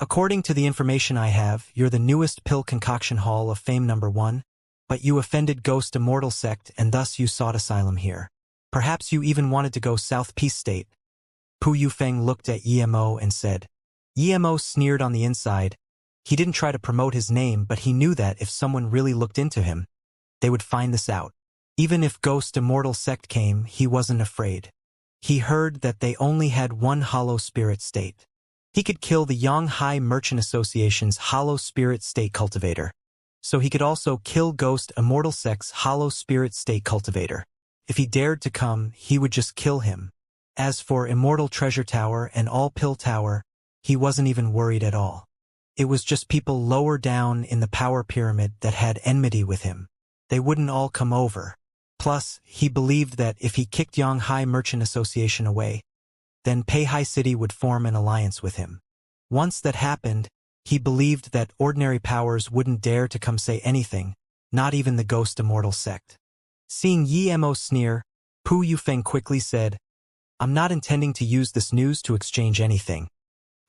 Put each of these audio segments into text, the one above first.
According to the information I have, you're the newest pill concoction hall of fame #1, but you offended Ghost Immortal sect and thus you sought asylum here. Perhaps you even wanted to go South Peace State. Pu Yufeng looked at Emo and said. Emo sneered on the inside. He didn't try to promote his name, but he knew that if someone really looked into him, they would find this out. Even if Ghost Immortal sect came, he wasn't afraid. He heard that they only had one hollow spirit state. He could kill the Yonghai Merchant Association's hollow spirit state cultivator. So he could also kill Ghost Immortal sect's hollow spirit state cultivator. If he dared to come, he would just kill him. As for Immortal Treasure Tower and All Pill Tower, he wasn't even worried at all. It was just people lower down in the power pyramid that had enmity with him. They wouldn't all come over. Plus, he believed that if he kicked Yonghai Merchant Association away, then Peihai City would form an alliance with him. Once that happened, he believed that ordinary powers wouldn't dare to come say anything, not even the Ghost Immortal sect. Seeing Emo sneer, Pu Yufeng quickly said, I'm not intending to use this news to exchange anything.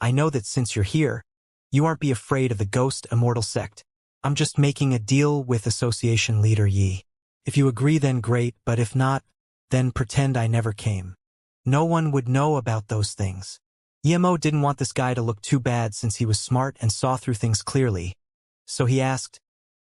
I know that since you're here, you aren't be afraid of the Ghost Immortal sect. I'm just making a deal with Association Leader Yi. If you agree then great, but if not, then pretend I never came. No one would know about those things. Emo didn't want this guy to look too bad since he was smart and saw through things clearly. So he asked,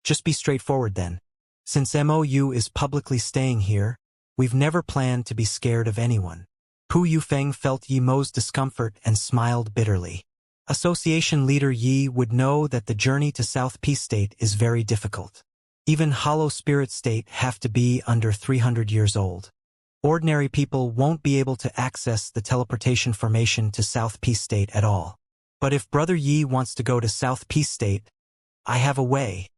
just be straightforward then. Since MOU is publicly staying here, we've never planned to be scared of anyone. Pu Yufeng felt Emo's discomfort and smiled bitterly. Association Leader Yi would know that the journey to South Peace State is very difficult. Even Hollow Spirit State have to be under 300 years old. Ordinary people won't be able to access the teleportation formation to South Peace State at all. But if Brother Yi wants to go to South Peace State, I have a way.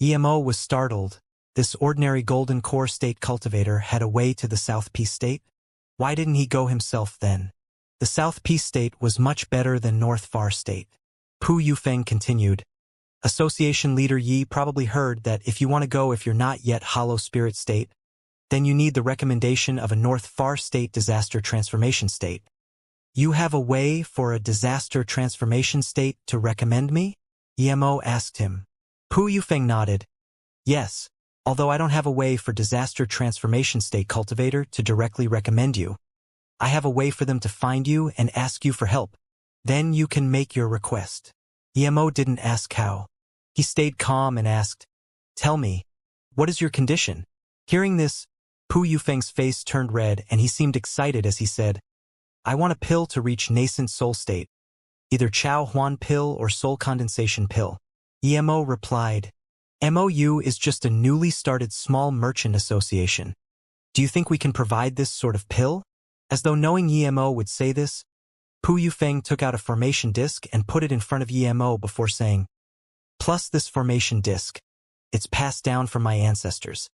Emo was startled. This ordinary Golden Core State cultivator had a way to the South Peace State? Why didn't he go himself then? The South Peace State was much better than North Far State. Pu Yufeng continued. Association Leader Yi probably heard that if you want to go if you're not yet Hollow Spirit State, then you need the recommendation of a North Far State Disaster Transformation State. You have a way for a Disaster Transformation State to recommend me? Emo asked him. Pu Yufeng nodded. Yes, although I don't have a way for Disaster Transformation State Cultivator to directly recommend you. I have a way for them to find you and ask you for help. Then you can make your request. Emo didn't ask how. He stayed calm and asked, Tell me, what is your condition? Hearing this, Pu Yufeng's face turned red and he seemed excited as he said, I want a pill to reach nascent soul state. Either Chao Huan pill or soul condensation pill. Emo replied, MOU is just a newly started small merchant association. Do you think we can provide this sort of pill? As though knowing Emo would say this, Pu Yufeng took out a formation disk and put it in front of Emo before saying, Plus this formation disk. It's passed down from my ancestors.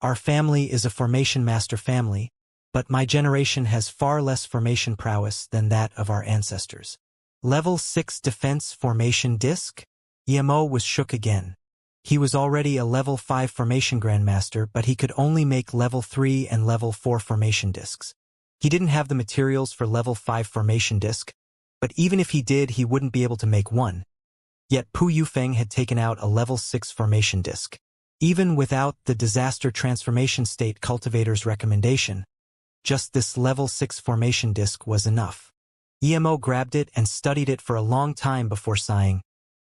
Our family is a formation master family, but my generation has far less formation prowess than that of our ancestors. Level 6 defense formation disk? Emo was shook again. He was already a level 5 formation grandmaster, but he could only make level 3 and level 4 formation disks. He didn't have the materials for level 5 formation disk, but even if he did, he wouldn't be able to make one. Yet Pu Yufeng had taken out a level 6 formation disk. Even without the Disaster Transformation State Cultivator's recommendation, just this level 6 formation disk was enough. Emo grabbed it and studied it for a long time before sighing.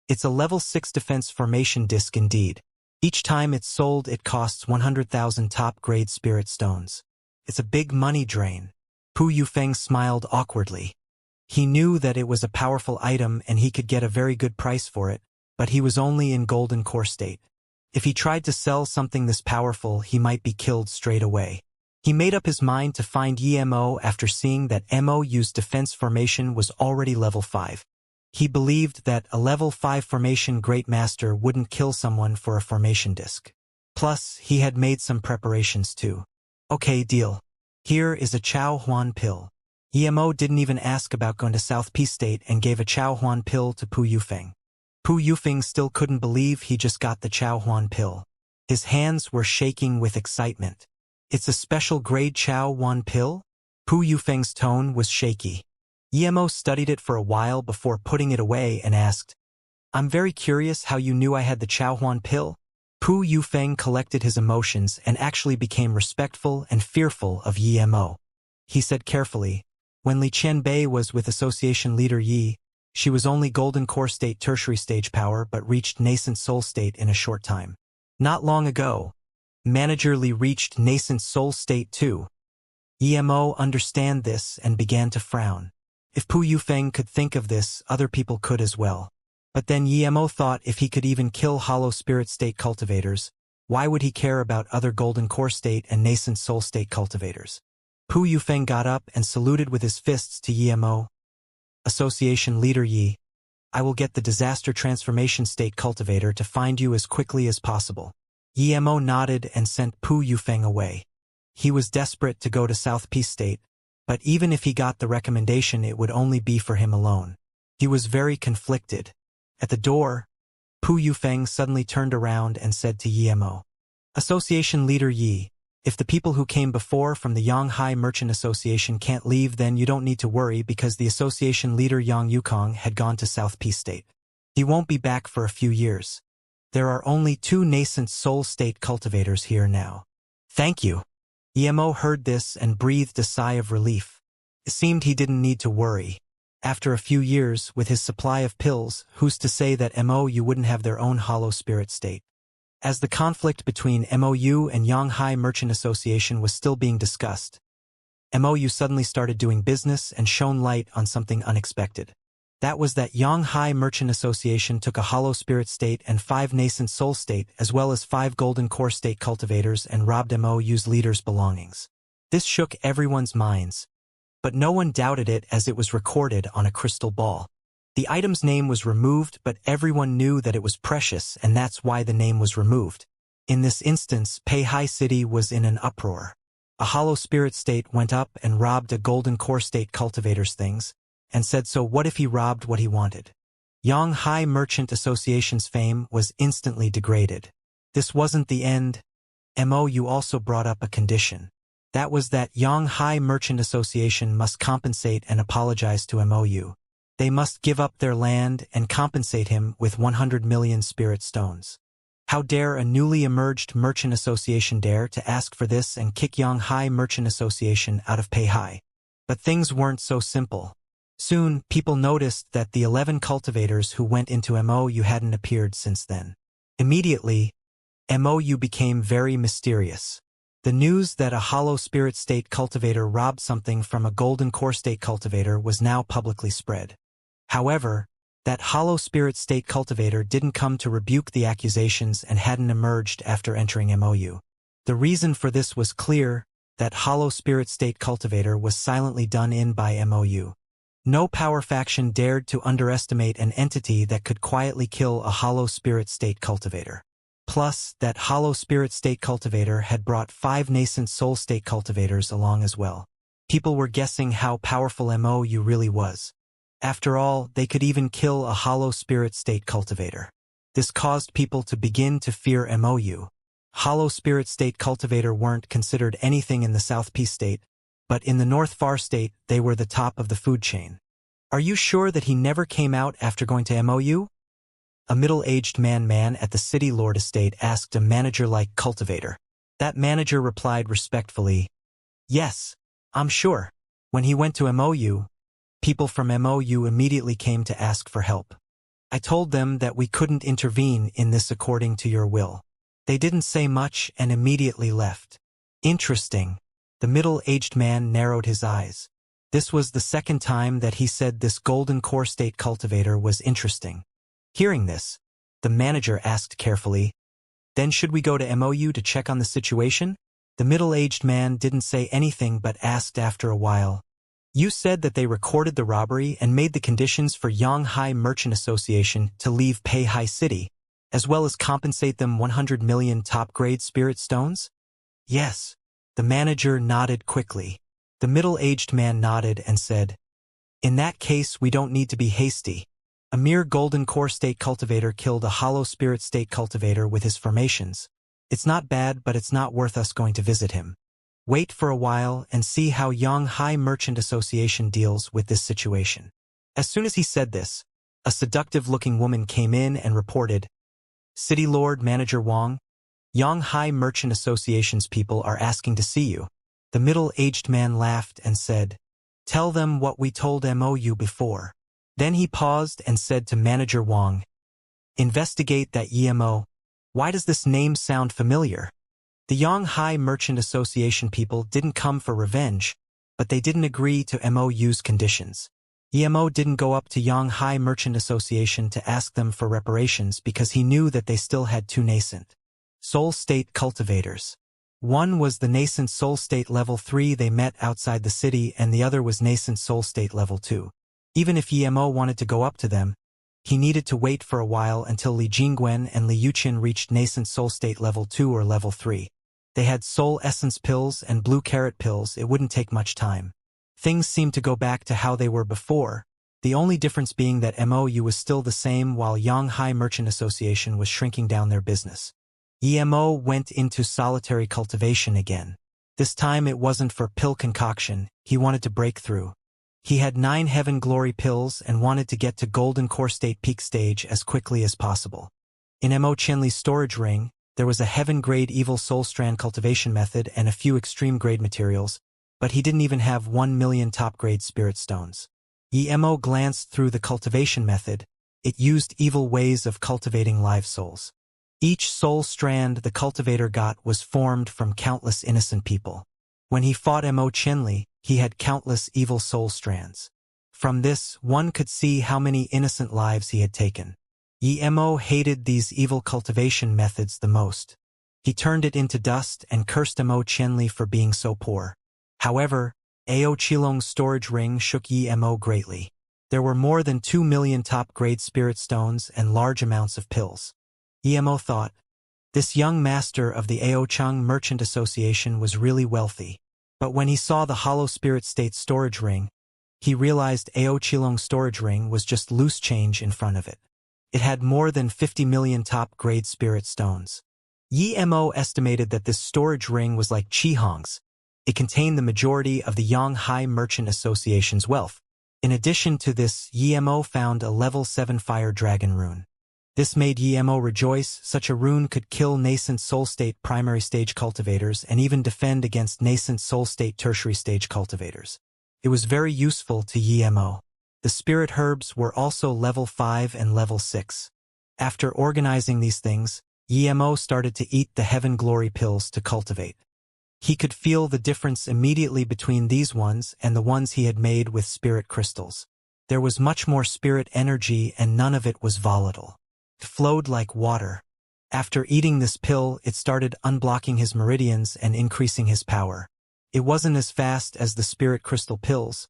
It's a level 6 defense formation disk indeed. Each time it's sold it costs 100,000 top-grade spirit stones. It's a big money drain. Pu Yufeng smiled awkwardly. He knew that it was a powerful item and he could get a very good price for it, but he was only in Golden Core State. If he tried to sell something this powerful, he might be killed straight away. He made up his mind to find Emo after seeing that MOU's defense formation was already level 5. He believed that a level 5 formation Great Master wouldn't kill someone for a formation disk. Plus, he had made some preparations too. Okay, deal. Here is a Chao Huan pill. Emo didn't even ask about going to South Peace State and gave a Chao Huan pill to Pu Yufeng. Pu Yufeng still couldn't believe he just got the Chao Huan pill. His hands were shaking with excitement. It's a special grade Chao Huan pill? Pu Yufeng's tone was shaky. Emo studied it for a while before putting it away and asked, "I'm very curious how you knew I had the Chaohuan pill?" Pu Yufeng collected his emotions and actually became respectful and fearful of Emo. He said carefully, "When Li Qianbei was with Association Leader Yi, she was only Golden Core State tertiary stage power but reached nascent soul state in a short time. Not long ago, Manager Li reached nascent soul state too." Emo understand this and began to frown. If Pu Yufeng could think of this, other people could as well. But then Emo thought if he could even kill hollow spirit state cultivators, why would he care about other golden core state and nascent soul state cultivators? Pu Yufeng got up and saluted with his fists to Emo. "Association Leader Yi, I will get the disaster transformation state cultivator to find you as quickly as possible." Emo nodded and sent Pu Yufeng away. He was desperate to go to South Peace State, but even if he got the recommendation it would only be for him alone. He was very conflicted. At the door, Pu Yufeng suddenly turned around and said to Emo, "Association Leader Yi, if the people who came before from the Yanghai Merchant Association can't leave, then you don't need to worry because the association leader Yang Yukong had gone to South Peace State. He won't be back for a few years. There are only 2 nascent soul state cultivators here now." "Thank you." Emo heard this and breathed a sigh of relief. It seemed he didn't need to worry. After a few years, with his supply of pills, who's to say that MOU wouldn't have their own hollow spirit state? As the conflict between MOU and Yanghai Merchant Association was still being discussed, MOU suddenly started doing business and shone light on something unexpected. That was that Yanghai Merchant Association took a hollow spirit state and 5 nascent soul state as well as 5 golden core state cultivators and robbed MOU's leaders' belongings. This shook everyone's minds, but no one doubted it as it was recorded on a crystal ball. The item's name was removed, but everyone knew that it was precious and that's why the name was removed. In this instance, Peihai City was in an uproar. A hollow spirit state went up and robbed a golden core state cultivator's things, and said so what if he robbed what he wanted? Yanghai Merchant Association's fame was instantly degraded. This wasn't the end. MOU also brought up a condition. That was that Yanghai Merchant Association must compensate and apologize to MOU. They must give up their land and compensate him with 100 million spirit stones. How dare a newly emerged merchant association dare to ask for this and kick Yanghai Merchant Association out of Peihai? But things weren't so simple. Soon, people noticed that the 11 cultivators who went into MOU hadn't appeared since then. Immediately, MOU became very mysterious. The news that a hollow spirit state cultivator robbed something from a golden core state cultivator was now publicly spread. However, that hollow spirit state cultivator didn't come to rebuke the accusations and hadn't emerged after entering MOU. The reason for this was clear, that hollow spirit state cultivator was silently done in by MOU. No power faction dared to underestimate an entity that could quietly kill a hollow spirit state cultivator. Plus, that hollow spirit state cultivator had brought 5 nascent soul state cultivators along as well. People were guessing how powerful MOU really was. After all, they could even kill a hollow spirit state cultivator. This caused people to begin to fear MOU. Hollow spirit state cultivator weren't considered anything in the South Peace State, but in the North Far State they were the top of the food chain. "Are you sure that he never came out after going to MOU?" A middle-aged man at the City Lord Estate asked a manager-like cultivator. That manager replied respectfully, "Yes, I'm sure. When he went to MOU, people from MOU immediately came to ask for help. I told them that we couldn't intervene in this according to your will. They didn't say much and immediately left." "Interesting." The middle-aged man narrowed his eyes. This was the second time that he said this golden core state cultivator was interesting. Hearing this, the manager asked carefully, "Then should we go to MOU to check on the situation?" The middle-aged man didn't say anything but asked after a while, "You said that they recorded the robbery and made the conditions for Yanghai Merchant Association to leave Peihai City, as well as compensate them 100 million top-grade spirit stones?" "Yes." The manager nodded quickly. The middle-aged man nodded and said, "In that case we don't need to be hasty. A mere golden core state cultivator killed a hollow spirit state cultivator with his formations. It's not bad, but it's not worth us going to visit him. Wait for a while and see how Xianxia Merchant Association deals with this situation. As soon as he said this, a seductive-looking woman came in and reported, City Lord Manager Wang, Xianxia Merchant Association's people are asking to see you. The middle-aged man laughed and said, Tell them what we told MOU before. Then he paused and said to Manager Wang, Investigate that EMO. Why does this name sound familiar? The Xianxia Merchant Association people didn't come for revenge, but they didn't agree to MOU's conditions. EMO didn't go up to Xianxia Merchant Association to ask them for reparations because he knew that they still had two nascent soul state cultivators. One was the nascent soul state level 3 they met outside the city, and the other was nascent soul state level 2. Even if EMO wanted to go up to them, he needed to wait for a while until Li Jingguan and Li Yuqin reached nascent soul state level 2 or level 3. They had soul essence pills and blue carrot pills. It wouldn't take much time. Things seemed to go back to how they were before, the only difference being that MOU was still the same while Xianxia Merchant Association was shrinking down their business. EMO went into solitary cultivation again. This time it wasn't for pill concoction, he wanted to break through. He had 9 Heaven Glory pills and wanted to get to Golden Core State peak stage as quickly as possible. In Mo Qianli's storage ring, there was a heaven-grade evil soul strand cultivation method and a few extreme-grade materials, but he didn't even have 1 million top-grade spirit stones. EMO glanced through the cultivation method. It used evil ways of cultivating live souls. Each soul strand the cultivator got was formed from countless innocent people. When he fought Mo Qianli, he had countless evil soul strands. From this, one could see how many innocent lives he had taken. Emo hated these evil cultivation methods the most. He turned it into dust and cursed Mo Qianli for being so poor. However, Ao Qilong's storage ring shook Emo greatly. There were more than 2 million top-grade spirit stones and large amounts of pills. Emo thought, this young master of the Ao Cheng Merchant Association was really wealthy. But when he saw the hollow spirit state storage ring, he realized Ao Qilong's storage ring was just loose change in front of it. It had more than 50 million top-grade spirit stones. Emo estimated that this storage ring was like Qihong's. It contained the majority of the Xianxia Merchant Association's wealth. In addition to this, Emo found a level 7 fire dragon rune. This made Emo rejoice. Such a rune could kill nascent soul state primary stage cultivators and even defend against nascent soul state tertiary stage cultivators. It was very useful to Emo. The spirit herbs were also level 5 and level 6. After organizing these things, Emo started to eat the Heaven Glory pills to cultivate. He could feel the difference immediately between these ones and the ones he had made with spirit crystals. There was much more spirit energy and none of it was volatile. It flowed like water. After eating this pill, it started unblocking his meridians and increasing his power. It wasn't as fast as the spirit crystal pills,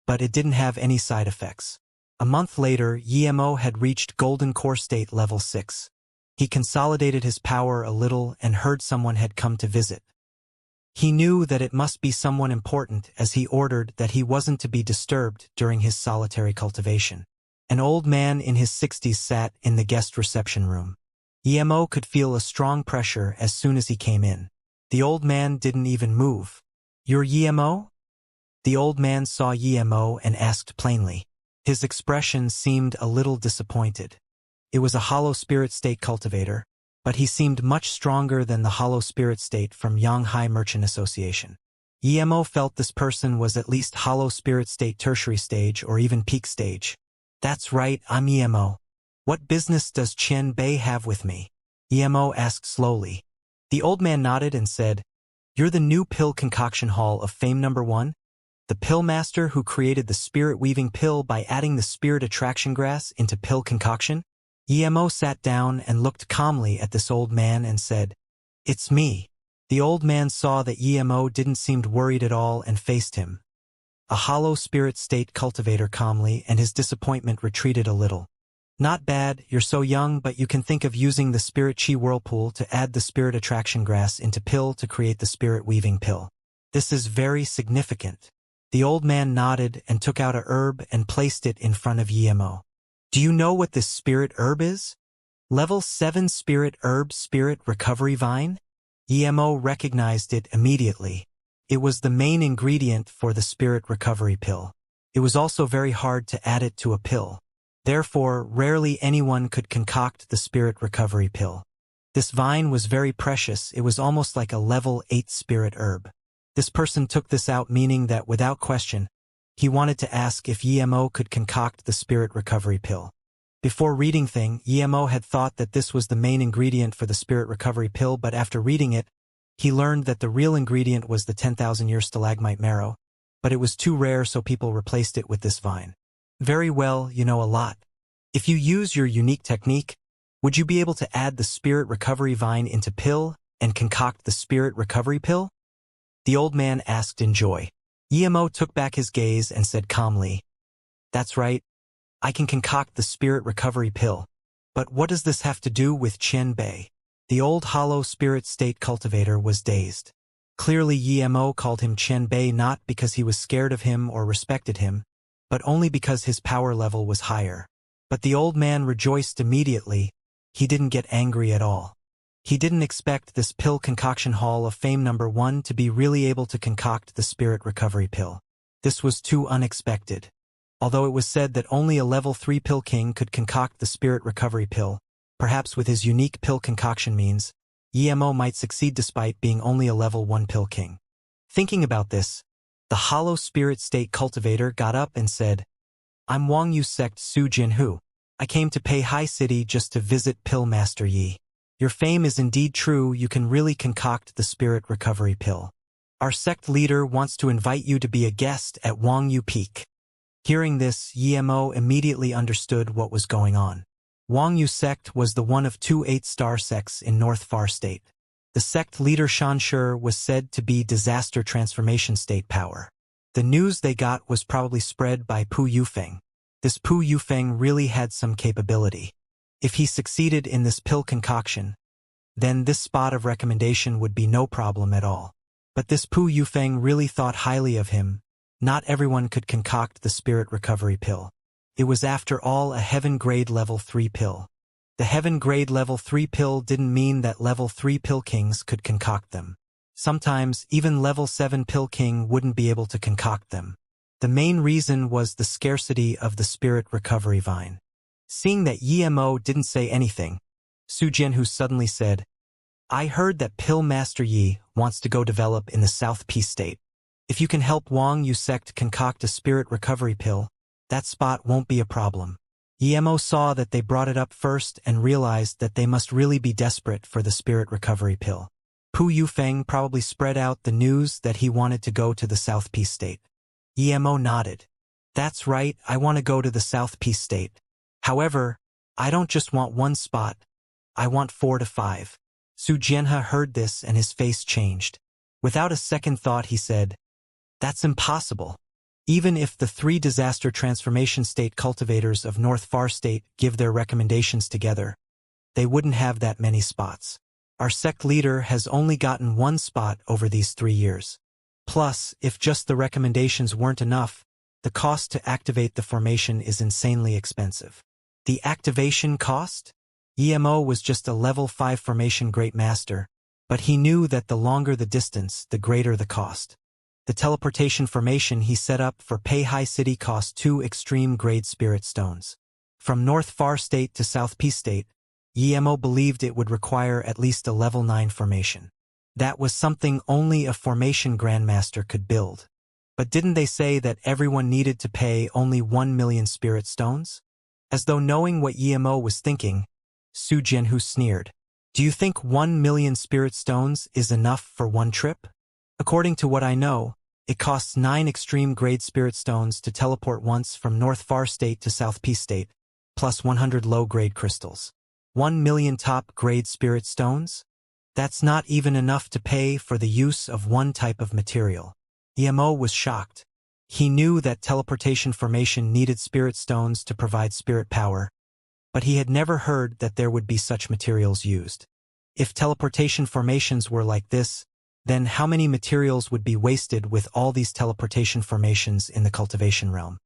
but it didn't have any side effects. A month later, Emo had reached Golden Core State level 6. He consolidated his power a little and heard someone had come to visit. He knew that it must be someone important as he ordered that he wasn't to be disturbed during his solitary cultivation. An old man in his 60s sat in the guest reception room. Emo could feel a strong pressure as soon as he came in. The old man didn't even move. You're Emo? The old man saw Emo and asked plainly. His expression seemed a little disappointed. It was a hollow spirit state cultivator, but he seemed much stronger than the hollow spirit state from Xianxia Merchant Association. Emo felt this person was at least hollow spirit state tertiary stage or even peak stage. That's right, I'm Emo. What business does Qian Bei have with me? Emo asked slowly. The old man nodded and said, You're the new pill concoction hall of fame #1? The pill master who created the spirit weaving pill by adding the spirit attraction grass into pill concoction? Emo sat down and looked calmly at this old man and said, It's me. The old man saw that Emo didn't seem worried at all and faced him. A hollow spirit state cultivator calmly, and his disappointment retreated a little. Not bad, you're so young, but you can think of using the spirit chi whirlpool to add the spirit attraction grass into pill to create the spirit weaving pill. This is very significant. The old man nodded and took out a herb and placed it in front of Emo. Do you know what this spirit herb is? Level 7 spirit herb spirit recovery vine? Emo recognized it immediately. It was the main ingredient for the spirit recovery pill. It was also very hard to add it to a pill. Therefore, rarely anyone could concoct the spirit recovery pill. This vine was very precious. It was almost like a level 8 spirit herb. This person took this out, meaning that without question, he wanted to ask if Yemo could concoct the spirit recovery pill. Before reading thing, Yemo had thought that this was the main ingredient for the spirit recovery pill, but after reading it, he learned that the real ingredient was the 10,000-year stalagmite marrow, but it was too rare, so people replaced it with this vine. Very well, you know a lot. If you use your unique technique, would you be able to add the spirit recovery vine into pill and concoct the spirit recovery pill? The old man asked in joy. Yemo took back his gaze and said calmly, "That's right. I can concoct the spirit recovery pill. But what does this have to do with Qian Bei?" The old hollow spirit state cultivator was dazed. Clearly Yemo called him Qian Bei not because he was scared of him or respected him, but only because his power level was higher. But the old man rejoiced immediately. He didn't get angry at all. He didn't expect this pill concoction hall of fame #1 to be really able to concoct the spirit recovery pill. This was too unexpected. Although it was said that only a level 3 pill king could concoct the spirit recovery pill, perhaps with his unique pill concoction means, Yemo might succeed despite being only a level 1 pill king. Thinking about this, the hollow spirit state cultivator got up and said, "I'm Wang Yu sect Su Jinhu. I came to Pei Hai City just to visit Pill Master Yi. Your fame is indeed true. You can really concoct the spirit recovery pill. Our sect leader wants to invite you to be a guest at Wang Yu Peak." Hearing this, Yemo immediately understood what was going on. Wang Yu sect was the one of 2 8-star sects in North Far State. The sect leader Xianxia was said to be disaster transformation state power. The news they got was probably spread by Pu Yufeng. This Pu Yufeng really had some capability. If he succeeded in this pill concoction, then this spot of recommendation would be no problem at all. But this Pu Yufeng really thought highly of him. Not everyone could concoct the spirit recovery pill. It was after all a heaven grade level 3 pill. The heaven grade level 3 pill didn't mean that level 3 pill kings could concoct them. Sometimes even level 7 pill king wouldn't be able to concoct them. The main reason was the scarcity of the spirit recovery vine. Seeing that Yemo didn't say anything, Su Jinhu suddenly said, "I heard that Pill Master Yi wants to go develop in the South Peace State. If you can help Wang Yu sect concoct a spirit recovery pill, that spot won't be a problem." Yemo saw that they brought it up first and realized that they must really be desperate for the spirit recovery pill. Pu Yufeng probably spread out the news that he wanted to go to the South Peace State. Yemo nodded. "That's right, I want to go to the South Peace State. However, I don't just want one spot, I want 4 to 5. Su Jianhe heard this and his face changed. Without a second thought he said, "That's impossible. Even if the 3 disaster transformation state cultivators of North Far State give their recommendations together, they wouldn't have that many spots. Our sect leader has only gotten 1 spot over these 3 years. Plus, if just the recommendations weren't enough, the cost to activate the formation is insanely expensive." The activation cost? Yemo was just a level 5 formation great master, but he knew that the longer the distance, the greater the cost. The teleportation formation he set up for Pei Hai City cost 2 extreme grade spirit stones. From North Far State to South Peace State, Yemo believed it would require at least a level 9 formation. That was something only a formation grandmaster could build. But didn't they say that everyone needed to pay only 1 million spirit stones? As though knowing what Yemo was thinking, Su Jinhu sneered. "Do you think 1 million spirit stones is enough for 1 trip? According to what I know, it costs 9 extreme grade spirit stones to teleport once from North Far State to South Peace State, plus 100 low-grade crystals. 1 million top-grade spirit stones? That's not even enough to pay for the use of 1 type of material." Yemo was shocked. He knew that teleportation formation needed spirit stones to provide spirit power, but he had never heard that there would be such materials used. If teleportation formations were like this, then how many materials would be wasted with all these teleportation formations in the cultivation realm?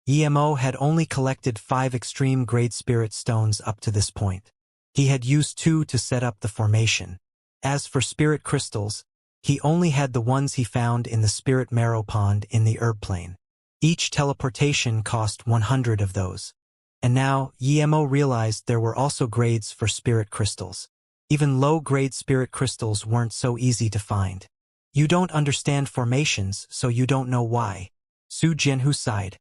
Yemo had only collected 5 extreme grade spirit stones up to this point. He had used 2 to set up the formation. As for spirit crystals, He only had the ones he found in the spirit marrow pond in the herb plane. Each teleportation cost 100 of those. And now, Yemo realized there were also grades for spirit crystals. Even low-grade spirit crystals weren't so easy to find. You don't understand formations, so you don't know why. Su Jianhu sighed.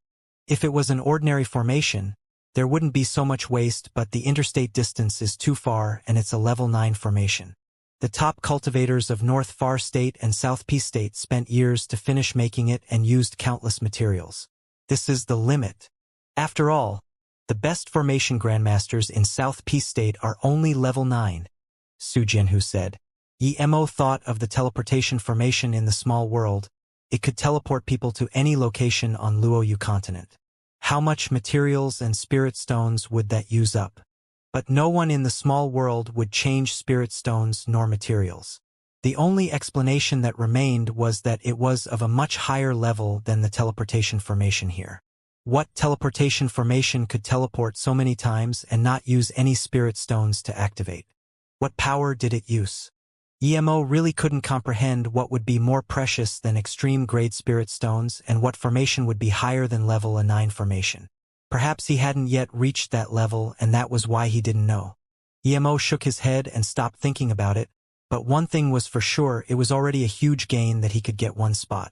If it was an ordinary formation, there wouldn't be so much waste, but the interstate distance is too far and it's a level 9 formation. The top cultivators of North Far State and South P State spent years to finish making it and used countless materials. This is the limit. After all, the best formation grandmasters in South P State are only level 9, Su Jianhu said. Yemo thought of the teleportation formation in the small world. It could teleport people to any location on Luoyu continent. How much materials and spirit stones would that use up? But no one in the small world would change spirit stones nor materials. The only explanation that remained was that it was of a much higher level than the teleportation formation here. What teleportation formation could teleport so many times and not use any spirit stones to activate? What power did it use? Yemo really couldn't comprehend what would be more precious than extreme-grade spirit stones and what formation would be higher than level 9 formation. Perhaps he hadn't yet reached that level and that was why he didn't know. Yemo shook his head and stopped thinking about it, but one thing was for sure, it was already a huge gain that he could get one spot.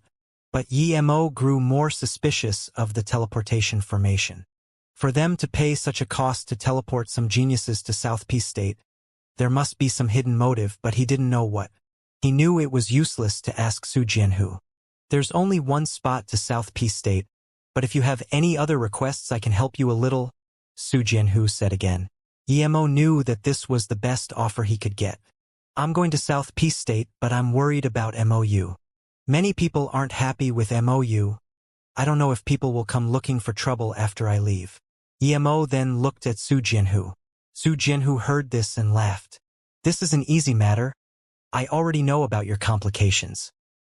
But Yemo grew more suspicious of the teleportation formation. For them to pay such a cost to teleport some geniuses to South P State, there must be some hidden motive, but he didn't know what. He knew it was useless to ask Su Jianhu. There's only one spot to South P State, but if you have any other requests I can help you a little, Su Jianhu said again. Yemo knew that this was the best offer he could get. I'm going to South P State, but I'm worried about MOU. Many people aren't happy with MOU. I don't know if people will come looking for trouble after I leave. Yemo then looked at Su Jianhu. Su Jianhu heard this and laughed. This is an easy matter. I already know about your complications.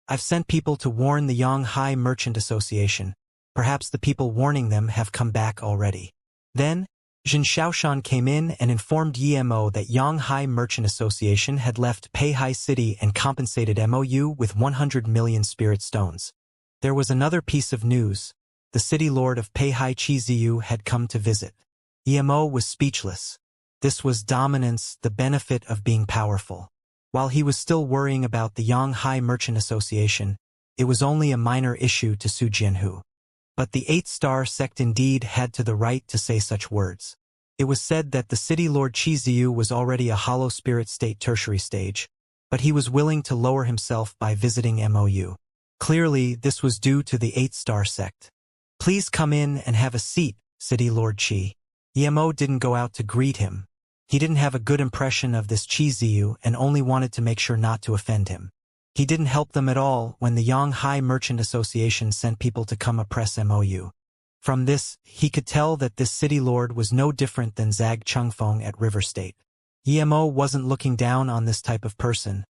I've sent people to warn the Yanghai Merchant Association. Perhaps the people warning them have come back already. Then, Jin Shaoshan came in and informed Yemo that Yanghai Merchant Association had left Peihai City and compensated MOU with 100 million spirit stones. There was another piece of news. The city lord of Peihai Chiziyu had come to visit. Yemo was speechless. This was dominance, the benefit of being powerful. While he was still worrying about the Yanghai Merchant Association, it was only a minor issue to Su Jianhu. But the 8-star sect indeed had to the right to say such words. It was said that the city lord Chiziyu was already a hollow spirit state tertiary stage, but he was willing to lower himself by visiting MOU. Clearly, this was due to the 8-star sect. Please come in and have a seat, City Lord Chi. Yemo didn't go out to greet him. He didn't have a good impression of this Chiziyu and only wanted to make sure not to offend him. He didn't help them at all when the Yanghai Merchant Association sent people to come oppress MOU. From this, he could tell that this city lord was no different than Zhag Chengfeng at River State. Yemo wasn't looking down on this type of person,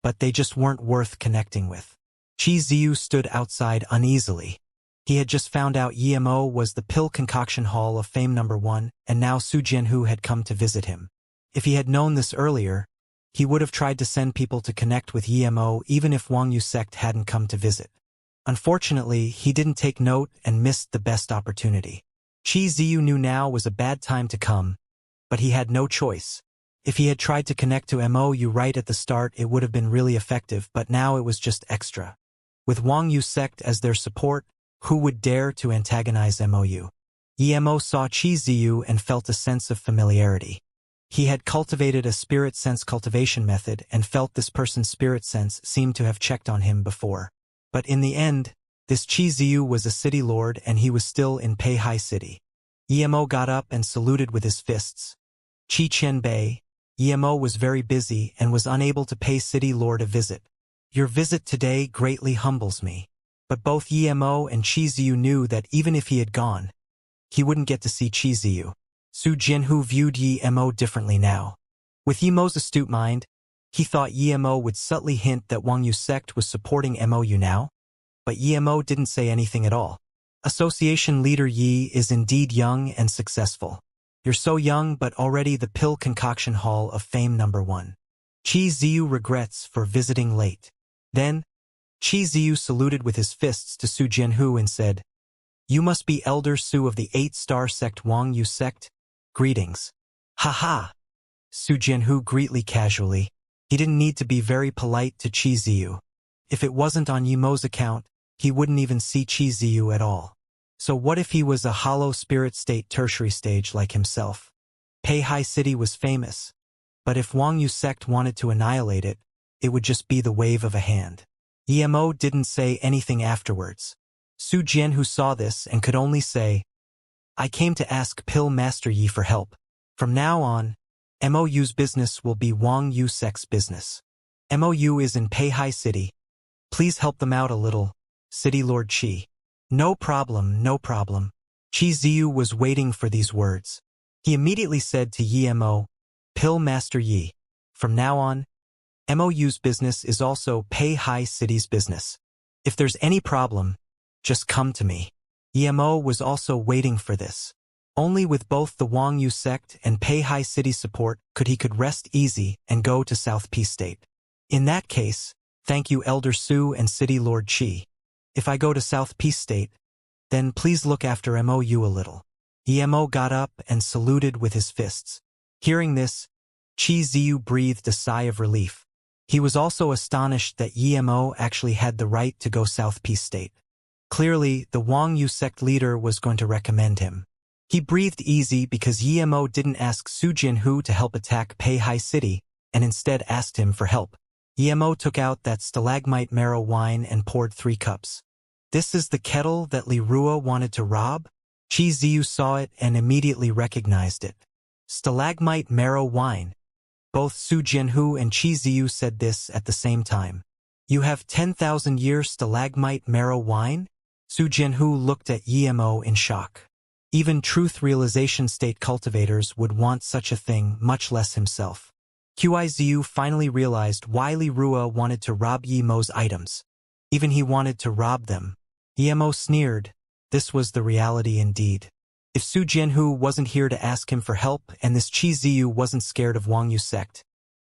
but they just weren't worth connecting with. Chi Ziyu stood outside uneasily. He had just found out Yemo was the Pill Concoction Hall of Fame #1, and now Su Jianhu had come to visit him. If he had known this earlier, he would have tried to send people to connect with Yemo even if Wang Yu sect hadn't come to visit. Unfortunately, he didn't take note and missed the best opportunity. Chi Ziyu knew now was a bad time to come, but he had no choice. If he had tried to connect to MOU right at the start, it would have been really effective, but now it was just extra. With Wang Yu sect as their support, who would dare to antagonize MOU? Yemo saw Chi Ziyu and felt a sense of familiarity. He had cultivated a spirit sense cultivation method and felt this person's spirit sense seemed to have checked on him before. But in the end, this Chi Ziyu was a city lord and he was still in Peihai City. Yemo got up and saluted with his fists. Chi Chen Bei. Yemo was very busy and was unable to pay city lord a visit. Your visit today greatly humbles me. But both Yemo and Chi Ziyu knew that even if he had gone, he wouldn't get to see Chi Ziyu. Su Jianhu viewed Yemo differently now. With Yemo's astute mind, he thought Yemo would subtly hint that Wang Yu sect was supporting MOU now, but Yemo didn't say anything at all. Association leader Yi is indeed young and successful. You're so young but already the Pill Concoction Hall of Fame #1. Chi Ziyu regrets for visiting late. Then, Qi Ziyu saluted with his fists to Su Jianhu and said, "You must be Elder Su of the 8-star sect Wang Yu sect? Greetings." "Ha ha!" Su Jianhu greetly casually. He didn't need to be very polite to Qi Ziyu. If it wasn't on Yimo's account, he wouldn't even see Qi Ziyu at all. So what if he was a hollow spirit state tertiary stage like himself? Peihai City was famous, but if Wang Yu sect wanted to annihilate it, it would just be the wave of a hand. Yimo didn't say anything afterwards. Su Jianhu saw this and could only say, "I came to ask Pill Master Yi for help. From now on, MOU's business will be Wang Yu sect's business. MOU is in Peihai City. Please help them out a little, City Lord Qi." "No problem, no problem." Qi Ziyu was waiting for these words. He immediately said to Yimo, "Pill Master Yi, from now on, MOU's business is also Peihai City's business. If there's any problem, just come to me." Yimo was also waiting for this. Only with both the Wang Yu sect and Peihai City support could rest easy and go to South Peace State. "In that case, thank you Elder Su and City Lord Qi. If I go to South Peace State, then please look after MOU a little." Yimo got up and saluted with his fists. Hearing this, Qi Ziyu breathed a sigh of relief. He was also astonished that Yimo actually had the right to go South Peace State. Clearly, the Wang Yu sect leader was going to recommend him. He breathed easy because Yimo didn't ask Su Jianhu to help attack Peihai City and instead asked him for help. Yimo took out that stalagmite marrow wine and poured 3 cups. "This is the kettle that Li Rua wanted to rob?" Qi Ziyu saw it and immediately recognized it. Stalagmite marrow wine. Both Su Jianhu and Qi Ziyu said this at the same time. "You have 10,000-year stalagmite marrow wine?" Su Jianhu looked at Yimo in shock. Even truth realization state cultivators would want such a thing, much less himself. Qi Ziyu finally realized why Li Rua wanted to rob Yimo's items. Even he wanted to rob them. Yimo sneered. This was the reality indeed. If Su Jianhu wasn't here to ask him for help and this Qi Ziyu wasn't scared of Wang Yu sect,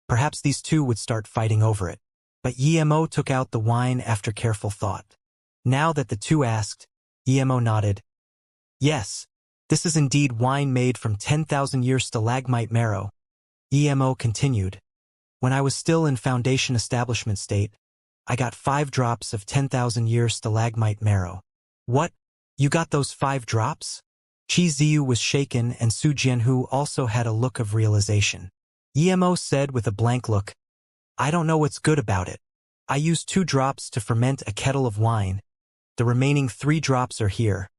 perhaps these two would start fighting over it. But Yimo took out the wine after careful thought. Now that the two asked, Yimo nodded. "Yes, this is indeed wine made from 10,000-year stalagmite marrow." Yimo continued. "When I was still in Foundation establishment state, I got 5 drops of 10,000-year stalagmite marrow." "What? You got those 5 drops?" Qi Ziyu was shaken and Su Jianhu also had a look of realization. Yimo said with a blank look, "I don't know what's good about it. I used 2 drops to ferment a kettle of wine. The remaining 3 drops are here."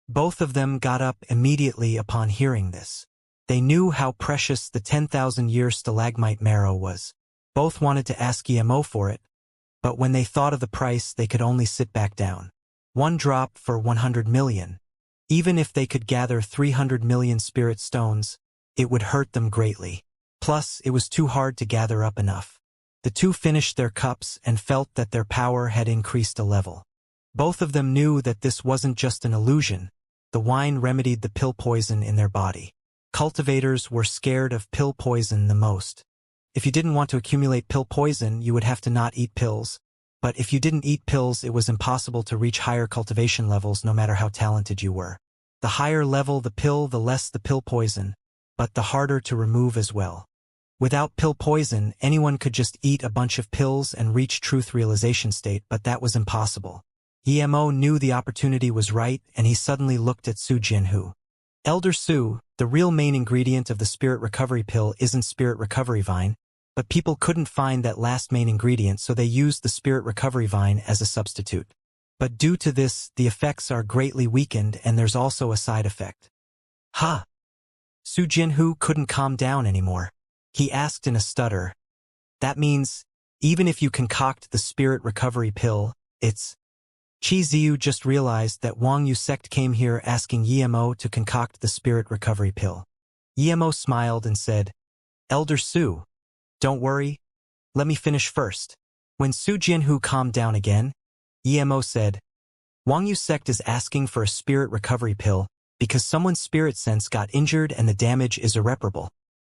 Both of them got up immediately upon hearing this. They knew how precious the 10,000-year stalagmite marrow was. Both wanted to ask Yimo for it, but when they thought of the price they could only sit back down. 1 drop for 100 million. Even if they could gather 300 million spirit stones, it would hurt them greatly. Plus, it was too hard to gather up enough. The two finished their cups and felt that their power had increased a level. Both of them knew that this wasn't just an illusion. The wine remedied the pill poison in their body. Cultivators were scared of pill poison the most. If you didn't want to accumulate pill poison, you would have to not eat pills. But if you didn't eat pills, it was impossible to reach higher cultivation levels no matter how talented you were. The higher level the pill, the less the pill poison, but the harder to remove as well. Without pill poison, anyone could just eat a bunch of pills and reach truth realization state, but that was impossible. Yimo knew the opportunity was right, and he suddenly looked at Su Jianhu. "Elder Su, the real main ingredient of the spirit recovery pill isn't spirit recovery vine, but people couldn't find that last main ingredient, so they used the spirit recovery vine as a substitute. But due to this, the effects are greatly weakened and there's also a side effect." "Huh?" Su Jianhu couldn't calm down anymore. He asked in a stutter, "That means, even if you concoct the spirit recovery pill, it's..." Qi Ziyu just realized that Wang Yu sect came here asking Yimo to concoct the spirit recovery pill. Yimo smiled and said, "Elder Su, don't worry, let me finish first." When Su Jianhu calmed down again, Yimo said, "Wang Yu sect is asking for a spirit recovery pill because someone's spirit sense got injured and the damage is irreparable."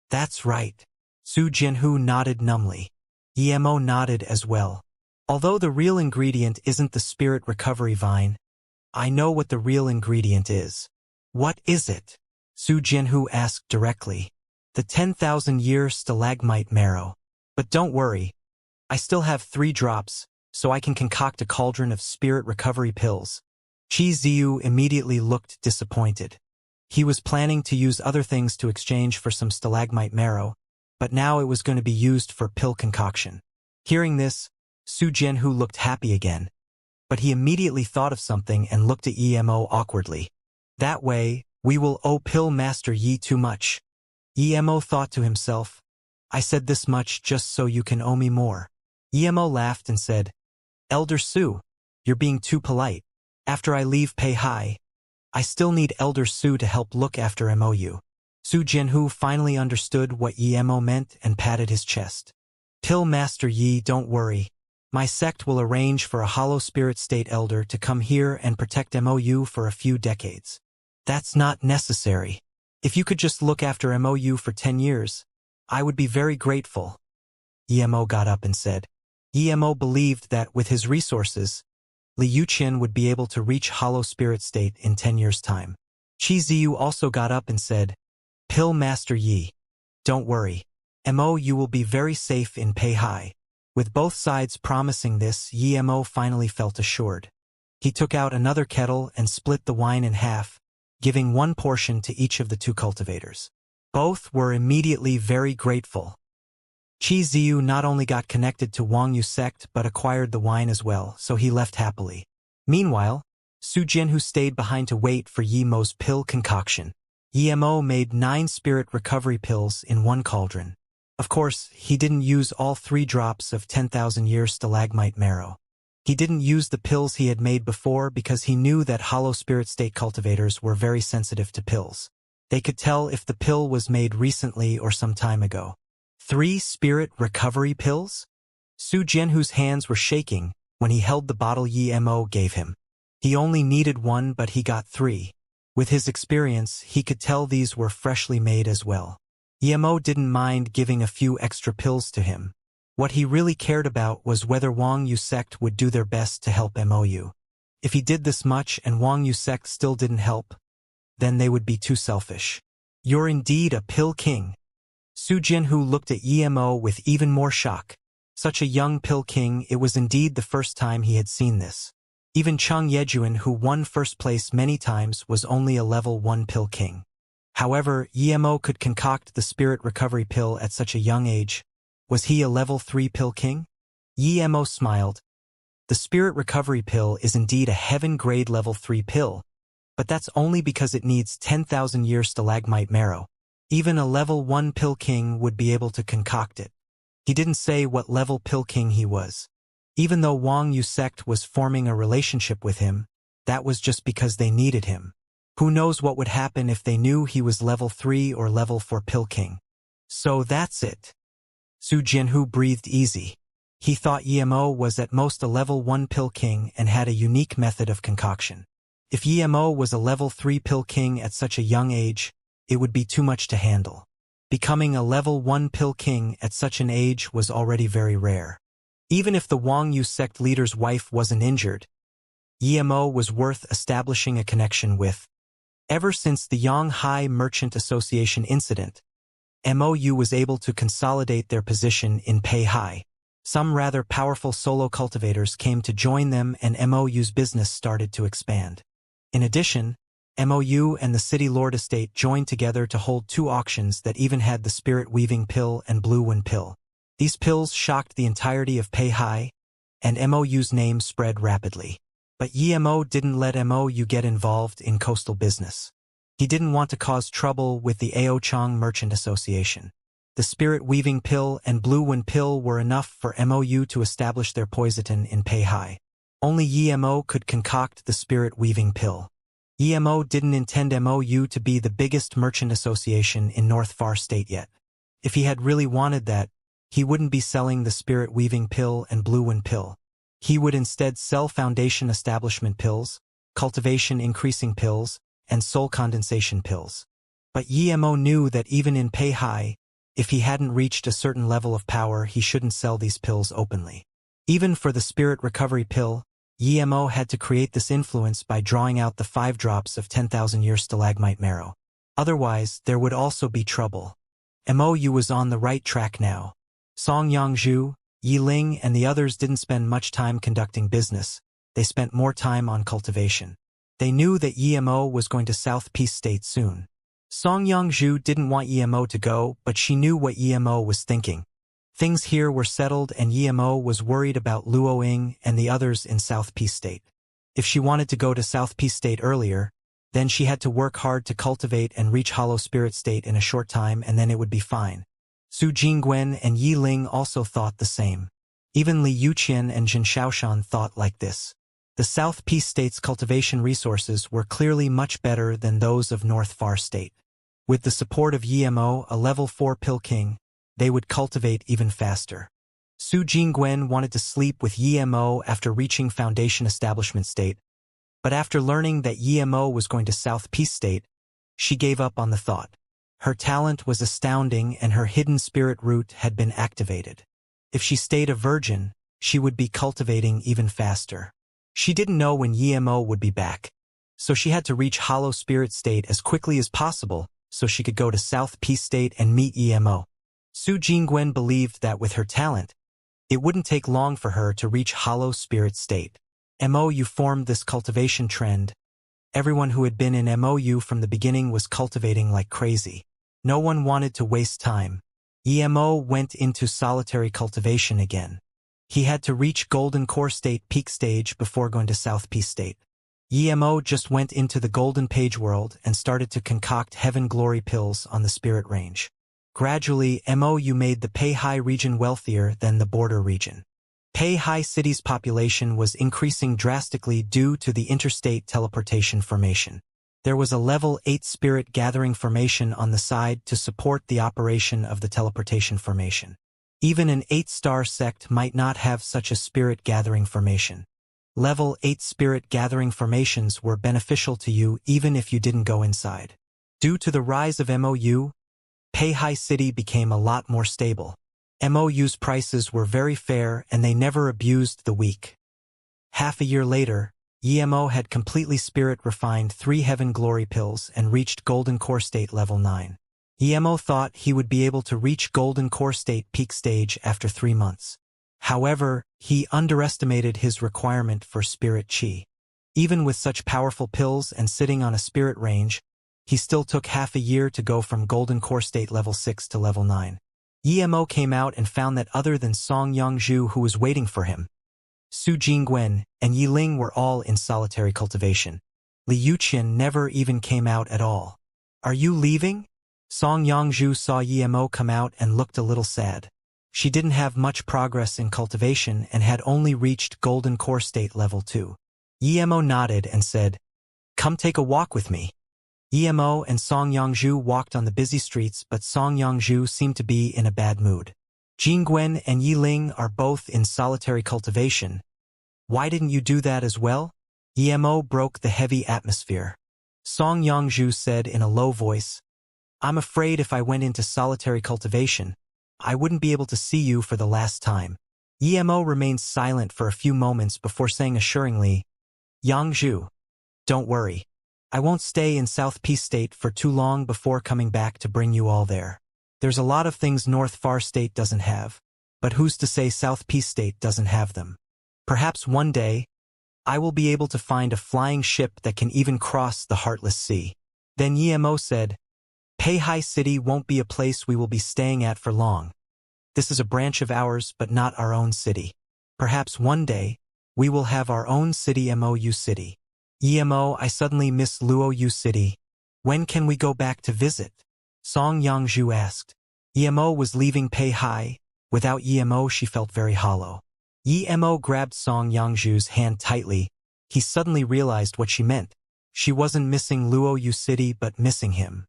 "That's right." Su Jianhu nodded numbly. Yimo nodded as well. Although the real ingredient isn't the spirit recovery vine, I know what the real ingredient is. What is it? Su Jianhu asked directly. The 10,000-year stalagmite marrow. But don't worry. I still have 3 drops, so I can concoct a cauldron of spirit recovery pills. Qi Ziyu immediately looked disappointed. He was planning to use other things to exchange for some stalagmite marrow, but now it was going to be used for pill concoction. Hearing this, Su Jianhu looked happy again, but he immediately thought of something and looked at Emo awkwardly. That way, we will owe Pill Master Yi too much. Emo thought to himself, I said this much just so you can owe me more. Emo laughed and said, Elder Su, you're being too polite. After I leave Pei Hai, I still need Elder Su to help look after MOU. Su Jianhu finally understood what Emo meant and patted his chest. Pill Master Yi, don't worry. My sect will arrange for a hollow spirit state elder to come here and protect MOU for a few decades. That's not necessary. If you could just look after MOU for 10 years, I would be very grateful. Emo got up and said. Emo believed that with his resources, Li Yuqian would be able to reach hollow spirit state in 10 years' time. Qi Ziyu also got up and said, Pill Master Yi, don't worry. MOU will be very safe in Pei Hai. With both sides promising this, Emo finally felt assured. He took out another kettle and split the wine in half, giving 1 portion to each of the 2 cultivators. Both were immediately very grateful. Qi Ziyu not only got connected to Wang Yu sect but acquired the wine as well, so he left happily. Meanwhile, Su Jianhu stayed behind to wait for Yemo's pill concoction. Yemo made 9 spirit recovery pills in 1 cauldron. Of course, he didn't use all 3 drops of 10,000-year stalagmite marrow. He didn't use the pills he had made before because he knew that hollow spirit state cultivators were very sensitive to pills. They could tell if the pill was made recently or some time ago. 3 spirit recovery pills? Su Jianhu's hands were shaking when he held the bottle Emo gave him. He only needed 1 but he got 3. With his experience, he could tell these were freshly made as well. Emo didn't mind giving a few extra pills to him. What he really cared about was whether Wang Yu sect would do their best to help MOU. If he did this much and Wang Yu sect still didn't help, then they would be too selfish. You're indeed a pill king. Su Jianhu looked at Emo with even more shock. Such a young pill king, it was indeed the first time he had seen this. Even Cheng Yejuan, who won first place many times, was only a level 1 pill king. However, Emo could concoct the spirit recovery pill at such a young age. Was he a level 3 pill king? Emo smiled. The spirit recovery pill is indeed a heaven-grade level 3 pill, but that's only because it needs 10,000-year stalagmite marrow. Even a level 1 pill king would be able to concoct it. He didn't say what level pill king he was. Even though Wang Yu sect was forming a relationship with him, that was just because they needed him. Who knows what would happen if they knew he was level 3 or level 4 pill king. So that's it. Su Jianhu breathed easy. He thought Emo was at most a level 1 pill king and had a unique method of concoction. If Emo was a level 3 pill king at such a young age, it would be too much to handle. Becoming a level 1 pill king at such an age was already very rare. Even if the Wang Yu sect leader's wife wasn't injured, Emo was worth establishing a connection with. Ever since the Yanghai Merchant Association incident, MOU was able to consolidate their position in Pei Hai. Some rather powerful solo cultivators came to join them and MOU's business started to expand. In addition, MOU and the City Lord Estate joined together to hold 2 auctions that even had the Spirit Weaving Pill and Blue Wind Pill. These pills shocked the entirety of Pei Hai, and MOU's name spread rapidly. But Emo didn't let MOU get involved in coastal business. He didn't want to cause trouble with the Aochang Merchant Association. The Spirit Weaving Pill and Blue Wind Pill were enough for MOU to establish their poison in Pei Hai. Only Emo could concoct the Spirit Weaving Pill. Emo didn't intend MOU to be the biggest merchant association in North Far State yet. If he had really wanted that, he wouldn't be selling the Spirit Weaving Pill and Blue Wind Pill. He would instead sell Foundation Establishment Pills, Cultivation Increasing Pills, and Soul Condensation Pills. But Emo knew that even in Pei Hai, if he hadn't reached a certain level of power, he shouldn't sell these pills openly. Even for the spirit recovery pill, Emo had to create this influence by drawing out the 5 drops of 10,000-year stalagmite marrow. Otherwise, there would also be trouble. Mou was on the right track now. Song Yangzhu, Yi Ling and the others didn't spend much time conducting business. They spent more time on cultivation. They knew that Emo was going to South Peace State soon. Song Yangzhu didn't want Emo to go, but she knew what Emo was thinking. Things here were settled and Emo was worried about Luo Ying and the others in South Peace State. If she wanted to go to South Peace State earlier, then she had to work hard to cultivate and reach Hollow Spirit State in a short time and then it would be fine. Su Jingwen and Yi Ling also thought the same. Even Li Yuqian and Jin Shaoshan thought like this. The South Peace State's cultivation resources were clearly much better than those of North Far State. With the support of Emo, a level 4 Pill King, they would cultivate even faster. Su Jingwen wanted to sleep with Emo after reaching Foundation Establishment State, but after learning that Emo was going to South Peace State, she gave up on the thought. Her talent was astounding and her hidden spirit root had been activated. If she stayed a virgin, she would be cultivating even faster. She didn't know when Emo would be back, so she had to reach Hollow Spirit State as quickly as possible so she could go to South Peace State and meet Emo. Su Jingwen believed that with her talent, it wouldn't take long for her to reach Hollow Spirit State. MOU formed this cultivation trend. Everyone who had been in MOU from the beginning was cultivating like crazy. No one wanted to waste time. Emo went into solitary cultivation again. He had to reach Golden Core State peak stage before going to South Peace State. Emo just went into the Golden Page world and started to concoct Heaven Glory pills on the Spirit Range. Gradually, MOU made the Peihai region wealthier than the border region. Peihai City's population was increasing drastically due to the interstate teleportation formation. There was a level 8 spirit gathering formation on the side to support the operation of the teleportation formation. Even an 8-star sect might not have such a spirit gathering formation. Level 8 spirit gathering formations were beneficial to you even if you didn't go inside. Due to the rise of MOU, Peihai City became a lot more stable. MOU's prices were very fair and they never abused the weak. Half a year later, Emo had completely spirit-refined 3 Heaven Glory pills and reached Golden Core State level 9. Emo thought he would be able to reach Golden Core State peak stage after 3 months. However, he underestimated his requirement for spirit chi. Even with such powerful pills and sitting on a spirit range, he still took half a year to go from Golden Core State level 6 to level 9. Emo came out and found that other than Song Yangzhu who was waiting for him, Su Jingwen and Yi Ling were all in solitary cultivation. Li Yuqian never even came out at all. "Are you leaving?" Song Yangzhu saw Emo come out and looked a little sad. She didn't have much progress in cultivation and had only reached Golden Core State level 2. Emo nodded and said, "Come take a walk with me." Emo and Song Yangzhu walked on the busy streets, but Song Yangzhu seemed to be in a bad mood. Jingwen and Yi Ling are both in solitary cultivation. "Why didn't you do that as well?" Emo broke the heavy atmosphere. Song Yangzhu said in a low voice, "I'm afraid if I went into solitary cultivation, I wouldn't be able to see you for the last time." Emo remained silent for a few moments before saying assuringly, "Yangzhu, don't worry. I won't stay in South Peace State for too long before coming back to bring you all there. There's a lot of things North Far State doesn't have, but who's to say South Peace State doesn't have them? Perhaps one day, I will be able to find a flying ship that can even cross the Heartless Sea." Then Emo said, "Peihai City won't be a place we will be staying at for long. This is a branch of ours, but not our own city. Perhaps one day, we will have our own city, MOU City. Emo, I suddenly miss Luoyu City. When can we go back to visit?" Song Yangzhu asked. Emo was leaving Peihai. Without Emo, she felt very hollow. Emo grabbed Song Yangzhu's hand tightly. He suddenly realized what she meant. She wasn't missing Luoyu City, but missing him.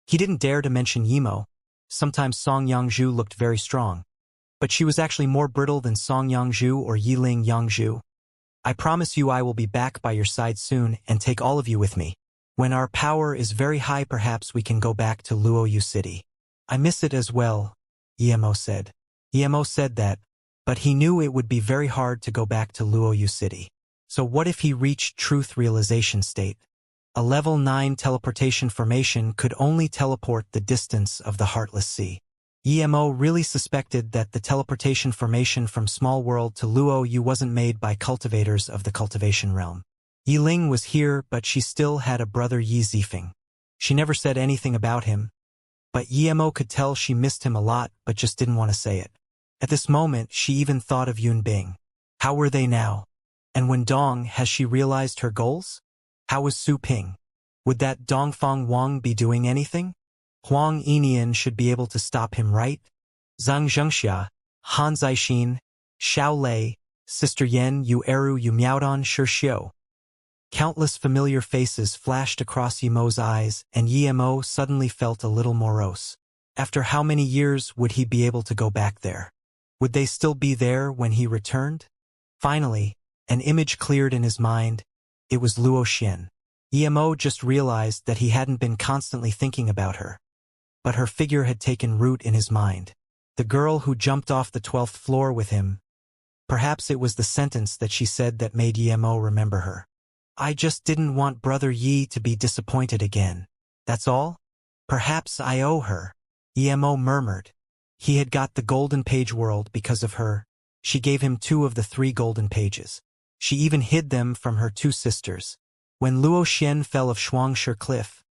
He didn't dare to mention Emo. Sometimes Song Yangzhu looked very strong, but she was actually more brittle than Song Yangzhu or Yiling Yangzhu. "I promise you I will be back by your side soon and take all of you with me. When our power is very high, perhaps we can go back to Luoyu City. I miss it as well," Emo said. Emo said that, But he knew it would be very hard to go back to Luoyu City. So what if he reached truth realization state? A level 9 teleportation formation could only teleport the distance of the Heartless Sea. Emo really suspected that the teleportation formation from Small World to Luoyu wasn't made by cultivators of the Cultivation realm. Yiling was here, but she still had a brother Yi Zifeng. She never said anything about him, but Emo could tell she missed him a lot but just didn't want to say it. At this moment, she even thought of Yun Bing. How were they now? And when Dong, has she realized her goals? How was Su Ping? Would that Dongfang Wang be doing anything? Huang Enian should be able to stop him, right? Zhang Xianxia, Han Zixin, Xiao Lei, Sister Yen Yu Eru Yu Miaodon Shixiu. Countless familiar faces flashed across Yemo's eyes, and Yemo suddenly felt a little morose. After how many years would he be able to go back there? Would they still be there when he returned? Finally, an image cleared in his mind. It was Luo Xian. Yemo just realized that he hadn't been constantly thinking about her. But her figure had taken root in his mind. The girl who jumped off the 12th floor with him. Perhaps it was the sentence that she said that made Yemo remember her. I just didn't want Brother Yi to be disappointed again. That's all? Perhaps I owe her. Yemo murmured. He had got the golden page world because of her. She gave him 2 of the 3 golden pages. She even hid them from her 2 sisters. When Luo Xian fell of Shuangshi Cliff,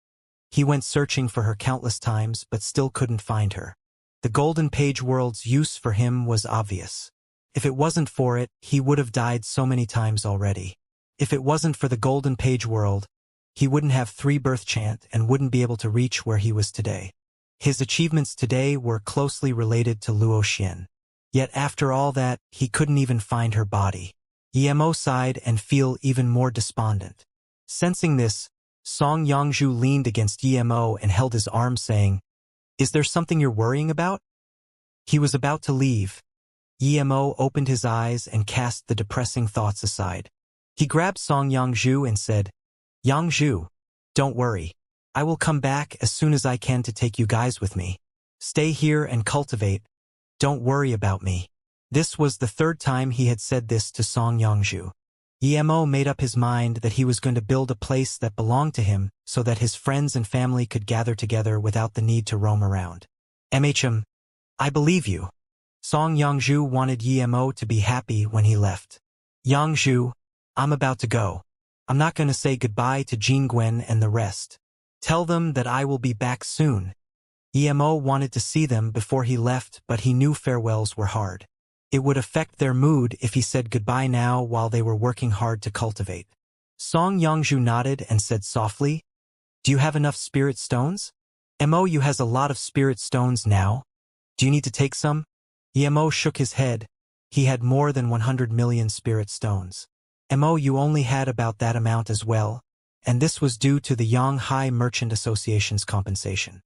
he went searching for her countless times but still couldn't find her. The golden page world's use for him was obvious. If it wasn't for it, he would have died so many times already. If it wasn't for the golden page world, he wouldn't have 3 birth chant and wouldn't be able to reach where he was today. His achievements today were closely related to Luo Xian. Yet after all that, he couldn't even find her body. Yemo sighed and feel even more despondent. Sensing this, Song Yongzhu leaned against Yemo and held his arm saying, "Is there something you're worrying about?" He was about to leave. Yemo opened his eyes and cast the depressing thoughts aside. He grabbed Song Yongzhu and said, "Yongzhu, don't worry. I will come back as soon as I can to take you guys with me. Stay here and cultivate. Don't worry about me." This was the 3rd time he had said this to Song Yongzhu. Yemo made up his mind that he was going to build a place that belonged to him so that his friends and family could gather together without the need to roam around. I believe you. Song Yongzhu wanted Yemo to be happy when he left. Yongzhu, I'm about to go. I'm not going to say goodbye to Jingwen and the rest. Tell them that I will be back soon. Yemo wanted to see them before he left, but he knew farewells were hard. It would affect their mood if he said goodbye now while they were working hard to cultivate. Song Yongzhu nodded and said softly, "Do you have enough spirit stones?" "Mo has a lot of spirit stones now. Do you need to take some?" Yemo shook his head. He had more than 100 million spirit stones. Mo only had about that amount as well, and this was due to the Yanghai Merchant Association's compensation.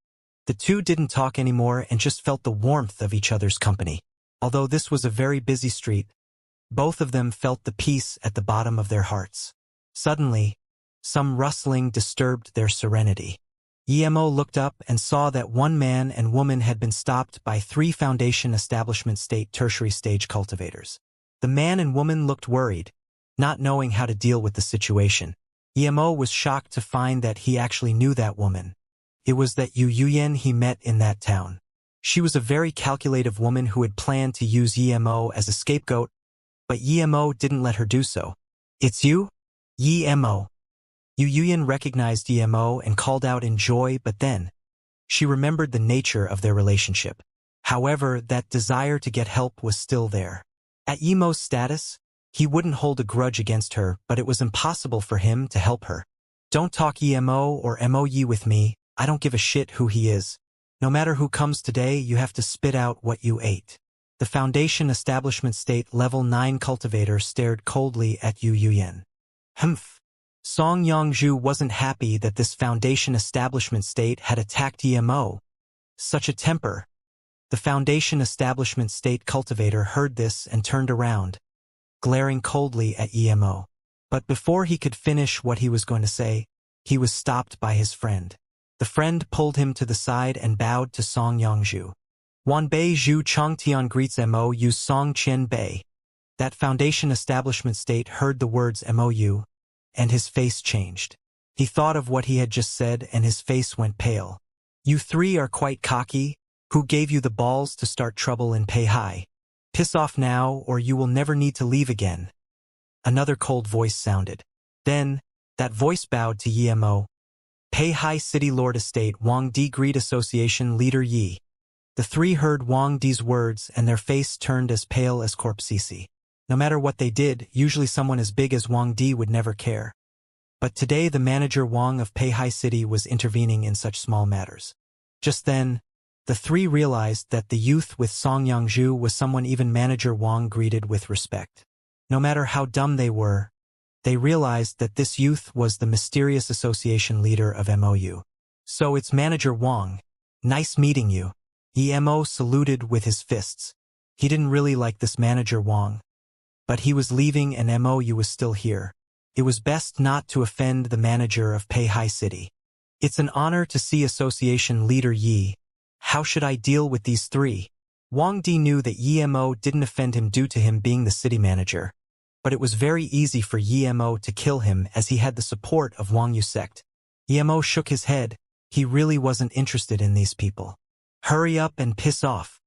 The two didn't talk anymore and just felt the warmth of each other's company. Although this was a very busy street, both of them felt the peace at the bottom of their hearts. Suddenly, some rustling disturbed their serenity. Yemo looked up and saw that 1 man and woman had been stopped by 3 Foundation Establishment State Tertiary Stage cultivators. The man and woman looked worried, not knowing how to deal with the situation. Yemo was shocked to find that he actually knew that woman. It was that Yu Yuyen he met in that town. She was a very calculative woman who had planned to use Yemo as a scapegoat, but Yemo didn't let her do so. "It's you? Yemo." Yu Yuyen recognized Yemo and called out in joy, but then she remembered the nature of their relationship. However, that desire to get help was still there. At Yemo's status, he wouldn't hold a grudge against her, but it was impossible for him to help her. "Don't talk Yemo or Mo with me. I don't give a shit who he is. No matter who comes today, you have to spit out what you ate." The Foundation Establishment State Level 9 cultivator stared coldly at Yu Yuyen. Humph. Song Yongzhu wasn't happy that this Foundation Establishment State had attacked Yemo. Such a temper. The Foundation Establishment State cultivator heard this and turned around, glaring coldly at Yemo. But before he could finish what he was going to say, he was stopped by his friend. The friend pulled him to the side and bowed to Song Yongzhu. Wanbei Zhu Chongtian greets MOU Song Qian Bei. That Foundation establishment state heard the words MOU, and his face changed. He thought of what he had just said and his face went pale. You three are quite cocky. Who gave you the balls to start trouble in Peihai? Piss off now or you will never need to leave again. Another cold voice sounded. Then, that voice bowed to Yi Mo. Peihai City Lord Estate Wang Di Greed Association Leader Yi. The three heard Wang Di's words and their face turned as pale as corpse Sisi. No matter what they did, usually someone as big as Wang Di would never care. But today the manager Wang of Peihai City was intervening in such small matters. Just then, the three realized that the youth with Song Yangzhu was someone even manager Wang greeted with respect. No matter how dumb they were, they realized that this youth was the mysterious association leader of MOU. So it's manager Wang. Nice meeting you. EMO saluted with his fists. He didn't really like this manager Wang. But he was leaving and MOU was still here. It was best not to offend the manager of Peihai City. It's an honor to see association leader Yi. How should I deal with these three? Wang Di knew that Yi Mo didn't offend him due to him being the city manager. But it was very easy for Yi Mo to kill him as he had the support of Wang Yu sect. Yi Mo shook his head. He really wasn't interested in these people. Hurry up and piss off.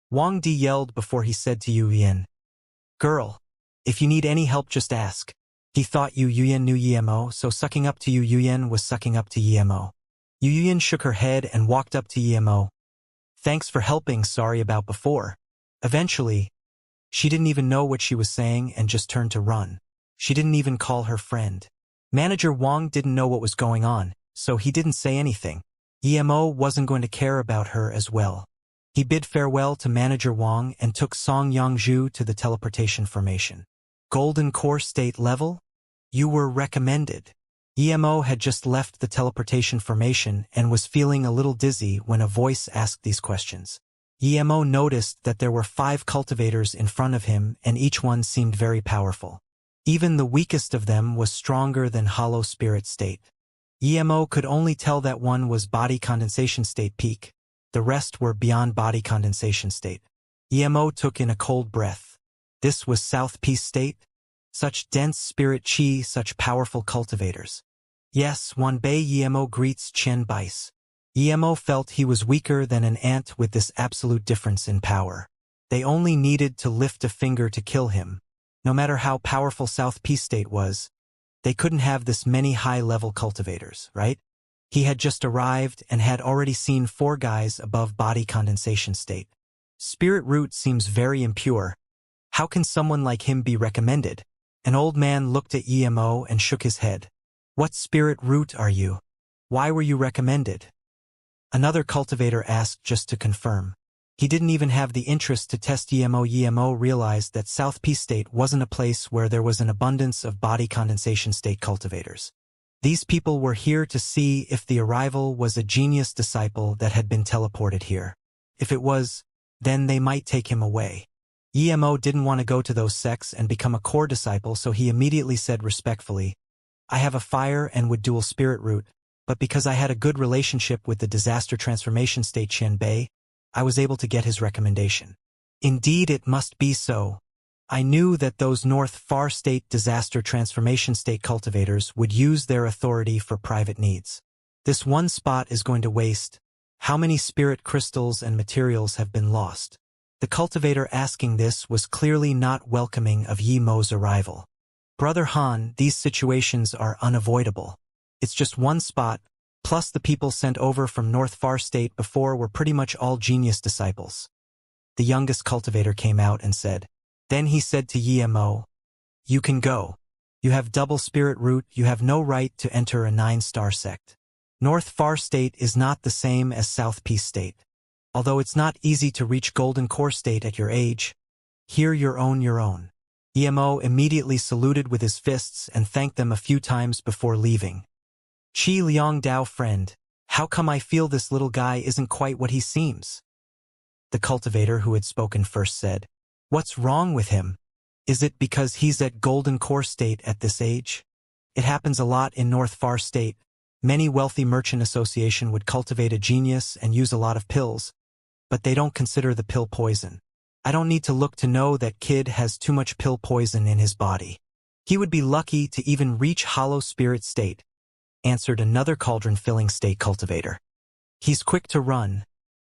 Wang Di yelled before he said to Yu Yan. Girl, if you need any help just ask. He thought Yu Yan knew Yi Mo, so sucking up to Yu Yan was sucking up to Yi Mo. Yu Yan shook her head and walked up to Yi Mo. Thanks for helping, sorry about before. Eventually, she didn't even know what she was saying and just turned to run. She didn't even call her friend. Manager Wang didn't know what was going on, so he didn't say anything. Mo wasn't going to care about her as well. He bid farewell to Manager Wang and took Song Yangzhu to the teleportation formation. Golden Core State level? You were recommended. Mo had just left the teleportation formation and was feeling a little dizzy when a voice asked these questions. Mo noticed that there were 5 cultivators in front of him and each one seemed very powerful. Even the weakest of them was stronger than Hollow Spirit State. Mo could only tell that one was Body Condensation State peak. The rest were beyond Body Condensation State. Mo took in a cold breath. This was South Peace State? Such dense spirit chi, such powerful cultivators. Yes, Wanbei Mo greets Chen Bais. Mo felt he was weaker than an ant with this absolute difference in power. They only needed to lift a finger to kill him. No matter how powerful South Peace State was, they couldn't have this many high-level cultivators, right? He had just arrived and had already seen 4 guys above Body Condensation State. Spirit root seems very impure. How can someone like him be recommended? An old man looked at Mo and shook his head. What spirit root are you? Why were you recommended? Another cultivator asked just to confirm. He didn't even have the interest to test Mo. Mo realized that South Peace State wasn't a place where there was an abundance of Body Condensation State cultivators. These people were here to see if the arrival was a genius disciple that had been teleported here. If it was, then they might take him away. Mo didn't want to go to those sects and become a core disciple, so he immediately said respectfully, I have a fire and would dual spirit root, but because I had a good relationship with the disaster transformation state Qian Bei, I was able to get his recommendation. Indeed, it must be so. I knew that those North Far State disaster transformation state cultivators would use their authority for private needs. This one spot is going to waste. How many spirit crystals and materials have been lost? The cultivator asking this was clearly not welcoming of Yi Mo's arrival. Brother Han, these situations are unavoidable. It's just one spot, plus the people sent over from North Far State before were pretty much all genius disciples. The youngest cultivator came out and said. Then he said to Yi Mo, you can go. You have double spirit root, you have no right to enter a 9-star sect. North Far State is not the same as South Peace State. Although it's not easy to reach Golden Core State at your age, here your own. Yi Mo immediately saluted with his fists and thanked them a few times before leaving. Qi Liang Dao friend, how come I feel this little guy isn't quite what he seems? The cultivator who had spoken first said, what's wrong with him? Is it because he's at Golden Core State at this age? It happens a lot in North Far State. Many wealthy merchant association would cultivate a genius and use a lot of pills. but they don't consider the pill poison. I don't need to look to know that kid has too much pill poison in his body. He would be lucky to even reach hollow spirit state, answered another cauldron-filling state cultivator. He's quick to run.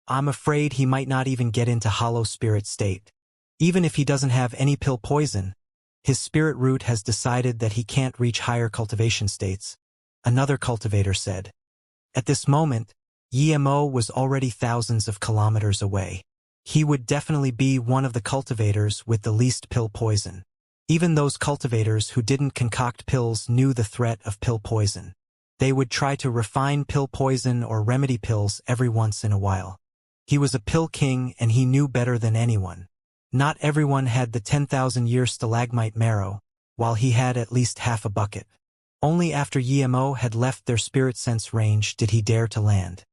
I'm afraid he might not even get into hollow spirit state. Even if he doesn't have any pill poison, his spirit root has decided that he can't reach higher cultivation states, another cultivator said. At this moment, Yemo was already thousands of kilometers away. He would definitely be one of the cultivators with the least pill poison. Even those cultivators who didn't concoct pills knew the threat of pill poison. They would try to refine pill poison or remedy pills every once in a while. He was a pill king and he knew better than anyone. Not everyone had the 10,000-year stalagmite marrow, while he had at least half a bucket. Only after Yemo had left their spirit sense range did he dare to land.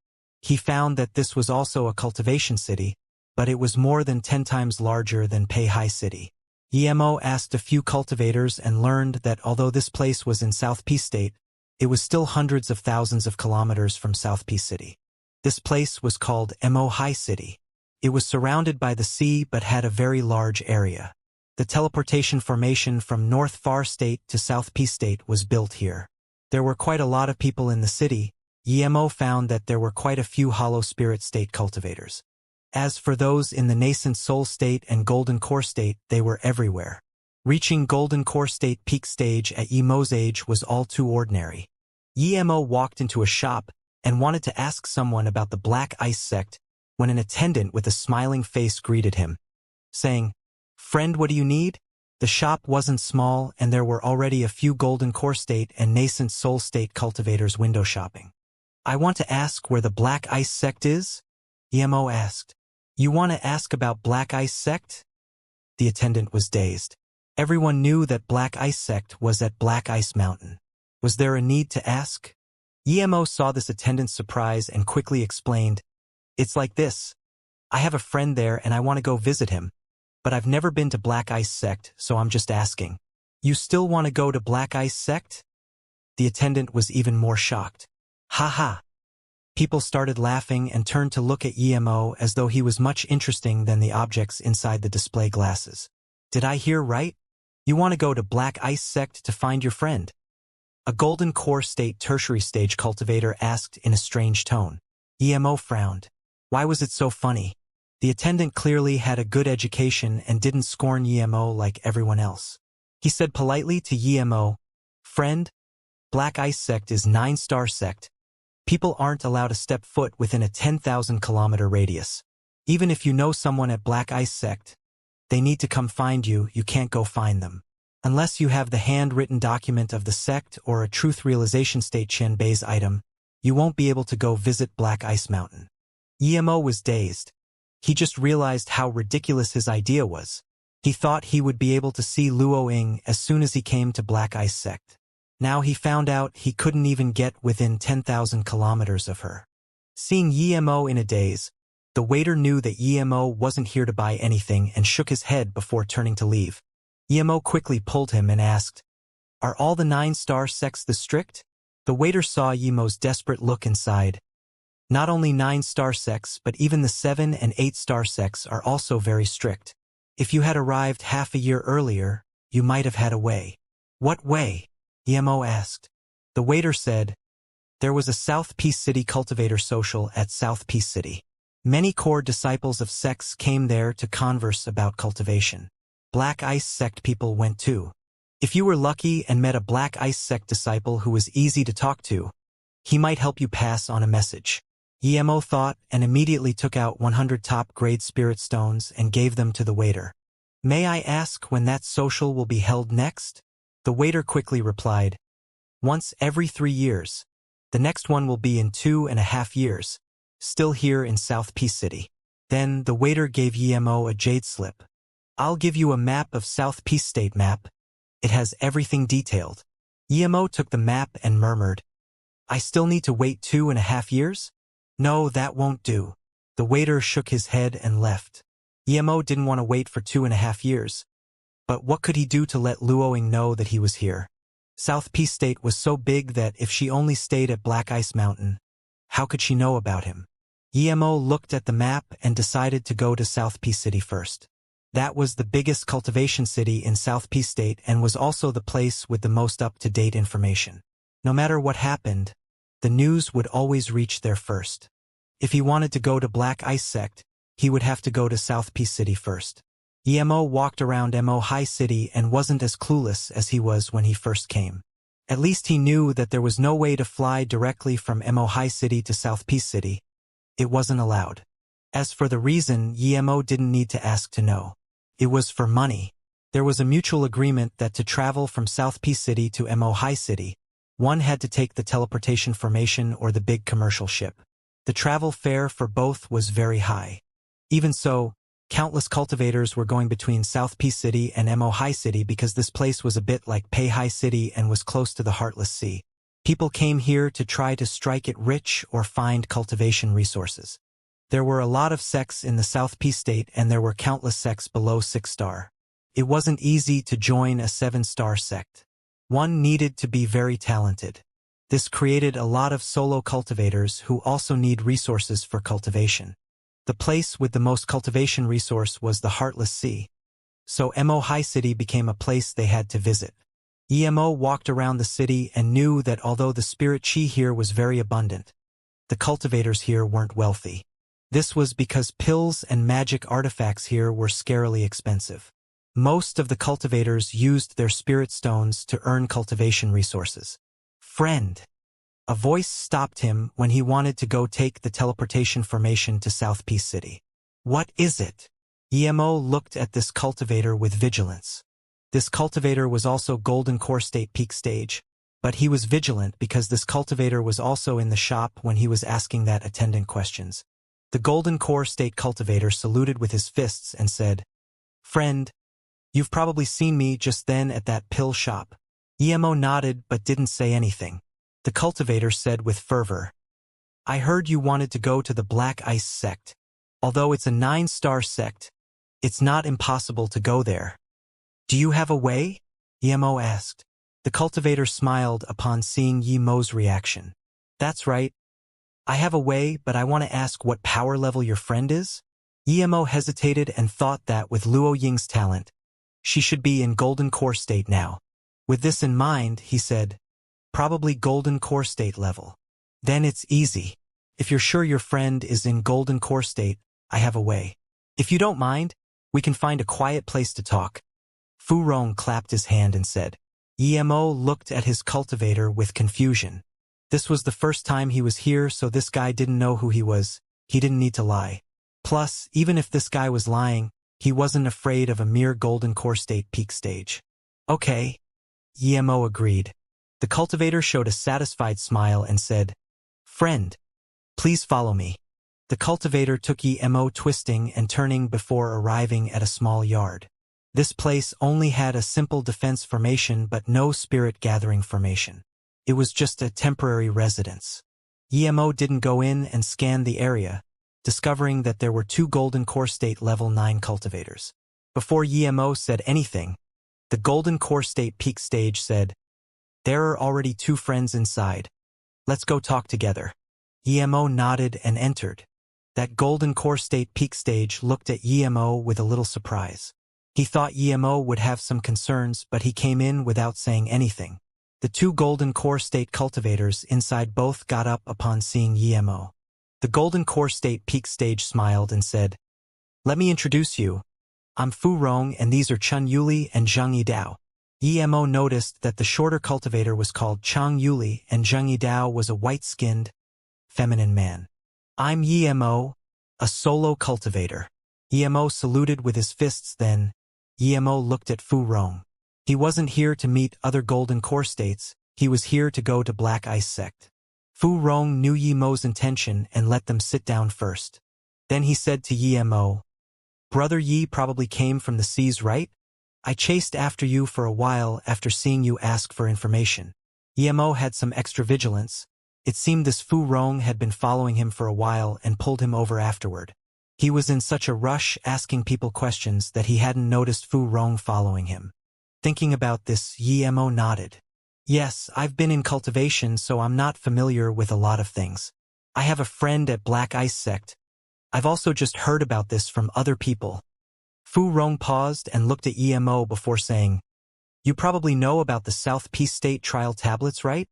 He found that this was also a cultivation city, but it was more than 10 times larger than Peihai City. Yemo asked a few cultivators and learned that although this place was in South Peace State, it was still hundreds of thousands of kilometers from South Peace City. This place was called Mo High City. It was surrounded by the sea but had a very large area. The teleportation formation from North Far State to South Peace State was built here. There were quite a lot of people in the city. Yemo found that there were quite a few hollow spirit state cultivators. As for those in the nascent soul state and golden core state, they were everywhere. Reaching golden core state peak stage at Yemo's age was all too ordinary. Yemo walked into a shop and wanted to ask someone about the Black Ice sect when an attendant with a smiling face greeted him, saying, "Friend, what do you need?" The shop wasn't small and there were already a few golden core state and nascent soul state cultivators window shopping. "I want to ask where the Black Ice sect is?" Yemo asked. "You want to ask about Black Ice sect?" The attendant was dazed. Everyone knew that Black Ice sect was at Black Ice Mountain. Was there a need to ask? Yemo saw this attendant's surprise and quickly explained, "It's like this. I have a friend there and I want to go visit him, but I've never been to Black Ice sect, so I'm just asking. You still want to go to Black Ice sect?" The attendant was even more shocked. "Ha ha." People started laughing and turned to look at Yemo as though he was much interesting than the objects inside the display glasses. "Did I hear right? You want to go to Black Ice sect to find your friend?" A golden core state tertiary stage cultivator asked in a strange tone. Yemo frowned. Why was it so funny? The attendant clearly had a good education and didn't scorn Yemo like everyone else. He said politely to Yemo, "Friend, Black Ice sect is 9-star sect. People aren't allowed to step foot within a 10,000-kilometer radius. Even if you know someone at Black Ice sect, they need to come find you, you can't go find them. Unless you have the handwritten document of the sect or a truth realization state Qianbei's item, you won't be able to go visit Black Ice Mountain." Yemo was dazed. He just realized how ridiculous his idea was. He thought he would be able to see Luoying as soon as he came to Black Ice sect. Now he found out he couldn't even get within 10,000 kilometers of her. Seeing Yemo in a daze, the waiter knew that Yemo wasn't here to buy anything and shook his head before turning to leave. Yemo quickly pulled him and asked, "Are all the 9-star sects this strict?" The waiter saw Yemo's desperate look and sighed. "Not only 9-star sects but even the 7 and 8-star sects are also very strict. If you had arrived half a year earlier, you might have had a way." "What way?" Yemo asked. The waiter said, "There was a South Peace City cultivator social at South Peace City. Many core disciples of sects came there to converse about cultivation. Black Ice sect people went too. If you were lucky and met a Black Ice sect disciple who was easy to talk to, he might help you pass on a message." Yemo thought and immediately took out 100 top-grade spirit stones and gave them to the waiter. "May I ask when that social will be held next?" The waiter quickly replied, "Once every 3 years. The next one will be in 2.5 years, still here in South Peace City." Then the waiter gave Yemo a jade slip. "I'll give you a map of South Peace State map. It has everything detailed." Yemo took the map and murmured, "I still need to wait 2.5 years? No, that won't do." The waiter shook his head and left. Yemo didn't want to wait for 2.5 years. But what could he do to let Luoying know that he was here? South Peace State was so big that if she only stayed at Black Ice Mountain, how could she know about him? Emo looked at the map and decided to go to South P City first. That was the biggest cultivation city in South P State and was also the place with the most up-to-date information. No matter what happened, the news would always reach there first. If he wanted to go to Black Ice Sect, he would have to go to South P City first. Emo walked around Mo High City and wasn't as clueless as he was when he first came. At least he knew that there was no way to fly directly from Mo High City to South P City. It wasn't allowed. As for the reason, Emo didn't need to ask to know. It was for money. There was a mutual agreement that to travel from South P City to Mo High City, one had to take the teleportation formation or the big commercial ship. The travel fare for both was very high. Even so, countless cultivators were going between South P City and Mo High City because this place was a bit like Pei High City and was close to the Heartless Sea. People came here to try to strike it rich or find cultivation resources. There were a lot of sects in the South P State and there were countless sects below 6-star. It wasn't easy to join a 7-star sect. One needed to be very talented. This created a lot of solo cultivators who also need resources for cultivation. The place with the most cultivation resource was the Heartless Sea. So Mo High City became a place they had to visit. Emo walked around the city and knew that although the spirit chi here was very abundant, the cultivators here weren't wealthy. This was because pills and magic artifacts here were scarily expensive. Most of the cultivators used their spirit stones to earn cultivation resources. Friend. A voice stopped him when he wanted to go take the teleportation formation to South P City. What is it? Emo looked at this cultivator with vigilance. This cultivator was also Golden Core State Peak Stage, but he was vigilant because this cultivator was also in the shop when he was asking that attendant questions. The Golden Core State cultivator saluted with his fists and said, "Friend, you've probably seen me just then at that pill shop." Emo nodded but didn't say anything. The cultivator said with fervor, "I heard you wanted to go to the Black Ice Sect. Although it's a 9-star sect, it's not impossible to go there. Do you have a way?" Emo asked. The cultivator smiled upon seeing Yemo's reaction. "That's right. I have a way, but I want to ask what power level your friend is?" Emo hesitated and thought that with Luo Ying's talent, she should be in Golden Core State now. With this in mind, he said, "Probably Golden Core State level. Then it's easy. If you're sure your friend is in Golden Core State, I have a way. If you don't mind, we can find a quiet place to talk." Fu Rong clapped his hand and said. Emo looked at his cultivator with confusion. This was the first time he was here, so this guy didn't know who he was. He didn't need to lie. Plus, even if this guy was lying, he wasn't afraid of a mere Golden Core State Peak Stage. "Okay." Emo agreed. The cultivator showed a satisfied smile and said, "Friend, please follow me." The cultivator took Emo twisting and turning before arriving at a small yard. This place only had a simple defense formation but no spirit gathering formation. It was just a temporary residence. Emo didn't go in and scan the area, discovering that there were 2 Golden Core State level 9 cultivators. Before Emo said anything, the Golden Core State Peak Stage said, "There are already 2 friends inside. Let's go talk together." Emo nodded and entered. That Golden Core State Peak Stage looked at Emo with a little surprise. He thought Emo would have some concerns, but he came in without saying anything. The 2 Golden Core State cultivators inside both got up upon seeing Emo. The Golden Core State Peak Stage smiled and said, "Let me introduce you. I'm Fu Rong and these are Chun Yuli and Zhang Yidao." Emo noticed that the shorter cultivator was called Chang Yuli and Zhang Yidao was a white-skinned, feminine man. "I'm Emo, a solo cultivator." Emo saluted with his fists then. Emo looked at Fu Rong. He wasn't here to meet other Golden Core States, he was here to go to Black Ice Sect. Fu Rong knew Yemo's intention and let them sit down first. Then he said to Yemo, "Brother Yi probably came from the seas, right? I chased after you for a while after seeing you ask for information." Yemo had some extra vigilance. It seemed this Fu Rong had been following him for a while and pulled him over afterward. He was in such a rush asking people questions that he hadn't noticed Fu Rong following him. Thinking about this, Emo nodded. "Yes, I've been in cultivation, so I'm not familiar with a lot of things. I have a friend at Black Ice Sect. I've also just heard about this from other people. Fu Rong paused and looked at EMO before saying, You probably know about the South Peace State trial tablets, right?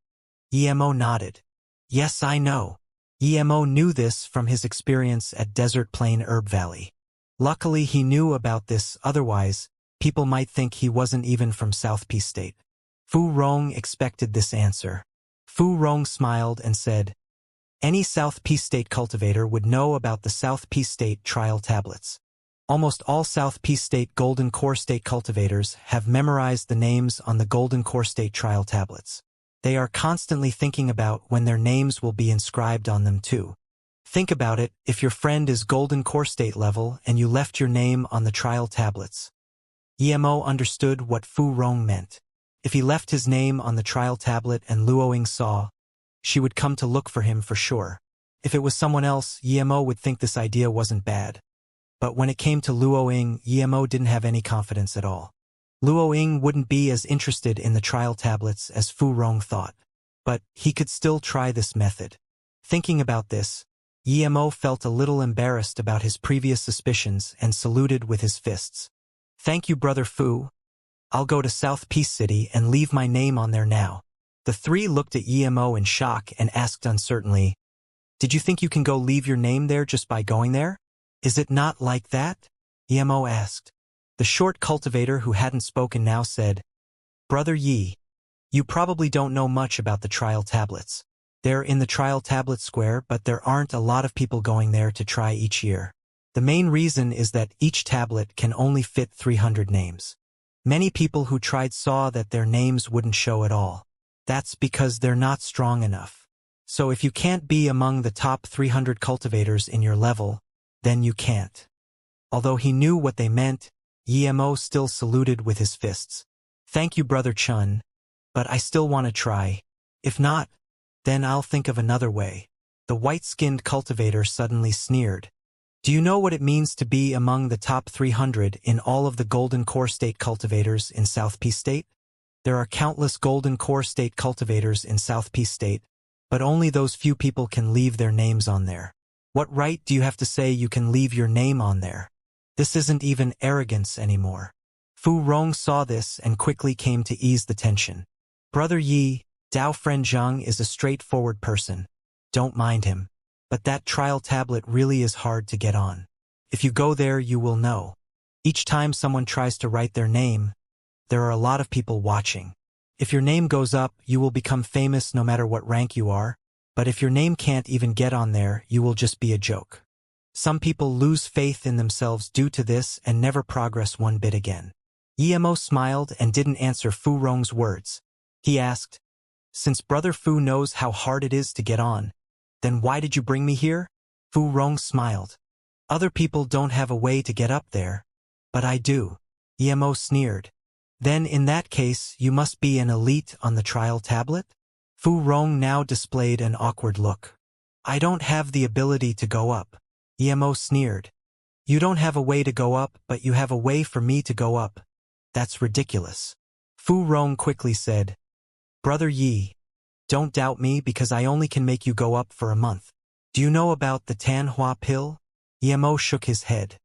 EMO nodded. Yes, I know. EMO knew this from his experience at Desert Plain Herb Valley. Luckily he knew about this, otherwise, people might think he wasn't even from South Peace State. Fu Rong expected this answer. Fu Rong smiled and said, Any South Peace State cultivator would know about the South Peace State trial tablets. Almost all South Peace State Golden Core State cultivators have memorized the names on the Golden Core State trial tablets. They are constantly thinking about when their names will be inscribed on them too. Think about it, if your friend is Golden Core State level and you left your name on the trial tablets. EMO understood what Fu Rong meant. If he left his name on the trial tablet and Luoying saw, she would come to look for him for sure. If it was someone else, EMO would think this idea wasn't bad. But when it came to Luoying, EMO didn't have any confidence at all. Luoying wouldn't be as interested in the trial tablets as Fu Rong thought. But he could still try this method. Thinking about this, EMO felt a little embarrassed about his previous suspicions and saluted with his fists. Thank you, Brother Fu. I'll go to South Peace City and leave my name on there now. The three looked at EMO in shock and asked uncertainly, Did you think you can go leave your name there just by going there? Is it not like that? EMO asked. The short cultivator who hadn't spoken now said, Brother Yi, you probably don't know much about the trial tablets. They're in the trial tablet square, but there aren't a lot of people going there to try each year. The main reason is that each tablet can only fit 300 names. Many people who tried saw that their names wouldn't show at all. That's because they're not strong enough. So if you can't be among the top 300 cultivators in your level, then you can't. Although he knew what they meant, EMO still saluted with his fists. Thank you, Brother Chun, but I still want to try. If not, then I'll think of another way. The white-skinned cultivator suddenly sneered. Do you know what it means to be among the top 300 in all of the Golden Core State cultivators in South Peace State? There are countless Golden Core State cultivators in South Peace State, but only those few people can leave their names on there. What right do you have to say you can leave your name on there? This isn't even arrogance anymore. Fu Rong saw this and quickly came to ease the tension. Brother Yi, Dao friend Zhang is a straightforward person. Don't mind him. But that trial tablet really is hard to get on. If you go there, you will know. Each time someone tries to write their name, there are a lot of people watching. If your name goes up, you will become famous no matter what rank you are. But if your name can't even get on there, you will just be a joke. Some people lose faith in themselves due to this and never progress one bit again. EMO smiled and didn't answer Fu Rong's words. He asked, Since Brother Fu knows how hard it is to get on, then why did you bring me here? Fu Rong smiled. Other people don't have a way to get up there. But I do. EMO sneered. Then in that case, you must be an elite on the trial tablet? Fu Rong now displayed an awkward look. I don't have the ability to go up. EMO sneered. You don't have a way to go up, but you have a way for me to go up. That's ridiculous. Fu Rong quickly said, Brother Yi, don't doubt me because I only can make you go up for a month. Do you know about the Tanhua pill? EMO shook his head.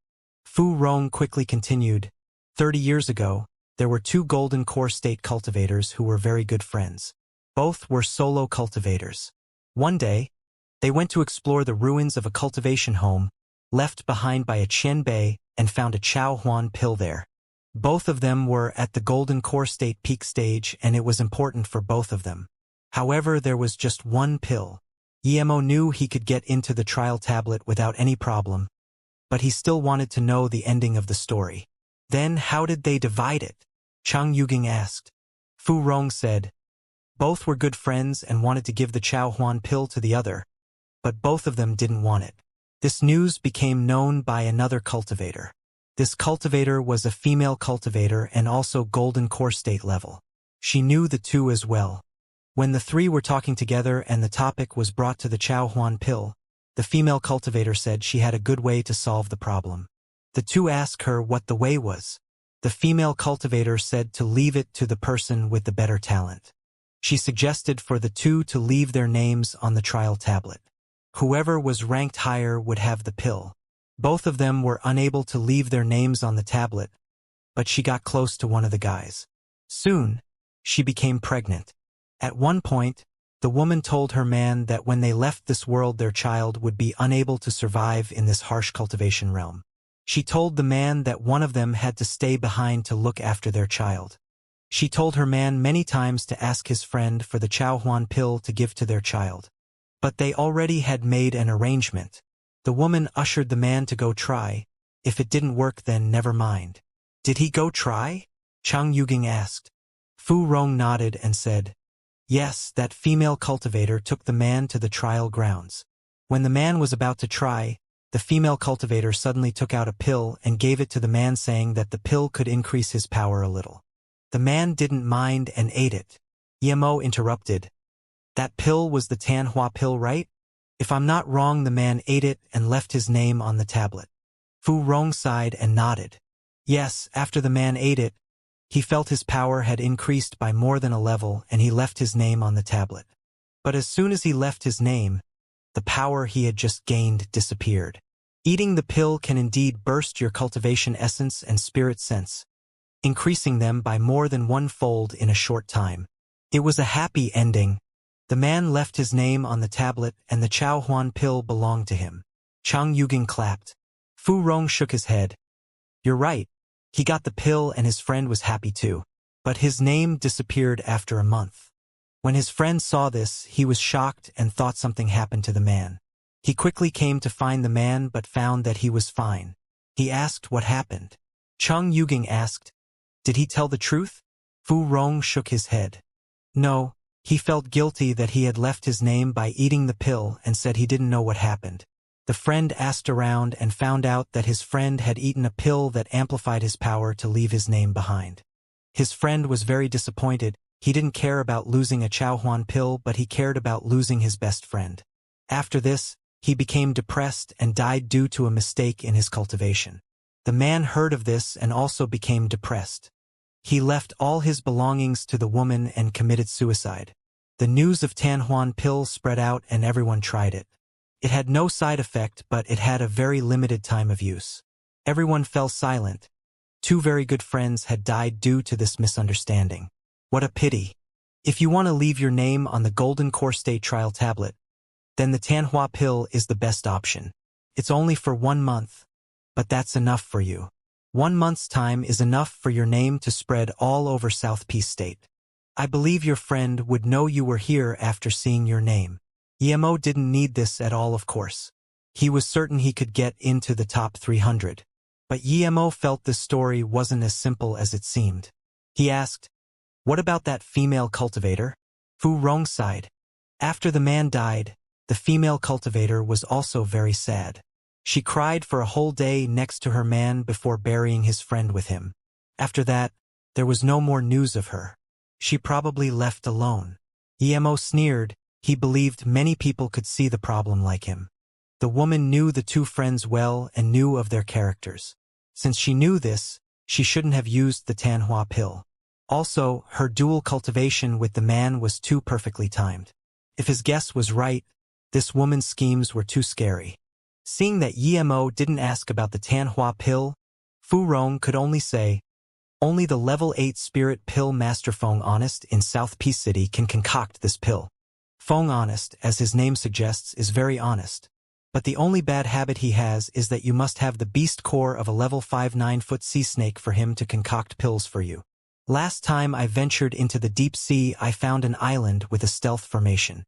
Fu Rong quickly continued, 30 years ago, there were two Golden Core State cultivators who were very good friends. Both were solo cultivators. One day, they went to explore the ruins of a cultivation home, left behind by a Qianbei, and found a Chao Huan pill there. Both of them were at the Golden Core State peak stage and it was important for both of them. However, there was just one pill. EMO knew he could get into the trial tablet without any problem, but he still wanted to know the ending of the story. Then how did they divide it? Chang Yuging asked. Fu Rong said, both were good friends and wanted to give the Chao Huan pill to the other, but both of them didn't want it. This news became known by another cultivator. This cultivator was a female cultivator and also Golden Core State level. She knew the two as well. When the three were talking together and the topic was brought to the Chao Huan pill, the female cultivator said she had a good way to solve the problem. The two asked her what the way was. The female cultivator said to leave it to the person with the better talent. She suggested for the two to leave their names on the trial tablet. Whoever was ranked higher would have the pill. Both of them were unable to leave their names on the tablet, but she got close to one of the guys. Soon, she became pregnant. At one point, the woman told her man that when they left this world their child would be unable to survive in this harsh cultivation realm. She told the man that one of them had to stay behind to look after their child. She told her man many times to ask his friend for the Chaohuan pill to give to their child. But they already had made an arrangement. The woman ushered the man to go try. If it didn't work, then never mind. Did he go try? Chang Yuging asked. Fu Rong nodded and said, yes, that female cultivator took the man to the trial grounds. When the man was about to try, the female cultivator suddenly took out a pill and gave it to the man, saying that the pill could increase his power a little. The man didn't mind and ate it. Yemo interrupted. That pill was the Tanhua pill, right? If I'm not wrong, the man ate it and left his name on the tablet. Fu Rong sighed and nodded. Yes, after the man ate it, he felt his power had increased by more than a level and he left his name on the tablet. But as soon as he left his name, the power he had just gained disappeared. Eating the pill can indeed burst your cultivation essence and spirit sense, increasing them by more than 1-fold in a short time. It was a happy ending. The man left his name on the tablet and the Chaohuan pill belonged to him. Chang Yuging clapped. Fu Rong shook his head. You're right. He got the pill and his friend was happy too. But his name disappeared after a month. When his friend saw this, he was shocked and thought something happened to the man. He quickly came to find the man but found that he was fine. He asked what happened. Chang Yuging asked, did he tell the truth? Fu Rong shook his head. No, he felt guilty that he had left his name by eating the pill and said he didn't know what happened. The friend asked around and found out that his friend had eaten a pill that amplified his power to leave his name behind. His friend was very disappointed. He didn't care about losing a Chaohuan pill, but he cared about losing his best friend. After this, he became depressed and died due to a mistake in his cultivation. The man heard of this and also became depressed. He left all his belongings to the woman and committed suicide. The news of Tanhuan pill spread out and everyone tried it. It had no side effect, but it had a very limited time of use. Everyone fell silent. 2 very good friends had died due to this misunderstanding. What a pity. If you want to leave your name on the Golden Core State Trial tablet, then the Tanhua pill is the best option. It's only for 1 month, but that's enough for you. 1 month's time is enough for your name to spread all over South Peace State. I believe your friend would know you were here after seeing your name. Yemo didn't need this at all, of course. He was certain he could get into the top 300. But Yemo felt this story wasn't as simple as it seemed. He asked, what about that female cultivator? Fu Rong sighed. After the man died, the female cultivator was also very sad. She cried for a whole day next to her man before burying his friend with him. After that, there was no more news of her. She probably left alone. Yemo sneered. He believed many people could see the problem like him. The woman knew the 2 friends well and knew of their characters. Since she knew this, she shouldn't have used the Tanhua pill. Also, her dual cultivation with the man was too perfectly timed. If his guess was right, this woman's schemes were too scary. Seeing that Yemo didn't ask about the Tanhua pill, Fu Rong could only say, only the level 8 spirit pill master Feng Honest in South Peace City can concoct this pill. Feng Honest, as his name suggests, is very honest. But the only bad habit he has is that you must have the beast core of a level 5 9-foot sea snake for him to concoct pills for you. Last time I ventured into the deep sea, I found an island with a stealth formation.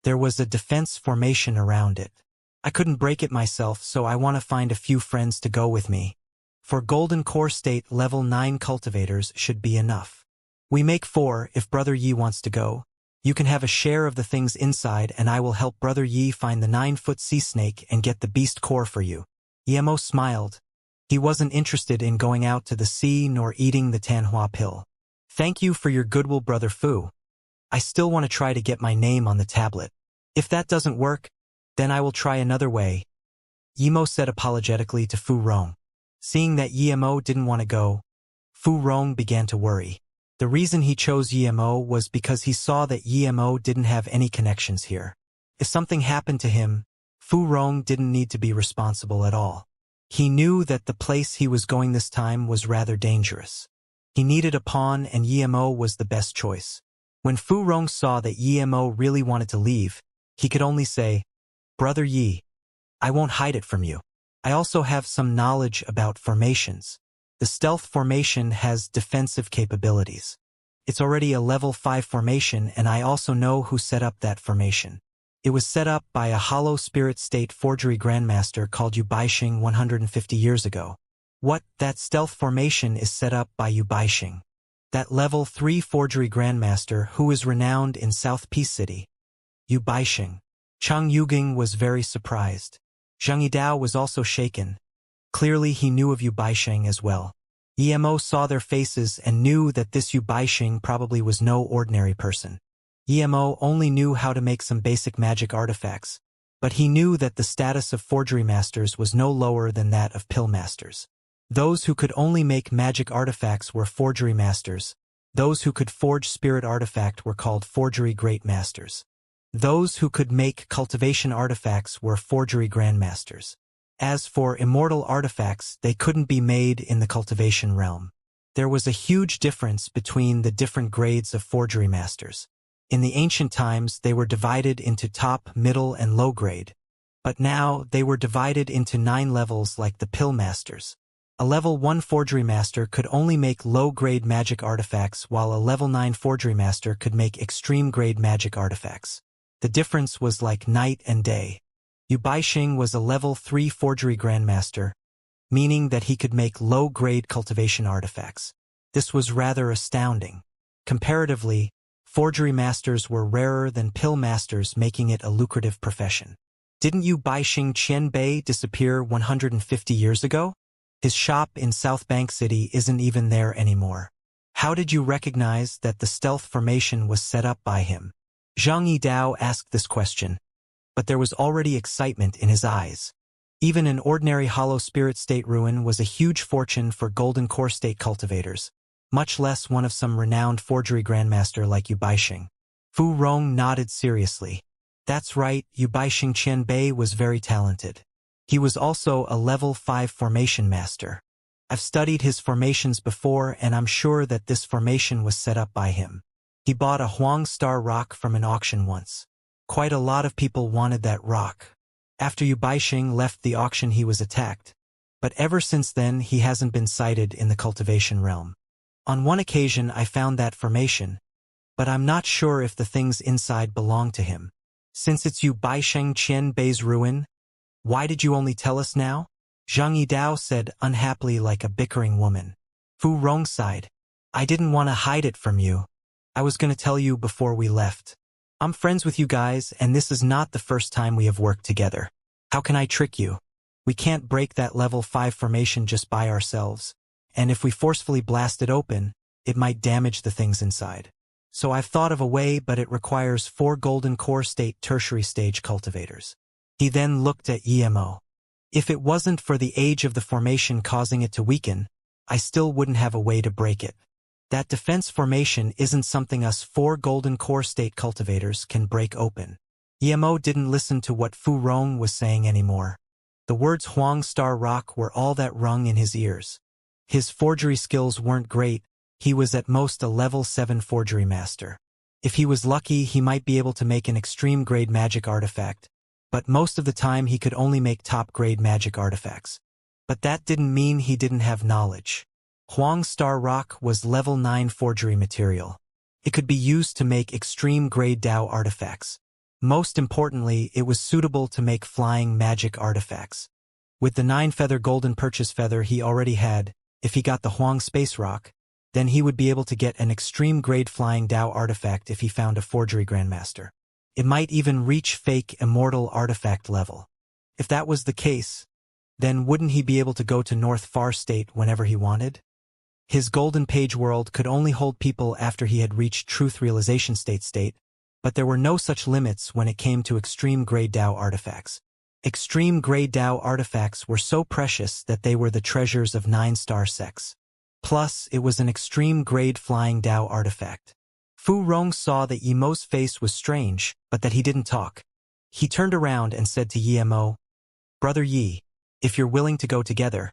There was a defense formation around it. I couldn't break it myself, so I want to find a few friends to go with me. For Golden Core State, level 9 cultivators should be enough. We make 4 if Brother Yi wants to go. You can have a share of the things inside and I will help Brother Yi find the 9-foot sea snake and get the beast core for you. Yemo smiled. He wasn't interested in going out to the sea nor eating the Tanhua pill. Thank you for your goodwill, Brother Fu. I still want to try to get my name on the tablet. If that doesn't work, then I will try another way. Yemo said apologetically to Fu Rong. Seeing that Yemo didn't want to go, Fu Rong began to worry. The reason he chose Yemo was because he saw that Yemo didn't have any connections here. If something happened to him, Fu Rong didn't need to be responsible at all. He knew that the place he was going this time was rather dangerous. He needed a pawn and Yemo was the best choice. When Fu Rong saw that Yemo really wanted to leave, he could only say, "Brother Yi, I won't hide it from you. I also have some knowledge about formations. The stealth formation has defensive capabilities. It's already a level 5 formation and I also know who set up that formation. It was set up by a hollow spirit state forgery grandmaster called Yu Baixing 150 years ago. What? That stealth formation is set up by Yu Baixing. That level 3 forgery grandmaster who is renowned in South Peace City. Yu Baixing. Chang Yuging was very surprised. Zhang Yidao was also shaken. Clearly he knew of Yu Baixing as well. Yemo saw their faces and knew that this Yu Baixing probably was no ordinary person. Yemo only knew how to make some basic magic artifacts, but he knew that the status of forgery masters was no lower than that of pill masters. Those who could only make magic artifacts were forgery masters. Those who could forge spirit artifact were called forgery great masters. Those who could make cultivation artifacts were forgery grandmasters. As for immortal artifacts, they couldn't be made in the cultivation realm. There was a huge difference between the different grades of forgery masters. In the ancient times, they were divided into top, middle, and low grade. But now, they were divided into 9 levels like the pill masters. A level 1 forgery master could only make low-grade magic artifacts while a level 9 forgery master could make extreme-grade magic artifacts. The difference was like night and day. Yu Baixing was a level 3 forgery grandmaster, meaning that he could make low-grade cultivation artifacts. This was rather astounding. Comparatively, forgery masters were rarer than pill masters, making it a lucrative profession. Didn't Yu Baixing Qianbei disappear 150 years ago? His shop in South Bank City isn't even there anymore. How did you recognize that the stealth formation was set up by him? Zhang Yidao asked this question, but there was already excitement in his eyes. Even an ordinary hollow spirit state ruin was a huge fortune for golden core state cultivators, much less one of some renowned forgery grandmaster like Yu Baixing. Fu Rong nodded seriously. That's right, Yu Baixing Qianbei was very talented. He was also a level 5 formation master. I've studied his formations before and I'm sure that this formation was set up by him. He bought a Huang Star rock from an auction once. Quite a lot of people wanted that rock. After Yu Baixing left the auction he was attacked. But ever since then he hasn't been sighted in the cultivation realm. On one occasion I found that formation, but I'm not sure if the things inside belong to him. Since it's Yu Baixing Qianbei's ruin, why did you only tell us now? Zhang Yidao said unhappily like a bickering woman. Fu Rong sighed. I didn't want to hide it from you. I was going to tell you before we left. I'm friends with you guys and this is not the first time we have worked together. How can I trick you? We can't break that level 5 formation just by ourselves. And if we forcefully blast it open, it might damage the things inside. So I've thought of a way, but it requires 4 golden core state tertiary stage cultivators. He then looked at Yemo. If it wasn't for the age of the formation causing it to weaken, I still wouldn't have a way to break it. That defense formation isn't something us 4 golden core state cultivators can break open. Yemo didn't listen to what Fu Rong was saying anymore. The words Huang Star Rock were all that rung in his ears. His forgery skills weren't great, he was at most a level 7 forgery master. If he was lucky, he might be able to make an extreme grade magic artifact, but most of the time he could only make top grade magic artifacts. But that didn't mean he didn't have knowledge. Huang Star Rock was level 9 forgery material. It could be used to make extreme grade Dao artifacts. Most importantly, it was suitable to make flying magic artifacts. With the 9-feather golden purchase feather he already had, if he got the Huang Space Rock, then he would be able to get an extreme grade flying Dao artifact if he found a forgery grandmaster. It might even reach fake immortal artifact level. If that was the case, then wouldn't he be able to go to North Far State whenever he wanted? His golden page world could only hold people after he had reached truth realization state, but there were no such limits when it came to extreme grade Dao artifacts. Extreme grade Dao artifacts were so precious that they were the treasures of 9-star sects. Plus, it was an extreme grade flying Dao artifact. Fu Rong saw that Yemo's face was strange, but that he didn't talk. He turned around and said to Emo, "Brother Yi, if you're willing to go together,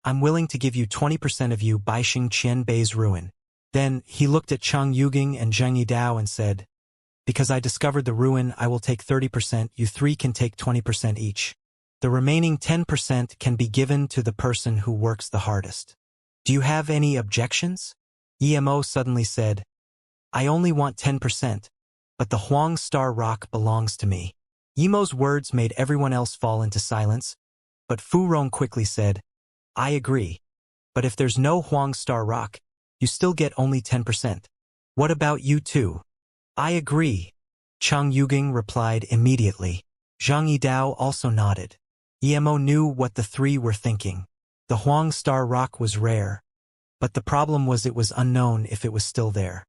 I'm willing to give you 20% of you Baixing Qianbei's ruin." Then he looked at Chang Yuging and Zheng Yidao and said, "Because I discovered the ruin, I will take 30%, you three can take 20% each. The remaining 10% can be given to the person who works the hardest. Do you have any objections?" Emo suddenly said, "I only want 10%, but the Huang Star Rock belongs to me." Emo's words made everyone else fall into silence, but Fu Rong quickly said, "I agree. But if there's no Huang Star Rock, you still get only 10%. What about you two?" "I agree," Chang Yuging replied immediately. Zhang Yidao also nodded. Emo knew what the three were thinking. The Huang Star Rock was rare, but the problem was it was unknown if it was still there.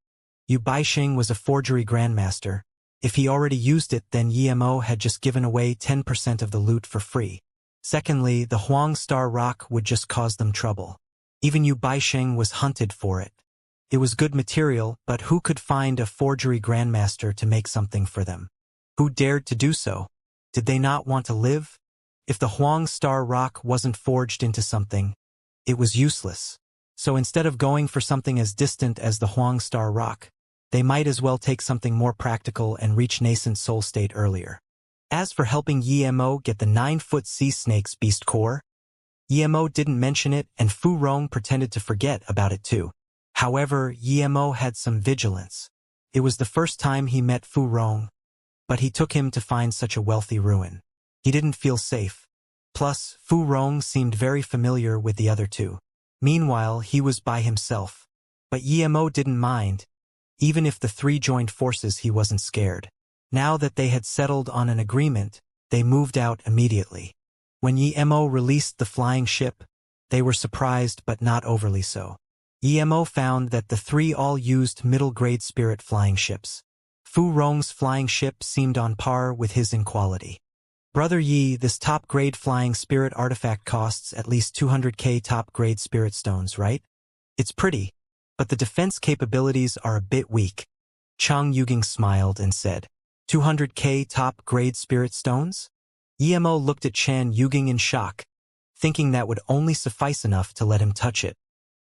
Yu Baixing was a forgery grandmaster. If he already used it, then Emo had just given away 10% of the loot for free. Secondly, the Huang Star Rock would just cause them trouble. Even Yu Baixing was hunted for it. It was good material, but who could find a forgery grandmaster to make something for them? Who dared to do so? Did they not want to live? If the Huang Star Rock wasn't forged into something, it was useless. So instead of going for something as distant as the Huang Star Rock, they might as well take something more practical and reach nascent soul state earlier. As for helping Emo get the 9-foot sea snake's beast core, Emo didn't mention it and Fu Rong pretended to forget about it too. However, Emo had some vigilance. It was the first time he met Fu Rong, but he took him to find such a wealthy ruin. He didn't feel safe. Plus, Fu Rong seemed very familiar with the other two. Meanwhile, he was by himself. But Emo didn't mind. Even if the three joined forces, he wasn't scared. Now that they had settled on an agreement, they moved out immediately. When Emo released the flying ship, they were surprised but not overly so. Emo found that the three all used middle-grade spirit flying ships. Fu Rong's flying ship seemed on par with his in quality. "Brother Yi, this top-grade flying spirit artifact costs at least 200k top-grade spirit stones, right? It's pretty, but the defense capabilities are a bit weak." Chang Yuging smiled and said, 200k top-grade spirit stones? Emo looked at Chan Yuging in shock, thinking that would only suffice enough to let him touch it.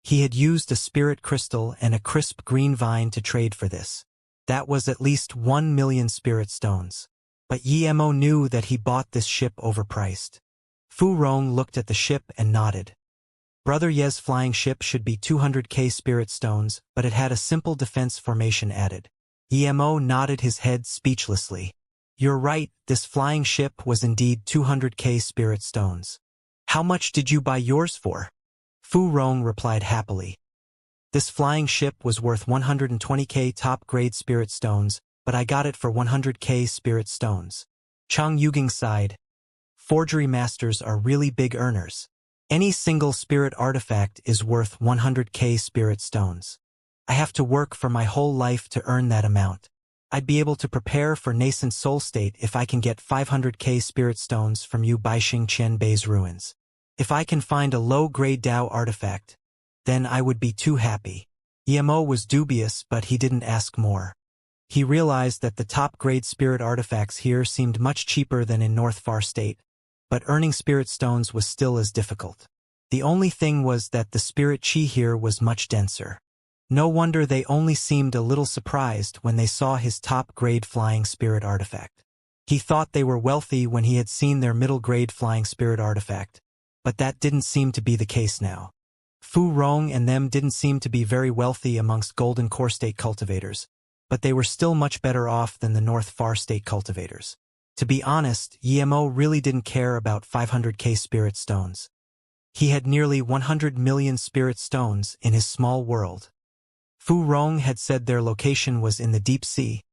He had used a spirit crystal and a crisp green vine to trade for this. That was at least 1 million spirit stones. But Emo knew that he bought this ship overpriced. Fu Rong looked at the ship and nodded. Brother Ye's flying ship should be 200k spirit stones, but it had a simple defense formation added. Emo nodded his head speechlessly. "You're right, this flying ship was indeed 200k spirit stones. How much did you buy yours for?" Fu Rong replied happily. "This flying ship was worth 120k top-grade spirit stones, but I got it for 100k spirit stones." Chang Yuging sighed. Forgery masters are really big earners. Any single spirit artifact is worth 100k spirit stones. I have to work for my whole life to earn that amount. I'd be able to prepare for nascent soul state if I can get 500k spirit stones from Yu Baixing Qianbei's ruins. If I can find a low-grade Dao artifact, then I would be too happy. Emo was dubious, but he didn't ask more. He realized that the top-grade spirit artifacts here seemed much cheaper than in North Far State, but earning spirit stones was still as difficult. The only thing was that the spirit chi here was much denser. No wonder they only seemed a little surprised when they saw his top-grade flying spirit artifact. He thought they were wealthy when he had seen their middle-grade flying spirit artifact, but that didn't seem to be the case now. Fu Rong and them didn't seem to be very wealthy amongst Golden Core State cultivators, but they were still much better off than the North Far State cultivators. To be honest, Emo really didn't care about 500k spirit stones. He had nearly 100 million spirit stones in his small world. Fu Rong had said their location was in the deep sea,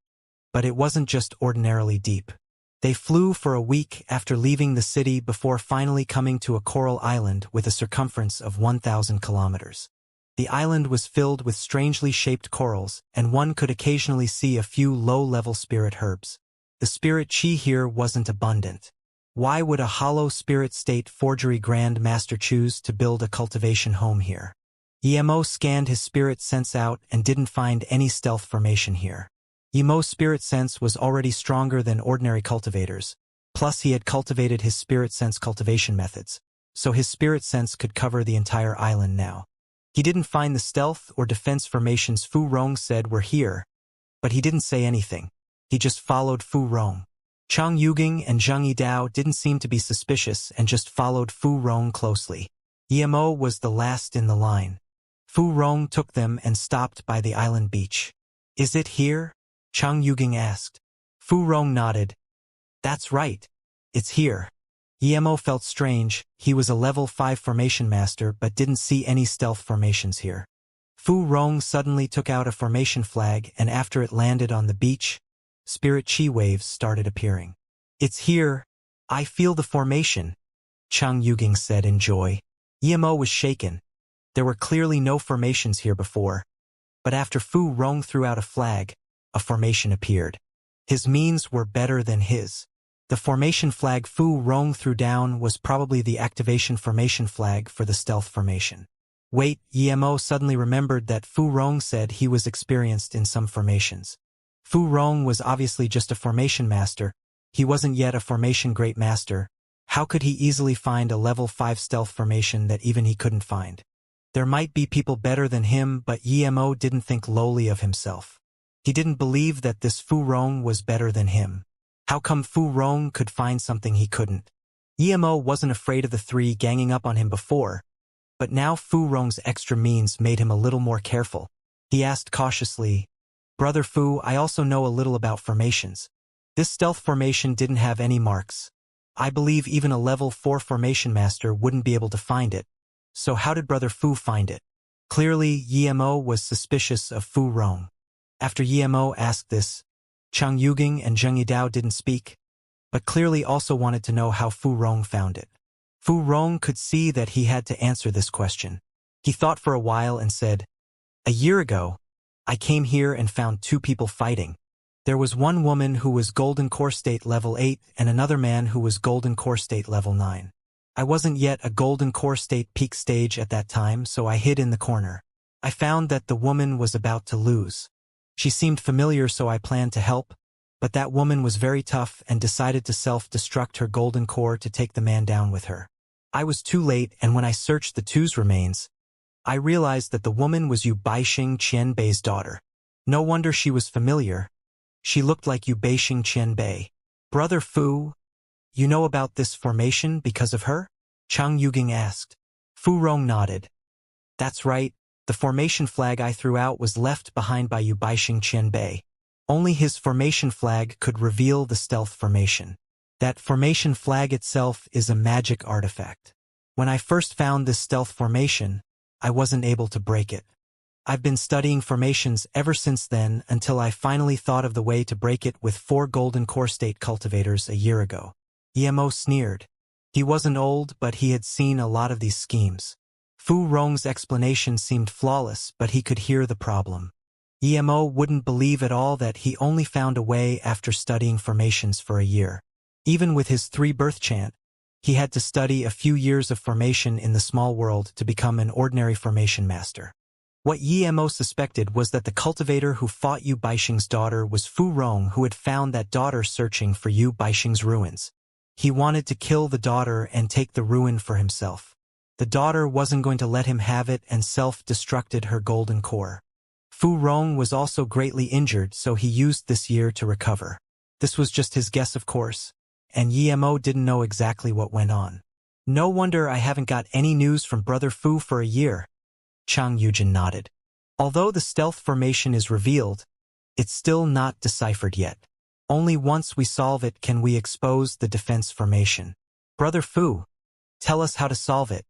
but it wasn't just ordinarily deep. They flew for a week after leaving the city before finally coming to a coral island with a circumference of 1,000 kilometers. The island was filled with strangely shaped corals, and one could occasionally see a few low-level spirit herbs. The spirit chi here wasn't abundant. Why would a hollow spirit state forgery grand master choose to build a cultivation home here? Emo scanned his spirit sense out and didn't find any stealth formation here. Yemo's spirit sense was already stronger than ordinary cultivators, plus he had cultivated his spirit sense cultivation methods, so his spirit sense could cover the entire island now. He didn't find the stealth or defense formations Fu Rong said were here, but he didn't say anything. He just followed Fu Rong. Chang Yuging and Zhang Yidao didn't seem to be suspicious and just followed Fu Rong closely. Yemo was the last in the line. Fu Rong took them and stopped by the island beach. "Is it here?" Chang Yuging asked. Fu Rong nodded. "That's right. It's here." Yemo felt strange. He was a level 5 formation master but didn't see any stealth formations here. Fu Rong suddenly took out a formation flag, and after it landed on the beach, spirit chi waves started appearing. "It's here. I feel the formation," Chang Yuging said in joy. Yemo was shaken. There were clearly no formations here before, but after Fu Rong threw out a flag, a formation appeared. His means were better than his. The formation flag Fu Rong threw down was probably the activation formation flag for the stealth formation. Wait, Yemo suddenly remembered that Fu Rong said he was experienced in some formations. Fu Rong was obviously just a formation master. He wasn't yet a formation great master. How could he easily find a level 5 stealth formation that even he couldn't find? There might be people better than him, but Yemo didn't think lowly of himself. He didn't believe that this Fu Rong was better than him. How come Fu Rong could find something he couldn't? Yemo wasn't afraid of the three ganging up on him before, but now Fu Rong's extra means made him a little more careful. He asked cautiously, "Brother Fu, I also know a little about formations. This stealth formation didn't have any marks. I believe even a level 4 formation master wouldn't be able to find it. So how did Brother Fu find it?" Clearly, Yemo was suspicious of Fu Rong. After Yemo asked this, Chang Yuging and Zheng Yidao didn't speak, but clearly also wanted to know how Fu Rong found it. Fu Rong could see that he had to answer this question. He thought for a while and said, "A year ago, I came here and found two people fighting. There was one woman who was Golden Core State level 8 and another man who was Golden Core State level 9. I wasn't yet a Golden Core State peak stage at that time, so I hid in the corner. I found that the woman was about to lose. She seemed familiar, so I planned to help, but that woman was very tough and decided to self-destruct her Golden Core to take the man down with her. I was too late, and when I searched the two's remains, I realized that the woman was Yu Baixing Qianbei's daughter. No wonder she was familiar. She looked like Yu Baixing Qianbei. Brother Fu, you know about this formation because of her?" Chang Yuging asked. Fu Rong nodded. "That's right. The formation flag I threw out was left behind by Yu Baixing Qianbei. Only his formation flag could reveal the stealth formation. That formation flag itself is a magic artifact. When I first found this stealth formation, I wasn't able to break it. I've been studying formations ever since then until I finally thought of the way to break it with 4 Golden Core State cultivators a year ago." Yemo sneered. He wasn't old, but he had seen a lot of these schemes. Fu Rong's explanation seemed flawless, but he could hear the problem. Yemo wouldn't believe at all that he only found a way after studying formations for a year. Even with his 3 birth chant, he had to study a few years of formation in the small world to become an ordinary formation master. What Yemo suspected was that the cultivator who fought Yu Baixing's daughter was Fu Rong, who had found that daughter searching for Yu Baixing's ruins. He wanted to kill the daughter and take the ruin for himself. The daughter wasn't going to let him have it and self-destructed her golden core. Fu Rong was also greatly injured, so he used this year to recover. This was just his guess, of course, and Yemo didn't know exactly what went on. "No wonder I haven't got any news from Brother Fu for a year." Chang Yujin nodded. "Although the stealth formation is revealed, it's still not deciphered yet. Only once we solve it can we expose the defense formation. Brother Fu, tell us how to solve it,"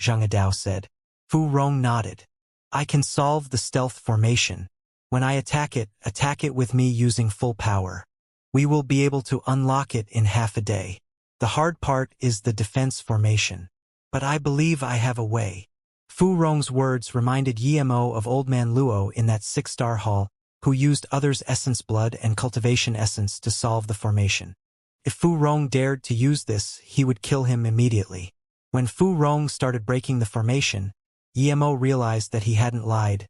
Zhang Yidao said. Fu Rong nodded. "I can solve the stealth formation. When I attack it with me using full power. We will be able to unlock it in half a day. The hard part is the defense formation. But I believe I have a way." Fu Rong's words reminded Yemo of Old Man Luo in that 6-star hall, who used others' essence blood and cultivation essence to solve the formation. If Fu Rong dared to use this, he would kill him immediately. When Fu Rong started breaking the formation, Yemo realized that he hadn't lied.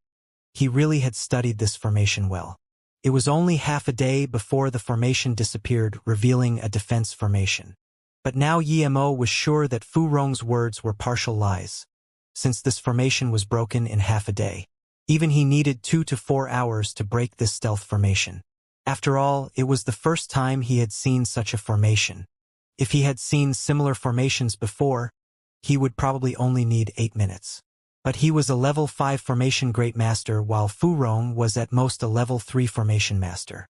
He really had studied this formation well. It was only half a day before the formation disappeared, revealing a defense formation. But now Yemo was sure that Fu Rong's words were partial lies, since this formation was broken in half a day. Even he needed 2 to 4 hours to break this stealth formation. After all, it was the first time he had seen such a formation. If he had seen similar formations before, he would probably only need 8 minutes. But he was a level 5 formation great master, while Fu Rong was at most a level 3 formation master.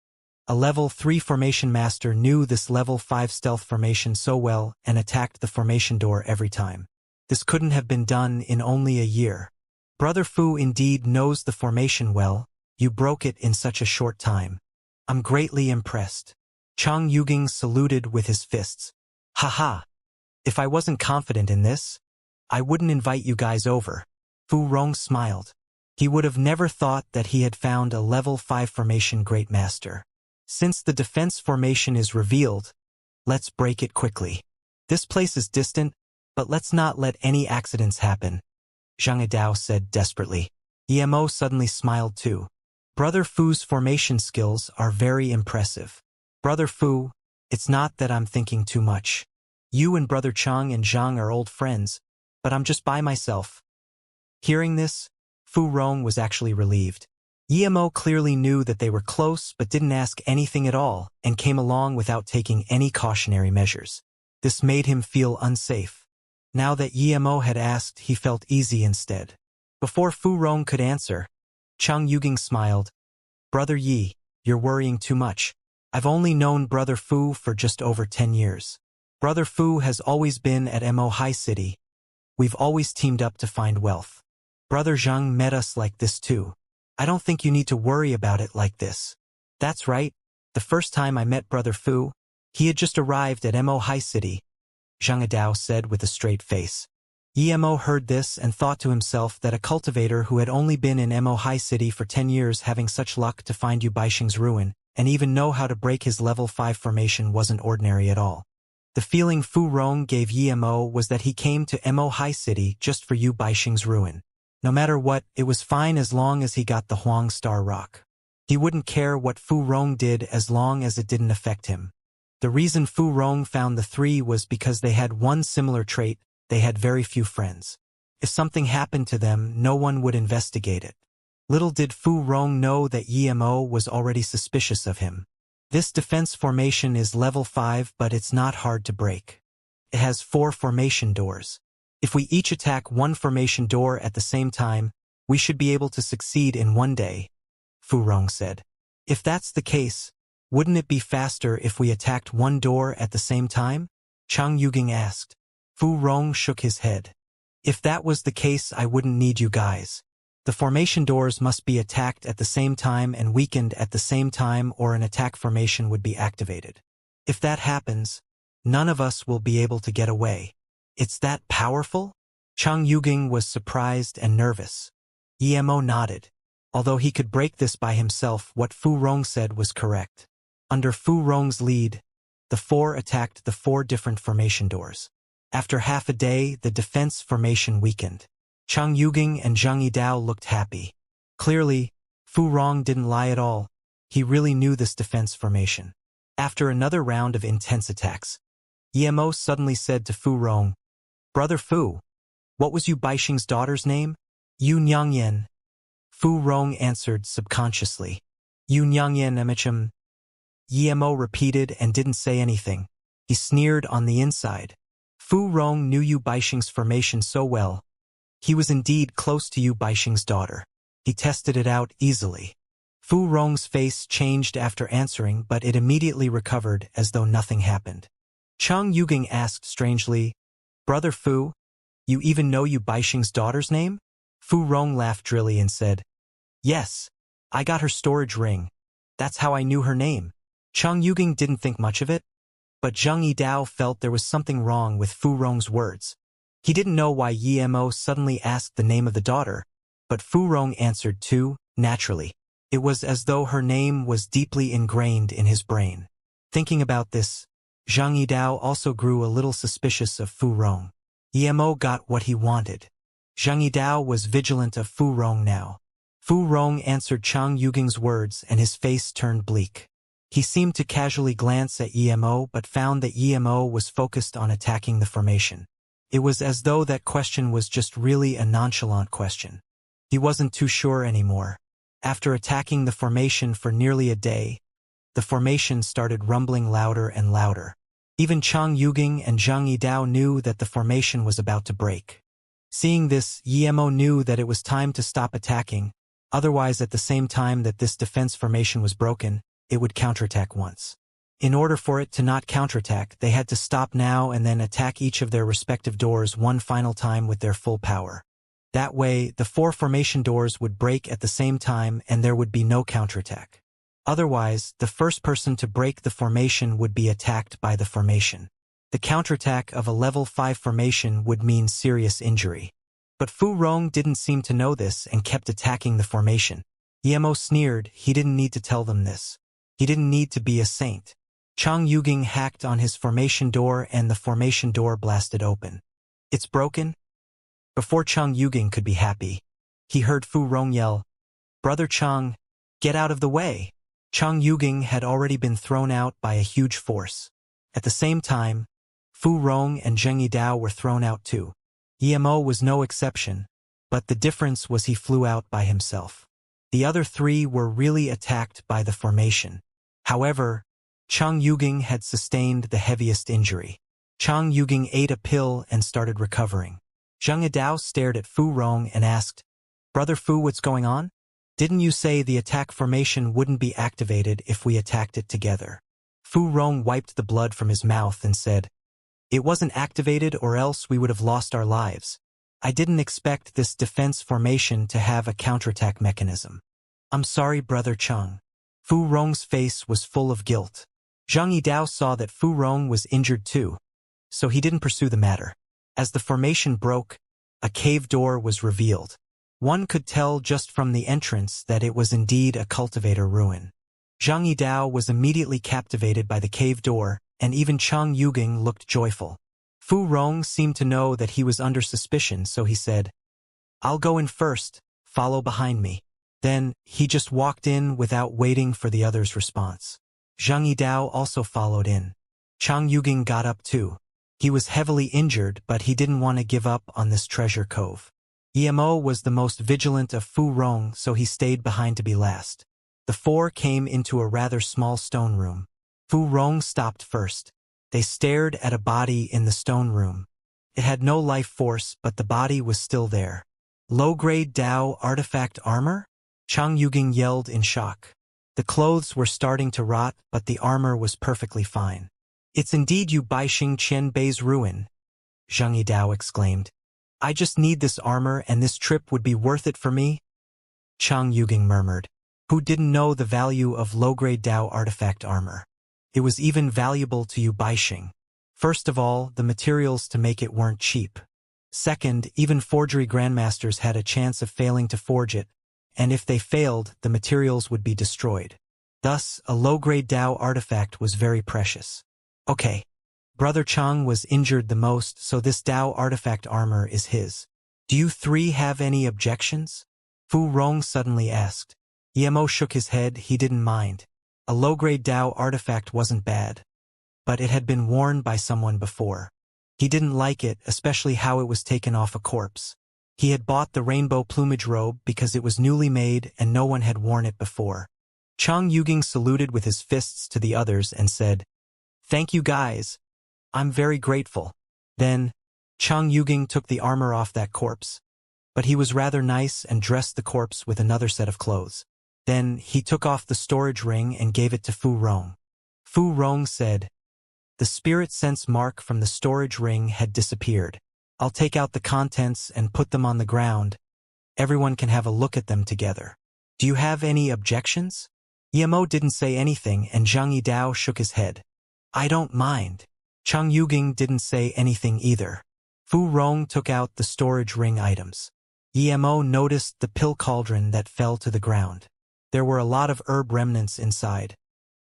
A level 3 formation master knew this level 5 stealth formation so well and attacked the formation door every time. This couldn't have been done in only a year. Brother Fu indeed knows the formation well. You broke it in such a short time. I'm greatly impressed. Chang Yuging saluted with his fists. Haha. If I wasn't confident in this, I wouldn't invite you guys over. Fu Rong smiled. He would have never thought that he had found a level 5 formation great master. Since the defense formation is revealed, let's break it quickly. This place is distant, but let's not let any accidents happen, Xianxia said desperately. Emo suddenly smiled too. Brother Fu's formation skills are very impressive. Brother Fu, it's not that I'm thinking too much. You and Brother Chang and Zhang are old friends, but I'm just by myself. Hearing this, Fu Rong was actually relieved. Emo clearly knew that they were close but didn't ask anything at all and came along without taking any cautionary measures. This made him feel unsafe. Now that Emo had asked, he felt easy instead. Before Fu Rong could answer, Chang Yuging smiled. Brother Yi, you're worrying too much. I've only known Brother Fu for just over 10 years. Brother Fu has always been at Mo High City. We've always teamed up to find wealth. Brother Zhang met us like this too. I don't think you need to worry about it like this. That's right. The first time I met Brother Fu, he had just arrived at Mo High City, Zhang Adao said with a straight face. Emo heard this and thought to himself that a cultivator who had only been in Mo High City for 10 years having such luck to find Yu Baixing's ruin and even know how to break his level 5 formation wasn't ordinary at all. The feeling Fu Rong gave Emo was that he came to Mo High City just for Yu Baixing's ruin. No matter what, it was fine as long as he got the Huang Star Rock. He wouldn't care what Fu Rong did as long as it didn't affect him. The reason Fu Rong found the three was because they had one similar trait: they had very few friends. If something happened to them, no one would investigate it. Little did Fu Rong know that Emo was already suspicious of him. This defense formation is level 5, but it's not hard to break. It has 4 formation doors. If we each attack one formation door at the same time, we should be able to succeed in one day, Fu Rong said. If that's the case, wouldn't it be faster if we attacked one door at the same time? Chang Yuging asked. Fu Rong shook his head. If that was the case, I wouldn't need you guys. The formation doors must be attacked at the same time and weakened at the same time, or an attack formation would be activated. If that happens, none of us will be able to get away. It's that powerful? Chang Yuging was surprised and nervous. Emo nodded. Although he could break this by himself, what Fu Rong said was correct. Under Fu Rong's lead, the 4 attacked the 4 different formation doors. After half a day, the defense formation weakened. Chang Yuging and Zhang Yidao looked happy. Clearly, Fu Rong didn't lie at all. He really knew this defense formation. After another round of intense attacks, Emo suddenly said to Fu Rong, Brother Fu, what was Yu Baixing's daughter's name? Yu Nyangyan. Fu Rong answered subconsciously. Yu Nyangyan Emichim. Emo repeated and didn't say anything. He sneered on the inside. Fu Rong knew Yu Baixing's formation so well. He was indeed close to Yu Baixing's daughter. He tested it out easily. Fu Rong's face changed after answering, but it immediately recovered as though nothing happened. Chang Yuging asked strangely, Brother Fu, you even know Yu Baixing's daughter's name? Fu Rong laughed drily and said, Yes, I got her storage ring. That's how I knew her name. Chang Yuging didn't think much of it, but Zhang Yidao felt there was something wrong with Fu Rong's words. He didn't know why Emo suddenly asked the name of the daughter, but Fu Rong answered too, naturally. It was as though her name was deeply ingrained in his brain. Thinking about this, Zhang Yidao also grew a little suspicious of Fu Rong. Emo got what he wanted. Zhang Yidao was vigilant of Fu Rong now. Fu Rong answered Chang Yuging's words and his face turned bleak. He seemed to casually glance at Emo but found that Emo was focused on attacking the formation. It was as though that question was just really a nonchalant question. He wasn't too sure anymore. After attacking the formation for nearly a day, the formation started rumbling louder and louder. Even Chang Yuging and Zhang Yidao knew that the formation was about to break. Seeing this, Emo knew that it was time to stop attacking, otherwise at the same time that this defense formation was broken, it would counterattack once. In order for it to not counterattack, they had to stop now and then attack each of their respective doors one final time with their full power. That way, the 4 formation doors would break at the same time and there would be no counterattack. Otherwise, the first person to break the formation would be attacked by the formation. The counterattack of a level 5 formation would mean serious injury. But Fu Rong didn't seem to know this and kept attacking the formation. Emo sneered, he didn't need to tell them this. He didn't need to be a saint. Chang Yuging hacked on his formation door and the formation door blasted open. It's broken? Before Chang Yuging could be happy, he heard Fu Rong yell, "Brother Chang, get out of the way!" Chang Yuging had already been thrown out by a huge force. At the same time, Fu Rong and Zheng Yidao were thrown out too. Emo was no exception, but the difference was he flew out by himself. The other 3 were really attacked by the formation. However, Chang Yuging had sustained the heaviest injury. Chang Yuging ate a pill and started recovering. Zheng Yidao stared at Fu Rong and asked, "Brother Fu, what's going on? Didn't you say the attack formation wouldn't be activated if we attacked it together?" Fu Rong wiped the blood from his mouth and said, "It wasn't activated or else we would have lost our lives. I didn't expect this defense formation to have a counterattack mechanism. I'm sorry, Brother Chang." Fu Rong's face was full of guilt. Zhang Yidao saw that Fu Rong was injured too, so he didn't pursue the matter. As the formation broke, a cave door was revealed. One could tell just from the entrance that it was indeed a cultivator ruin. Zhang Yidao was immediately captivated by the cave door, and even Chang Yuging looked joyful. Fu Rong seemed to know that he was under suspicion, so he said, "I'll go in first, follow behind me." Then, he just walked in without waiting for the others' response. Zhang Yidao also followed in. Chang Yuging got up too. He was heavily injured, but he didn't want to give up on this treasure cove. Emo was the most vigilant of Fu Rong, so he stayed behind to be last. The 4 came into a rather small stone room. Fu Rong stopped first. They stared at a body in the stone room. It had no life force, but the body was still there. "Low-grade Dao artifact armor?" Chang Yuging yelled in shock. The clothes were starting to rot, but the armor was perfectly fine. "It's indeed Yu Baixing Qian Bei's ruin," Zhang Yidao exclaimed. "I just need this armor and this trip would be worth it for me." Chang Yuging murmured. Who didn't know the value of low-grade Dao artifact armor? It was even valuable to Yu Baixing. First of all, the materials to make it weren't cheap. Second, even forgery grandmasters had a chance of failing to forge it, and if they failed, the materials would be destroyed. Thus, a low-grade Dao artifact was very precious. Okay. Brother Chang was injured the most, so this Dao artifact armor is his. Do you 3 have any objections? Fu Rong suddenly asked. Emo shook his head, he didn't mind. A low-grade Dao artifact wasn't bad. But it had been worn by someone before. He didn't like it, especially how it was taken off a corpse. He had bought the rainbow plumage robe because it was newly made and no one had worn it before. Chang Yuging saluted with his fists to the others and said, "Thank you guys. I'm very grateful." Then, Chang Yuging took the armor off that corpse. But he was rather nice and dressed the corpse with another set of clothes. Then, he took off the storage ring and gave it to Fu Rong. Fu Rong said, "The spirit sense mark from the storage ring had disappeared. I'll take out the contents and put them on the ground. Everyone can have a look at them together. Do you have any objections?" Emo didn't say anything and Zhang Yidao shook his head. "I don't mind." Chang Yuging didn't say anything either. Fu Rong took out the storage ring items. Emo noticed the pill cauldron that fell to the ground. There were a lot of herb remnants inside,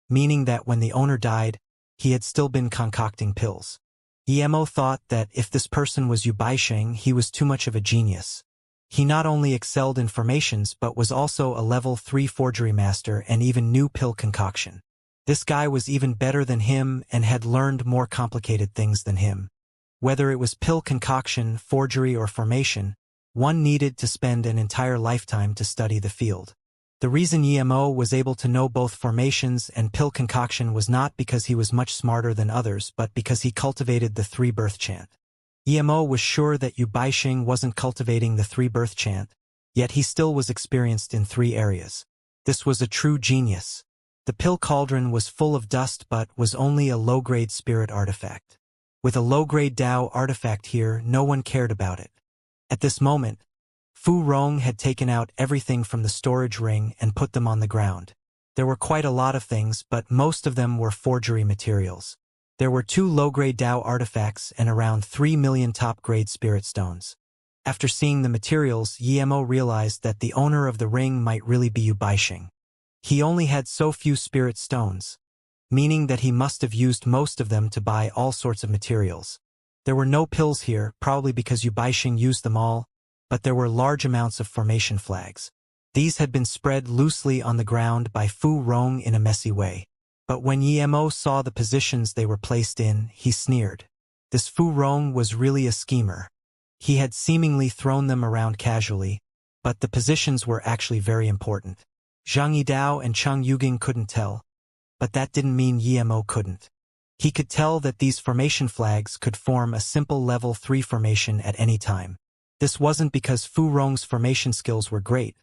meaning that when the owner died, he had still been concocting pills. Emo thought that if this person was Yu Baixing, he was too much of a genius. He not only excelled in formations but was also a level 3 forgery master and even knew pill concoction. This guy was even better than him and had learned more complicated things than him. Whether it was pill concoction, forgery, or formation, one needed to spend an entire lifetime to study the field. The reason Emo was able to know both formations and pill concoction was not because he was much smarter than others but because he cultivated the three-birth chant. Emo was sure that Yu Baixing wasn't cultivating the three-birth chant, yet he still was experienced in 3 areas. This was a true genius. The pill cauldron was full of dust but was only a low-grade spirit artifact. With a low-grade Dao artifact here, no one cared about it. At this moment, Fu Rong had taken out everything from the storage ring and put them on the ground. There were quite a lot of things, but most of them were forgery materials. There were 2 low-grade Dao artifacts and around 3 million top-grade spirit stones. After seeing the materials, Emo realized that the owner of the ring might really be Yu Baixing. He only had so few spirit stones, meaning that he must have used most of them to buy all sorts of materials. There were no pills here, probably because Yu Baixing used them all, but there were large amounts of formation flags. These had been spread loosely on the ground by Fu Rong in a messy way. But when Emo saw the positions they were placed in, he sneered. This Fu Rong was really a schemer. He had seemingly thrown them around casually, but the positions were actually very important. Zhang Yidao and Cheng Yuging couldn't tell, but that didn't mean Emo couldn't. He could tell that these formation flags could form a simple level 3 formation at any time. This wasn't because Fu Rong's formation skills were great,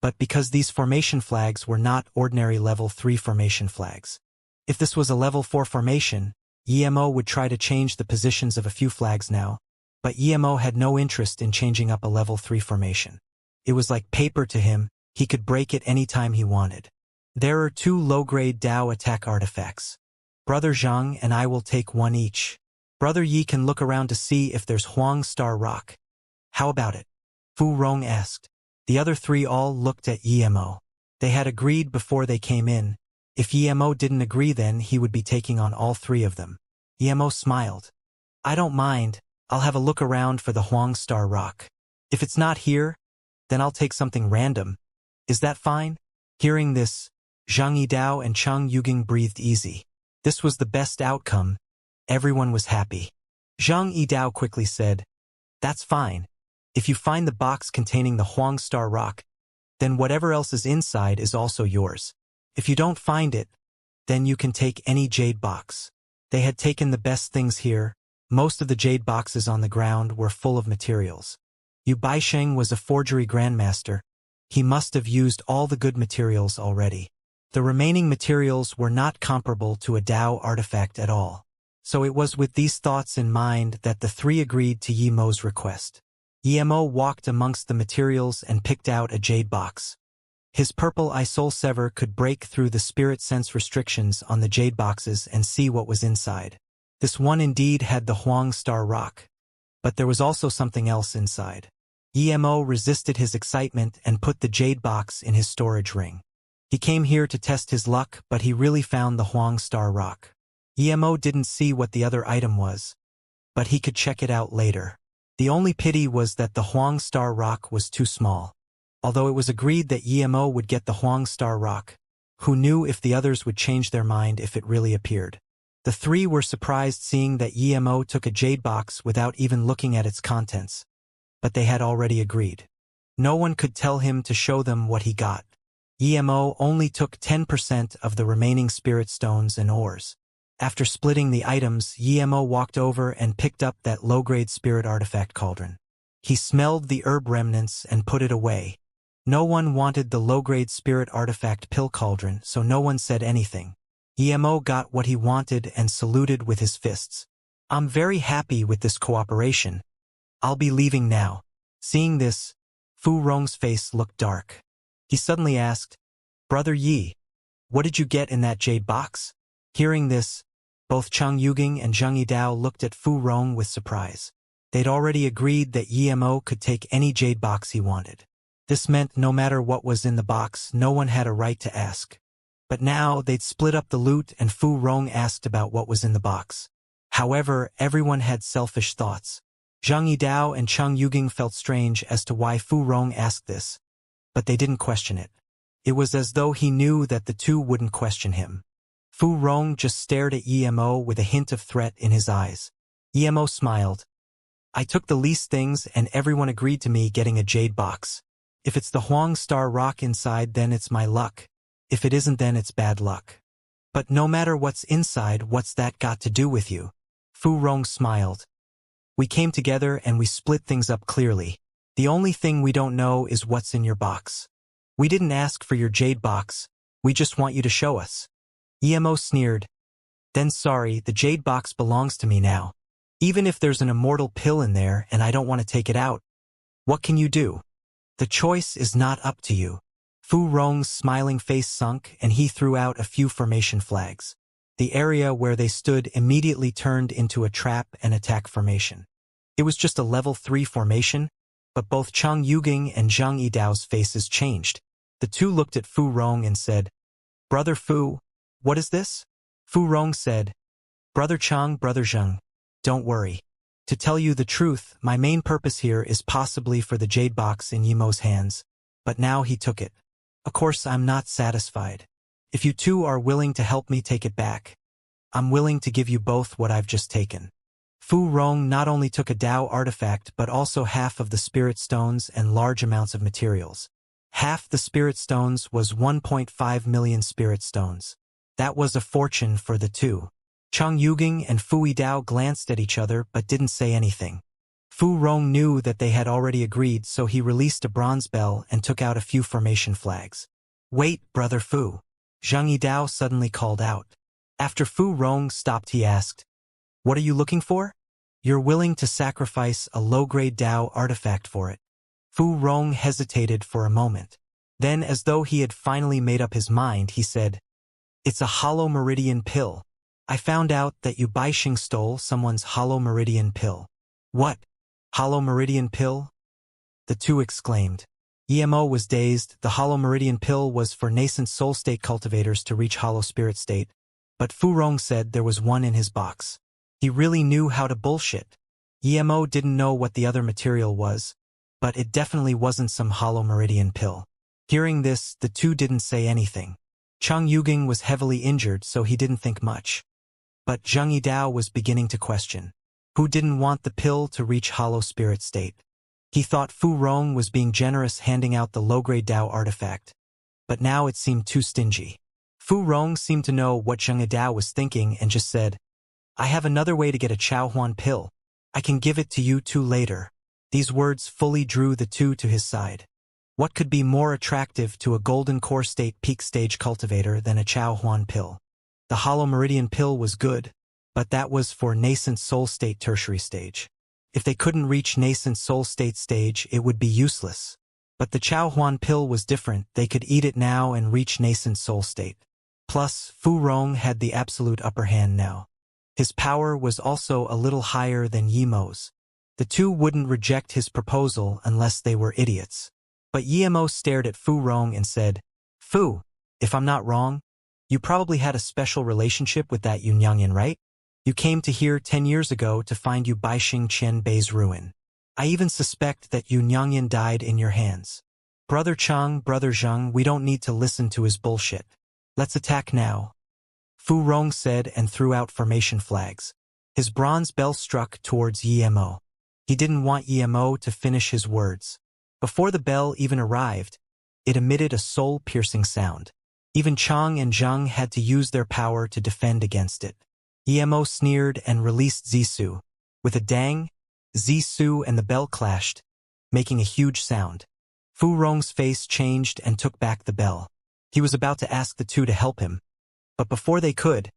but because these formation flags were not ordinary level 3 formation flags. If this was a level 4 formation, Emo would try to change the positions of a few flags now, but Emo had no interest in changing up a level 3 formation. It was like paper to him, he could break it any time he wanted. There are 2 low-grade Dao attack artifacts. Brother Zhang and I will take 1 each. Brother Yi can look around to see if there's Huang Star Rock. How about it? Fu Rong asked. The other 3 all looked at Emo. They had agreed before they came in. If Emo didn't agree, then he would be taking on all 3 of them. Emo smiled. I don't mind, I'll have a look around for the Huang Star Rock. If it's not here, then I'll take something random. Is that fine? Hearing this, Zhang Yidao and Cheng Yuging breathed easy. This was the best outcome. Everyone was happy. Zhang Yidao quickly said, That's fine. If you find the box containing the Huang Star Rock, then whatever else is inside is also yours. If you don't find it, then you can take any jade box. They had taken the best things here. Most of the jade boxes on the ground were full of materials. Yu Baixing was a forgery grandmaster. He must have used all the good materials already. The remaining materials were not comparable to a Dao artifact at all. So it was with these thoughts in mind that the 3 agreed to Yemo's request. Emo walked amongst the materials and picked out a jade box. His purple eye soul sever could break through the spirit sense restrictions on the jade boxes and see what was inside. This one indeed had the Huang Star Rock. But there was also something else inside. Emo resisted his excitement and put the jade box in his storage ring. He came here to test his luck, but he really found the Huang Star Rock. Emo didn't see what the other item was, but he could check it out later. The only pity was that the Huang Star Rock was too small. Although it was agreed that Emo would get the Huang Star Rock, who knew if the others would change their mind if it really appeared. The 3 were surprised seeing that Emo took a jade box without even looking at its contents. But they had already agreed. No one could tell him to show them what he got. Emo only took 10% of the remaining spirit stones and ores. After splitting the items, Emo walked over and picked up that low-grade spirit artifact cauldron. He smelled the herb remnants and put it away. No one wanted the low-grade spirit artifact pill cauldron, so no one said anything. Emo got what he wanted and saluted with his fists. I'm very happy with this cooperation. I'll be leaving now. Seeing this, Fu Rong's face looked dark. He suddenly asked, Brother Yi, what did you get in that jade box? Hearing this, both Cheng Yuging and Zhang Yidao looked at Fu Rong with surprise. They'd already agreed that Emo could take any jade box he wanted. This meant no matter what was in the box, no one had a right to ask. But now they'd split up the loot and Fu Rong asked about what was in the box. However, everyone had selfish thoughts. Zhang Yidao and Cheng Yuging felt strange as to why Fu Rong asked this, but they didn't question it. It was as though he knew that the two wouldn't question him. Fu Rong just stared at Emo with a hint of threat in his eyes. Emo smiled. I took the least things and everyone agreed to me getting a jade box. If it's the Huang Star Rock inside, then it's my luck. If it isn't, then it's bad luck. But no matter what's inside, what's that got to do with you? Fu Rong smiled. We came together and we split things up clearly. The only thing we don't know is what's in your box. We didn't ask for your jade box. We just want you to show us. Emo sneered. Then sorry, the jade box belongs to me now. Even if there's an immortal pill in there and I don't want to take it out, what can you do? The choice is not up to you. Fu Rong's smiling face sunk and he threw out a few formation flags. The area where they stood immediately turned into a trap and attack formation. It was just a level 3 formation, but both Cheng Yuging and Zhang Yidao's faces changed. The two looked at Fu Rong and said, Brother Fu, what is this? Fu Rong said, Brother Cheng, Brother Zhang, don't worry. To tell you the truth, my main purpose here is possibly for the jade box in Yemo's hands, but now he took it. Of course, I'm not satisfied. If you two are willing to help me take it back, I'm willing to give you both what I've just taken. Fu Rong not only took a Dao artifact but also half of the spirit stones and large amounts of materials. Half the spirit stones was 1.5 million spirit stones. That was a fortune for the two. Cheng Yuging and Fu Yidao glanced at each other but didn't say anything. Fu Rong knew that they had already agreed, so he released a bronze bell and took out a few formation flags. Wait, Brother Fu. Zhang Yidao suddenly called out. After Fu Rong stopped, he asked, What are you looking for? You're willing to sacrifice a low-grade Dao artifact for it. Fu Rong hesitated for a moment. Then, as though he had finally made up his mind, he said, It's a hollow meridian pill. I found out that you Baixing stole someone's hollow meridian pill. What? Hollow meridian pill? The two exclaimed. Emo was dazed. The hollow meridian pill was for nascent soul state cultivators to reach hollow spirit state, but Fu Rong said there was one in his box. He really knew how to bullshit. Emo didn't know what the other material was, but it definitely wasn't some hollow meridian pill. Hearing this, the two didn't say anything. Cheng Yuging was heavily injured, so he didn't think much. But Zhang Yidao was beginning to question. Who didn't want the pill to reach hollow spirit state? He thought Fu Rong was being generous handing out the low-grade Dao artifact, but now it seemed too stingy. Fu Rong seemed to know what Zhang Yidao was thinking and just said, I have another way to get a Chao Huan pill. I can give it to you two later. These words fully drew the two to his side. What could be more attractive to a golden core state peak stage cultivator than a Chao Huan pill? The hollow meridian pill was good, but that was for nascent soul state tertiary stage. If they couldn't reach nascent soul state stage, it would be useless. But the Chao Huan pill was different. They could eat it now and reach nascent soul state. Plus, Fu Rong had the absolute upper hand now. His power was also a little higher than Yemo's. The two wouldn't reject his proposal unless they were idiots. But Yemo stared at Fu Rong and said, Fu, if I'm not wrong, you probably had a special relationship with that Yunyanyan, right? You came to here 10 years ago to find you Baixing Qian Bei's ruin. I even suspect that Yunyanyan died in your hands. Brother Cheng, Brother Zhang, we don't need to listen to his bullshit. Let's attack now. Fu Rong said and threw out formation flags. His bronze bell struck towards Yemo. He didn't want Yemo to finish his words. Before the bell even arrived, it emitted a soul-piercing sound. Even Cheng and Zhang had to use their power to defend against it. Yemo sneered and released Zisu. With a dang, Zisu and the bell clashed, making a huge sound. Fu Rong's face changed and took back the bell. He was about to ask the two to help him, but before they could,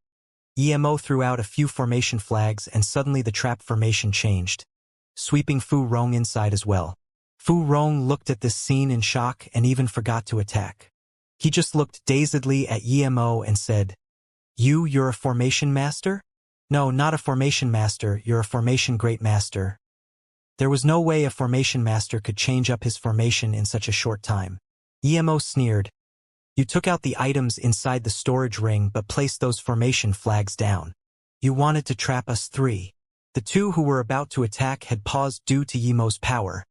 Yemo threw out a few formation flags and suddenly the trap formation changed, sweeping Fu Rong inside as well. Fu Rong looked at this scene in shock and even forgot to attack. He just looked dazedly at Yemo and said, You're a formation master? No, not a formation master, you're a formation great master. There was no way a formation master could change up his formation in such a short time. Yemo sneered. You took out the items inside the storage ring but placed those formation flags down. You wanted to trap us three. The two who were about to attack had paused due to Yimo's power,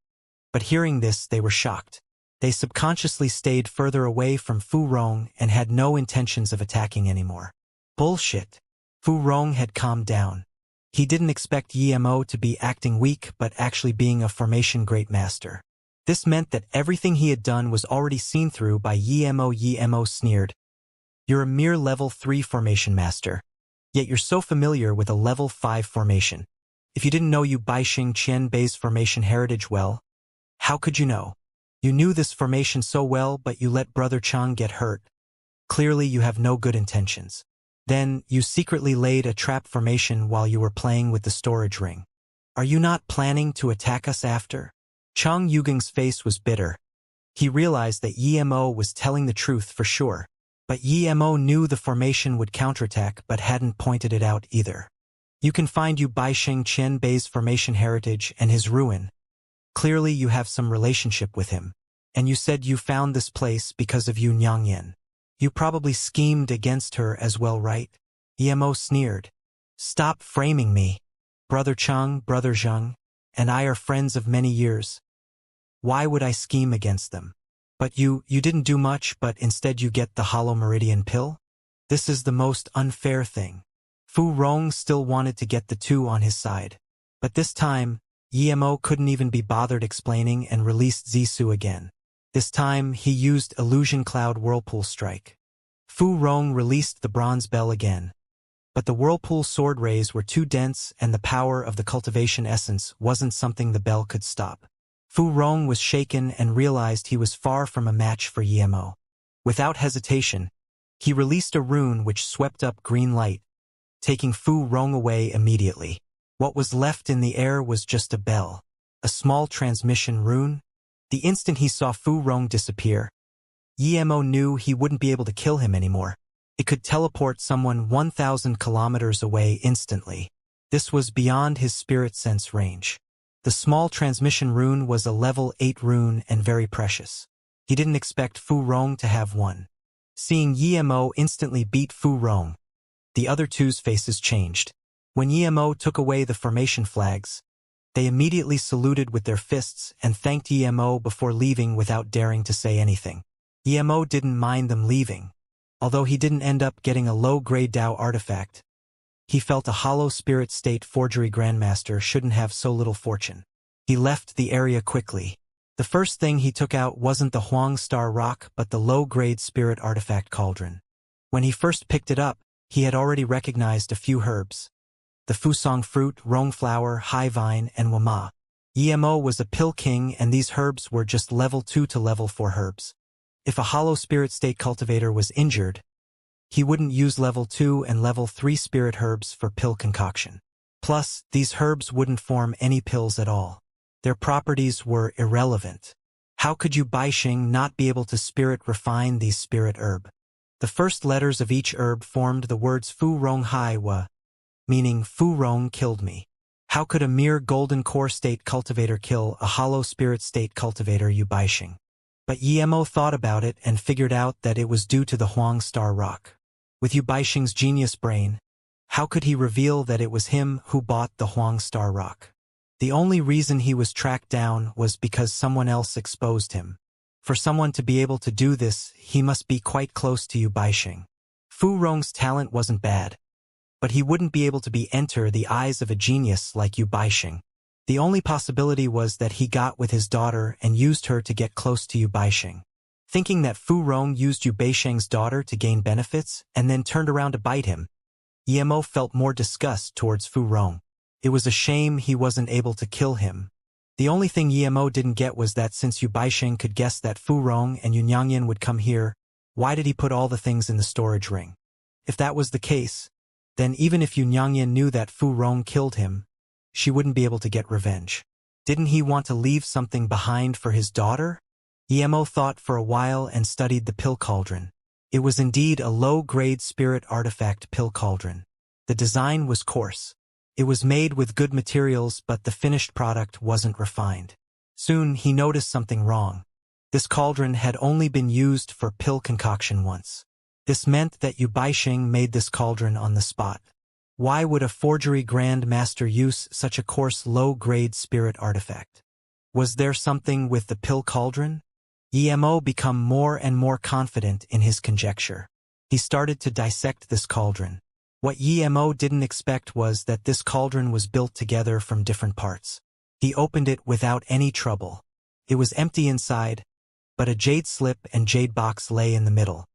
but hearing this they were shocked. They subconsciously stayed further away from Fu Rong and had no intentions of attacking anymore. Bullshit. Fu Rong had calmed down. He didn't expect Yimo to be acting weak but actually being a formation great master. This meant that everything he had done was already seen through by Yimo. Yimo sneered. You're a mere level 3 formation master. Yet you're so familiar with a level 5 formation. If you didn't know Yu Baixing Qianbei's formation heritage well, how could you know? You knew this formation so well but you let Brother Chang get hurt. Clearly you have no good intentions. Then, you secretly laid a trap formation while you were playing with the storage ring. Are you not planning to attack us after? Chang Yugeng's face was bitter. He realized that Yimo was telling the truth for sure. But Yimo knew the formation would counterattack but hadn't pointed it out either. You can find Yu Baixing Qianbei's formation heritage and his ruin. Clearly you have some relationship with him. And you said you found this place because of Yu Nyangyan. You probably schemed against her as well, right? Yimo sneered. Stop framing me. Brother Chang, Brother Zheng, and I are friends of many years. Why would I scheme against them? But you didn't do much, but instead you get the Hollow Meridian pill? This is the most unfair thing. Fu Rong still wanted to get the two on his side. But this time, Yimo couldn't even be bothered explaining and released Zissou again. This time, he used Illusion Cloud Whirlpool Strike. Fu Rong released the bronze bell again. But the Whirlpool sword rays were too dense and the power of the Cultivation essence wasn't something the bell could stop. Fu Rong was shaken and realized he was far from a match for Yimo. Without hesitation, he released a rune which swept up green light, taking Fu Rong away immediately. What was left in the air was just a bell. A small transmission rune. The instant he saw Fu Rong disappear, Yimo knew he wouldn't be able to kill him anymore. It could teleport someone 1,000 kilometers away instantly. This was beyond his spirit sense range. The small transmission rune was a level 8 rune and very precious. He didn't expect Fu Rong to have one. Seeing Yimo instantly beat Fu Rong, the other two's faces changed. When Yimo took away the formation flags, they immediately saluted with their fists and thanked Yimo before leaving without daring to say anything. Yimo didn't mind them leaving. Although he didn't end up getting a low-grade Dao artifact, he felt a hollow spirit state forgery grandmaster shouldn't have so little fortune. He left the area quickly. The first thing he took out wasn't the Huang Star Rock but the low-grade spirit artifact cauldron. When he first picked it up, he had already recognized a few herbs. The Fusong fruit, Rong flower, Hai vine, and Wama. Yimo was a pill king and these herbs were just level 2 to level 4 herbs. If a hollow spirit state cultivator was injured, he wouldn't use level 2 and level 3 spirit herbs for pill concoction. Plus, these herbs wouldn't form any pills at all. Their properties were irrelevant. How could Yu Baixing not be able to spirit refine these spirit herb? The first letters of each herb formed the words Fu Rong Hai Wa, meaning Fu Rong killed me. How could a mere golden core state cultivator kill a hollow spirit state cultivator Yu Baixing? But Yimo thought about it and figured out that it was due to the Huang Star Rock. With Yu Baixing's genius brain, how could he reveal that it was him who bought the Huang Star Rock? The only reason he was tracked down was because someone else exposed him. For someone to be able to do this, he must be quite close to Yu Baixing. Fu Rong's talent wasn't bad, but he wouldn't be able to enter the eyes of a genius like Yu Baixing. The only possibility was that he got with his daughter and used her to get close to Yu Baixing. Thinking that Fu Rong used Yu Baixing's daughter to gain benefits and then turned around to bite him, Yimo felt more disgust towards Fu Rong. It was a shame he wasn't able to kill him. The only thing Yimo didn't get was that since Yu Baixing could guess that Fu Rong and Yu Nyangyan would come here, why did he put all the things in the storage ring? If that was the case, then even if Yu Nyangyan knew that Fu Rong killed him, she wouldn't be able to get revenge. Didn't he want to leave something behind for his daughter? Yimo thought for a while and studied the pill cauldron. It was indeed a low-grade spirit artifact pill cauldron. The design was coarse. It was made with good materials but the finished product wasn't refined. Soon he noticed something wrong. This cauldron had only been used for pill concoction once. This meant that Yu Baixing made this cauldron on the spot. Why would a forgery grandmaster use such a coarse low-grade spirit artifact? Was there something with the pill cauldron? Emo became more and more confident in his conjecture. He started to dissect this cauldron. What Emo didn't expect was that this cauldron was built together from different parts. He opened it without any trouble. It was empty inside, but a jade slip and jade box lay in the middle.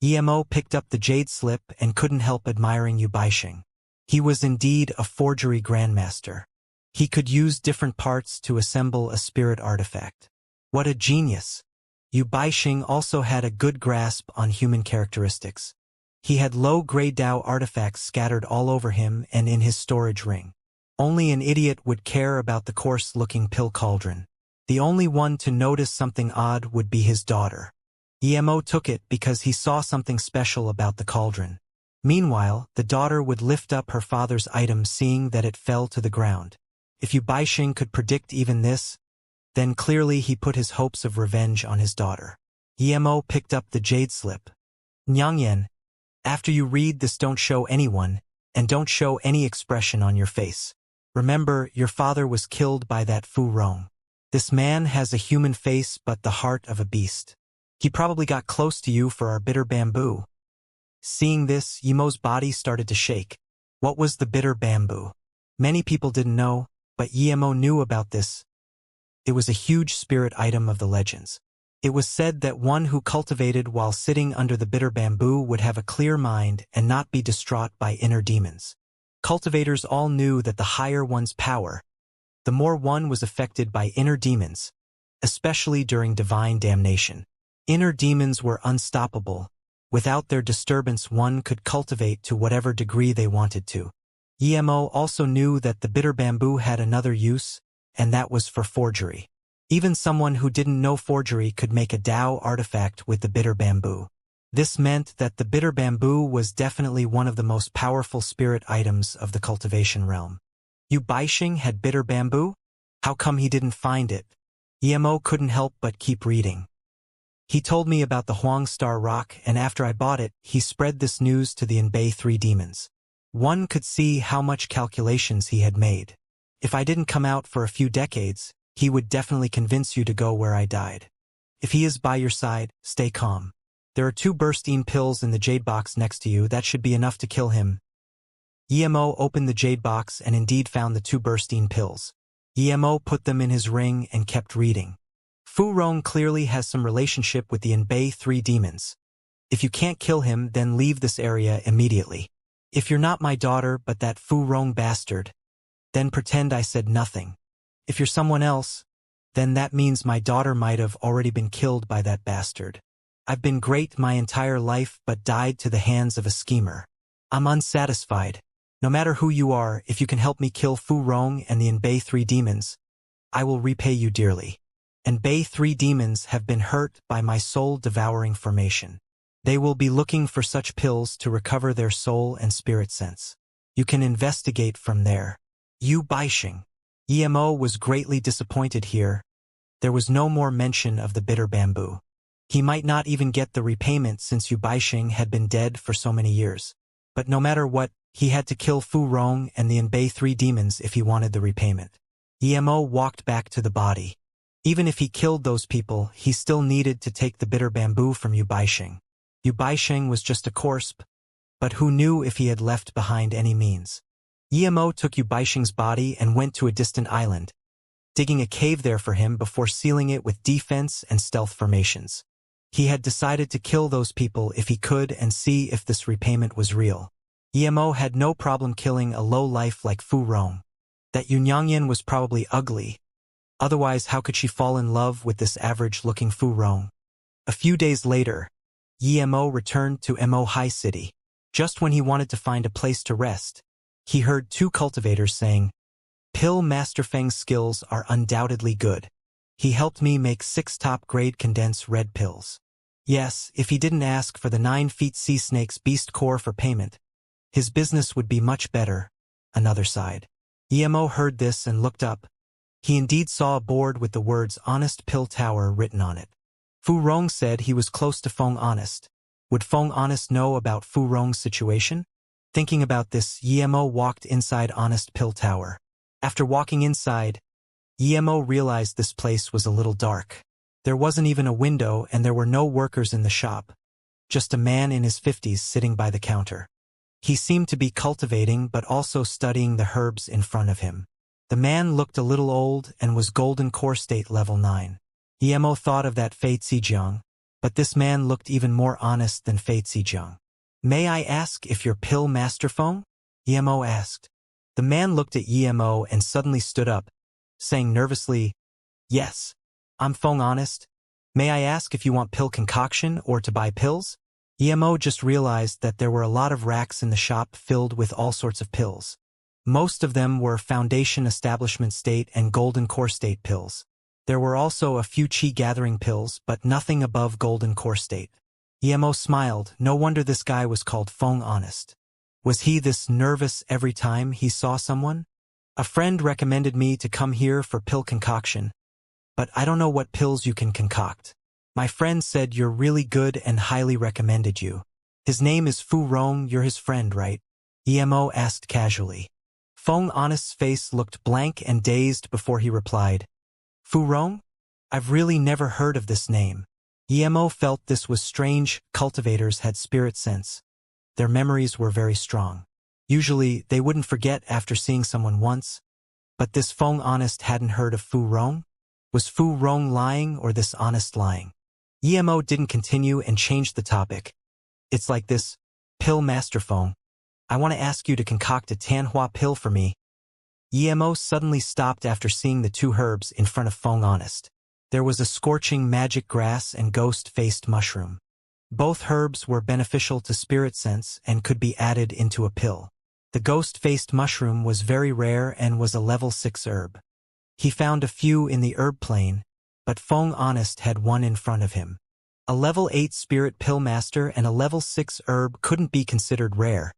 Emo picked up the jade slip and couldn't help admiring Yu Baixing. He was indeed a forgery grandmaster. He could use different parts to assemble a spirit artifact. What a genius! Yu Baixing also had a good grasp on human characteristics. He had low-grade Dao artifacts scattered all over him and in his storage ring. Only an idiot would care about the coarse-looking pill cauldron. The only one to notice something odd would be his daughter. Emo took it because he saw something special about the cauldron. Meanwhile, the daughter would lift up her father's item seeing that it fell to the ground. If Yu Baixing could predict even this, then clearly he put his hopes of revenge on his daughter. Emo picked up the jade slip. Xianxia, after you read this, don't show anyone, and don't show any expression on your face. Remember, your father was killed by that Fu Rong. This man has a human face but the heart of a beast. He probably got close to you for our bitter bamboo. Seeing this, Emo's body started to shake. What was the bitter bamboo? Many people didn't know, but Emo knew about this. It was a huge spirit item of the legends. It was said that one who cultivated while sitting under the bitter bamboo would have a clear mind and not be distraught by inner demons. Cultivators all knew that the higher one's power, the more one was affected by inner demons, especially during divine damnation. Inner demons were unstoppable. Without their disturbance, one could cultivate to whatever degree they wanted to. Emo also knew that the bitter bamboo had another use, and that was for forgery. Even someone who didn't know forgery could make a Dao artifact with the bitter bamboo. This meant that the bitter bamboo was definitely one of the most powerful spirit items of the cultivation realm. Yu Baixing had bitter bamboo? How come he didn't find it? Emo couldn't help but keep reading. He told me about the Huang Star Rock, and after I bought it, he spread this news to the Anbei 3 demons. One could see how much calculations he had made. If I didn't come out for a few decades, he would definitely convince you to go where I died. If he is by your side, stay calm. There are 2 burstein pills in the jade box next to you. That should be enough to kill him. Emo opened the jade box and indeed found the 2 burstein pills. Emo put them in his ring and kept reading. Fu Rong clearly has some relationship with the Anbei 3 demons. If you can't kill him, then leave this area immediately. If you're not my daughter but that Fu Rong bastard, then pretend I said nothing. If you're someone else, then that means my daughter might have already been killed by that bastard. I've been great my entire life but died to the hands of a schemer. I'm unsatisfied. No matter who you are, if you can help me kill Fu Rong and the Anbei 3 demons, I will repay you dearly. Anbei 3 demons have been hurt by my soul-devouring formation. They will be looking for such pills to recover their soul and spirit sense. You can investigate from there. Yu Baixing. Emo was greatly disappointed here. There was no more mention of the bitter bamboo. He might not even get the repayment since Yu Baixing had been dead for so many years. But no matter what, he had to kill Fu Rong and the Anbei 3 demons if he wanted the repayment. Emo walked back to the body. Even if he killed those people, he still needed to take the bitter bamboo from Yu Baixing. Yu Baixing was just a corpse, but who knew if he had left behind any means? Emo took Yu Baixing's body and went to a distant island, digging a cave there for him before sealing it with defense and stealth formations. He had decided to kill those people if he could and see if this repayment was real. Emo had no problem killing a low-life like Fu Rong. That Xianxia was probably ugly. Otherwise, how could she fall in love with this average-looking Fu Rong? A few days later, Emo returned to Mo High City. Just when he wanted to find a place to rest, he heard 2 cultivators saying, "Pill Master Feng's skills are undoubtedly good. He helped me make 6 top-grade condensed red pills. Yes, if he didn't ask for the 9-feet sea snake's beast core for payment, his business would be much better." Another side. Emo heard this and looked up. He indeed saw a board with the words Honest Pill Tower written on it. Fu Rong said he was close to Feng Honest. Would Feng Honest know about Fu Rong's situation? Thinking about this, Yemo walked inside Honest Pill Tower. After walking inside, Yemo realized this place was a little dark. There wasn't even a window and there were no workers in the shop. Just a man in his 50s sitting by the counter. He seemed to be cultivating but also studying the herbs in front of him. The man looked a little old and was golden core state level 9. Yemo thought of that Fei Zijiang, but this man looked even more honest than Fei Zijiang. "May I ask if you're Pill Master Feng?" Yemo asked. The man looked at Yemo and suddenly stood up, saying nervously, "Yes, I'm Feng Honest. May I ask if you want pill concoction or to buy pills?" Yemo just realized that there were a lot of racks in the shop filled with all sorts of pills. Most of them were Foundation Establishment State and Golden Core State pills. There were also a few Qi Gathering pills, but nothing above Golden Core State. Yemo smiled. No wonder this guy was called Feng Honest. Was he this nervous every time he saw someone? "A friend recommended me to come here for pill concoction, but I don't know what pills you can concoct. My friend said you're really good and highly recommended you. His name is Fu Rong, you're his friend, right?" Yemo asked casually. Feng Honest's face looked blank and dazed before he replied, "Fu Rong? I've really never heard of this name." Yemo felt this was strange. Cultivators had spirit sense. Their memories were very strong. Usually, they wouldn't forget after seeing someone once. But this Feng Honest hadn't heard of Fu Rong? Was Fu Rong lying or this Honest lying? Yemo didn't continue and changed the topic. "It's like this, Pill Master Feng. I want to ask you to concoct a Tanhua pill for me." Yemo suddenly stopped after seeing the two herbs in front of Feng Honest. There was a scorching magic grass and ghost-faced mushroom. Both herbs were beneficial to spirit sense and could be added into a pill. The ghost-faced mushroom was very rare and was a level 6 herb. He found a few in the herb plane, but Feng Honest had one in front of him. A level 8 spirit pill master and a level 6 herb couldn't be considered rare,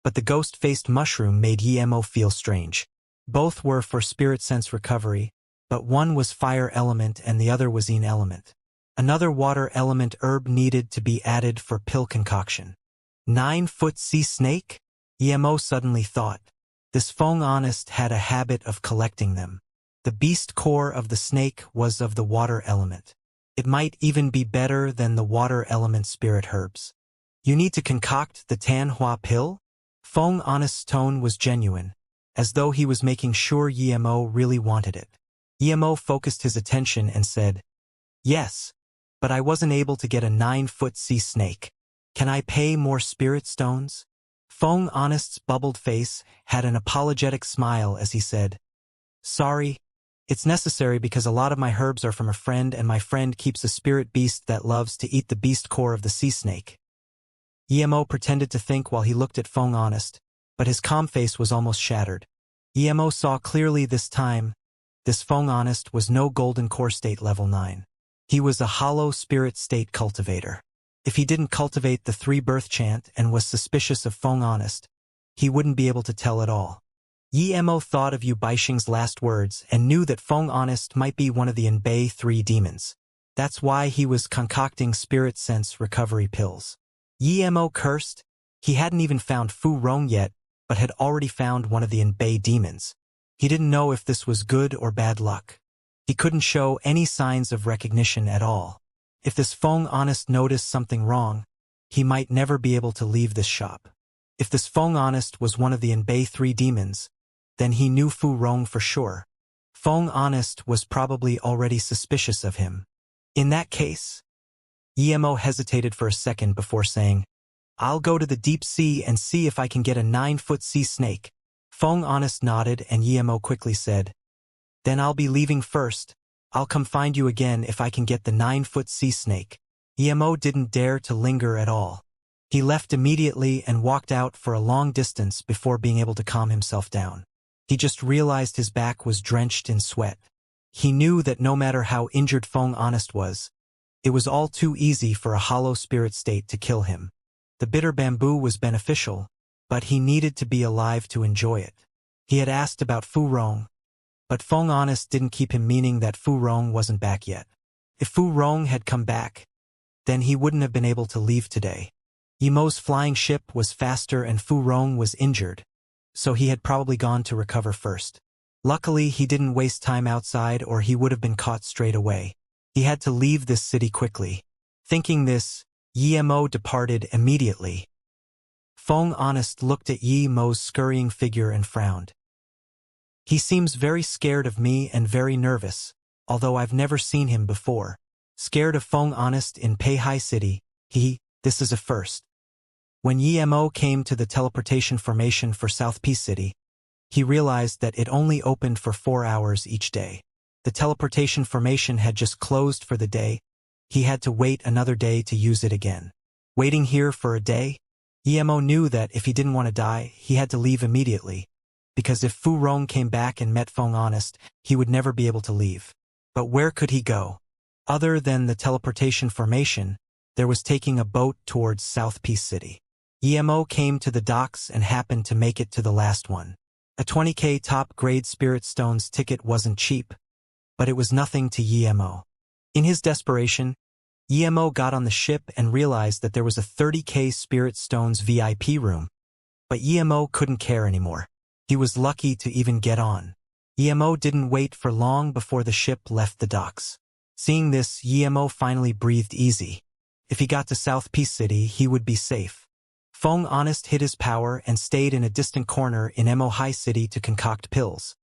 but the ghost-faced mushroom made Yemo feel strange. Both were for spirit sense recovery, but one was fire element and the other was yin element. Another water element herb needed to be added for pill concoction. 9-foot sea snake? Yemo suddenly thought. This Feng Honest had a habit of collecting them. The beast core of the snake was of the water element. It might even be better than the water element spirit herbs. "You need to concoct the Tanhua pill?" Feng Honest's tone was genuine, as though he was making sure Yemo really wanted it. Yemo focused his attention and said, "Yes, but I wasn't able to get a 9-foot sea snake. Can I pay more spirit stones?" Feng Honest's bubbled face had an apologetic smile as he said, "Sorry, it's necessary because a lot of my herbs are from a friend and my friend keeps a spirit beast that loves to eat the beast core of the sea snake." Yemo pretended to think while he looked at Feng Honest, but his calm face was almost shattered. Yemo saw clearly this time, this Feng Honest was no golden core state level 9. He was a hollow spirit state cultivator. If he didn't cultivate the 3 birth chant and was suspicious of Feng Honest, he wouldn't be able to tell at all. Yemo thought of Yu Baixing's last words and knew that Feng Honest might be one of the Inbei 3 demons. That's why he was concocting spirit sense recovery pills. Yemo cursed. He hadn't even found Fu Rong yet, but had already found one of the Inbei demons. He didn't know if this was good or bad luck. He couldn't show any signs of recognition at all. If this Feng Honest noticed something wrong, he might never be able to leave this shop. If this Feng Honest was one of the Inbei 3 demons, then he knew Fu Rong for sure. Feng Honest was probably already suspicious of him. In that case, Yemo hesitated for a second before saying, "I'll go to the deep sea and see if I can get a 9-foot sea snake." Feng Honest nodded and Yemo quickly said, "Then I'll be leaving first. I'll come find you again if I can get the 9-foot sea snake." Yemo didn't dare to linger at all. He left immediately and walked out for a long distance before being able to calm himself down. He just realized his back was drenched in sweat. He knew that no matter how injured Feng Honest was, it was all too easy for a hollow spirit state to kill him. The bitter bamboo was beneficial, but he needed to be alive to enjoy it. He had asked about Fu Rong, but Feng Honest didn't keep him meaning that Fu Rong wasn't back yet. If Fu Rong had come back, then he wouldn't have been able to leave today. Yimeo's flying ship was faster and Fu Rong was injured, so he had probably gone to recover first. Luckily, he didn't waste time outside or he would have been caught straight away. He had to leave this city quickly. Thinking this, Yimeo departed immediately. Feng Honest looked at Yimeo's scurrying figure and frowned. He seems very scared of me and very nervous, although I've never seen him before. Scared of Feng Honest in Peihai City, this is a first. When Yimeo came to the teleportation formation for South Peace City, he realized that it only opened for 4 hours each day. The teleportation formation had just closed for the day. He had to wait another day to use it again. Waiting here for a day? Yimeo knew that if he didn't want to die, he had to leave immediately, because if Fu Rong came back and met Feng Honest, he would never be able to leave. But where could he go? Other than the teleportation formation, there was taking a boat towards South Peace City. Yimeo came to the docks and happened to make it to the last one. A 20k top-grade Spirit Stones ticket wasn't cheap, but it was nothing to Yimeo. In his desperation, Yimeo got on the ship and realized that there was a 30k Spirit Stones VIP room. But Yimeo couldn't care anymore. He was lucky to even get on. Yimeo didn't wait for long before the ship left the docks. Seeing this, Yimeo finally breathed easy. If he got to South Peace City, he would be safe. Feng Honest hid his power and stayed in a distant corner in Mohai City to concoct pills,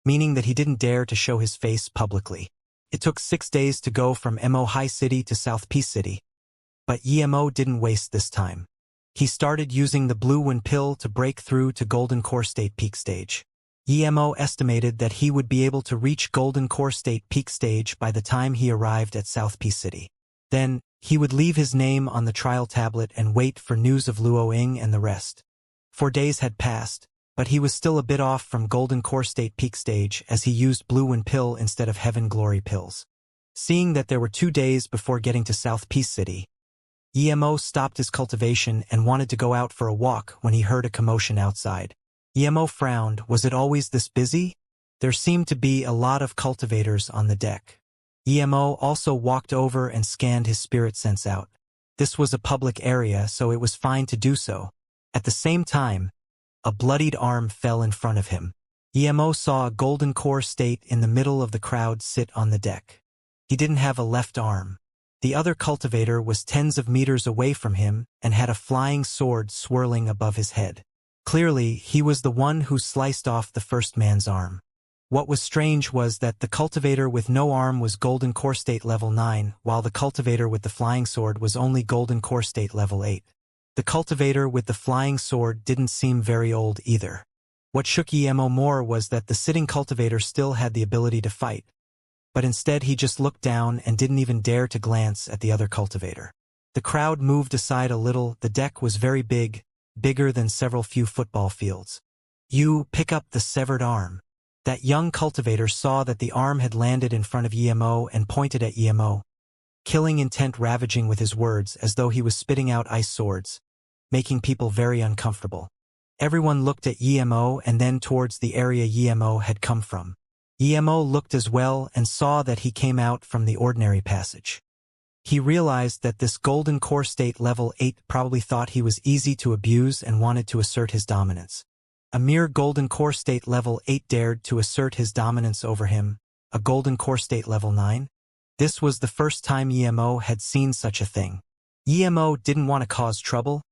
meaning that he didn't dare to show his face publicly. It took 6 days to go from Mohai City to South Peace City, but Yimeo didn't waste this time. He started using the Blue Wind pill to break through to Golden Core State Peak Stage. Yimeo estimated that he would be able to reach Golden Core State Peak Stage by the time he arrived at South Peace City. Then, he would leave his name on the trial tablet and wait for news of Luo Ying and the rest. 4 days had passed, but he was still a bit off from Golden Core State Peak Stage as he used Blue Wind pill instead of Heaven Glory pills. Seeing that there were 2 days before getting to South Peace City, Yimeo stopped his cultivation and wanted to go out for a walk when he heard a commotion outside. Yimeo frowned. Was it always this busy? There seemed to be a lot of cultivators on the deck. Yimeo also walked over and scanned his spirit sense out. This was a public area, so it was fine to do so. At the same time, a bloodied arm fell in front of him. Yimeo saw a Golden Core State in the middle of the crowd sit on the deck. He didn't have a left arm. The other cultivator was tens of meters away from him and had a flying sword swirling above his head. Clearly, he was the one who sliced off the first man's arm. What was strange was that the cultivator with no arm was Golden Core State level 9, while the cultivator with the flying sword was only Golden Core State level 8. The cultivator with the flying sword didn't seem very old either. What shook Yimeo more was that the sitting cultivator still had the ability to fight, but instead he just looked down and didn't even dare to glance at the other cultivator. The crowd moved aside a little. The deck was very big, bigger than several few football fields. You pick up the severed arm. That young cultivator saw that the arm had landed in front of Yimeo and pointed at Yimeo, killing intent ravaging with his words as though he was spitting out ice swords, making people very uncomfortable. Everyone looked at Yimeo and then towards the area Yimeo had come from. Yimeo looked as well and saw that he came out from the ordinary passage. He realized that this Golden Core State level 8 probably thought he was easy to abuse and wanted to assert his dominance. A mere Golden Core State level 8 dared to assert his dominance over him, a Golden Core State level 9? This was the first time Yimeo had seen such a thing. Yimeo didn't want to cause trouble,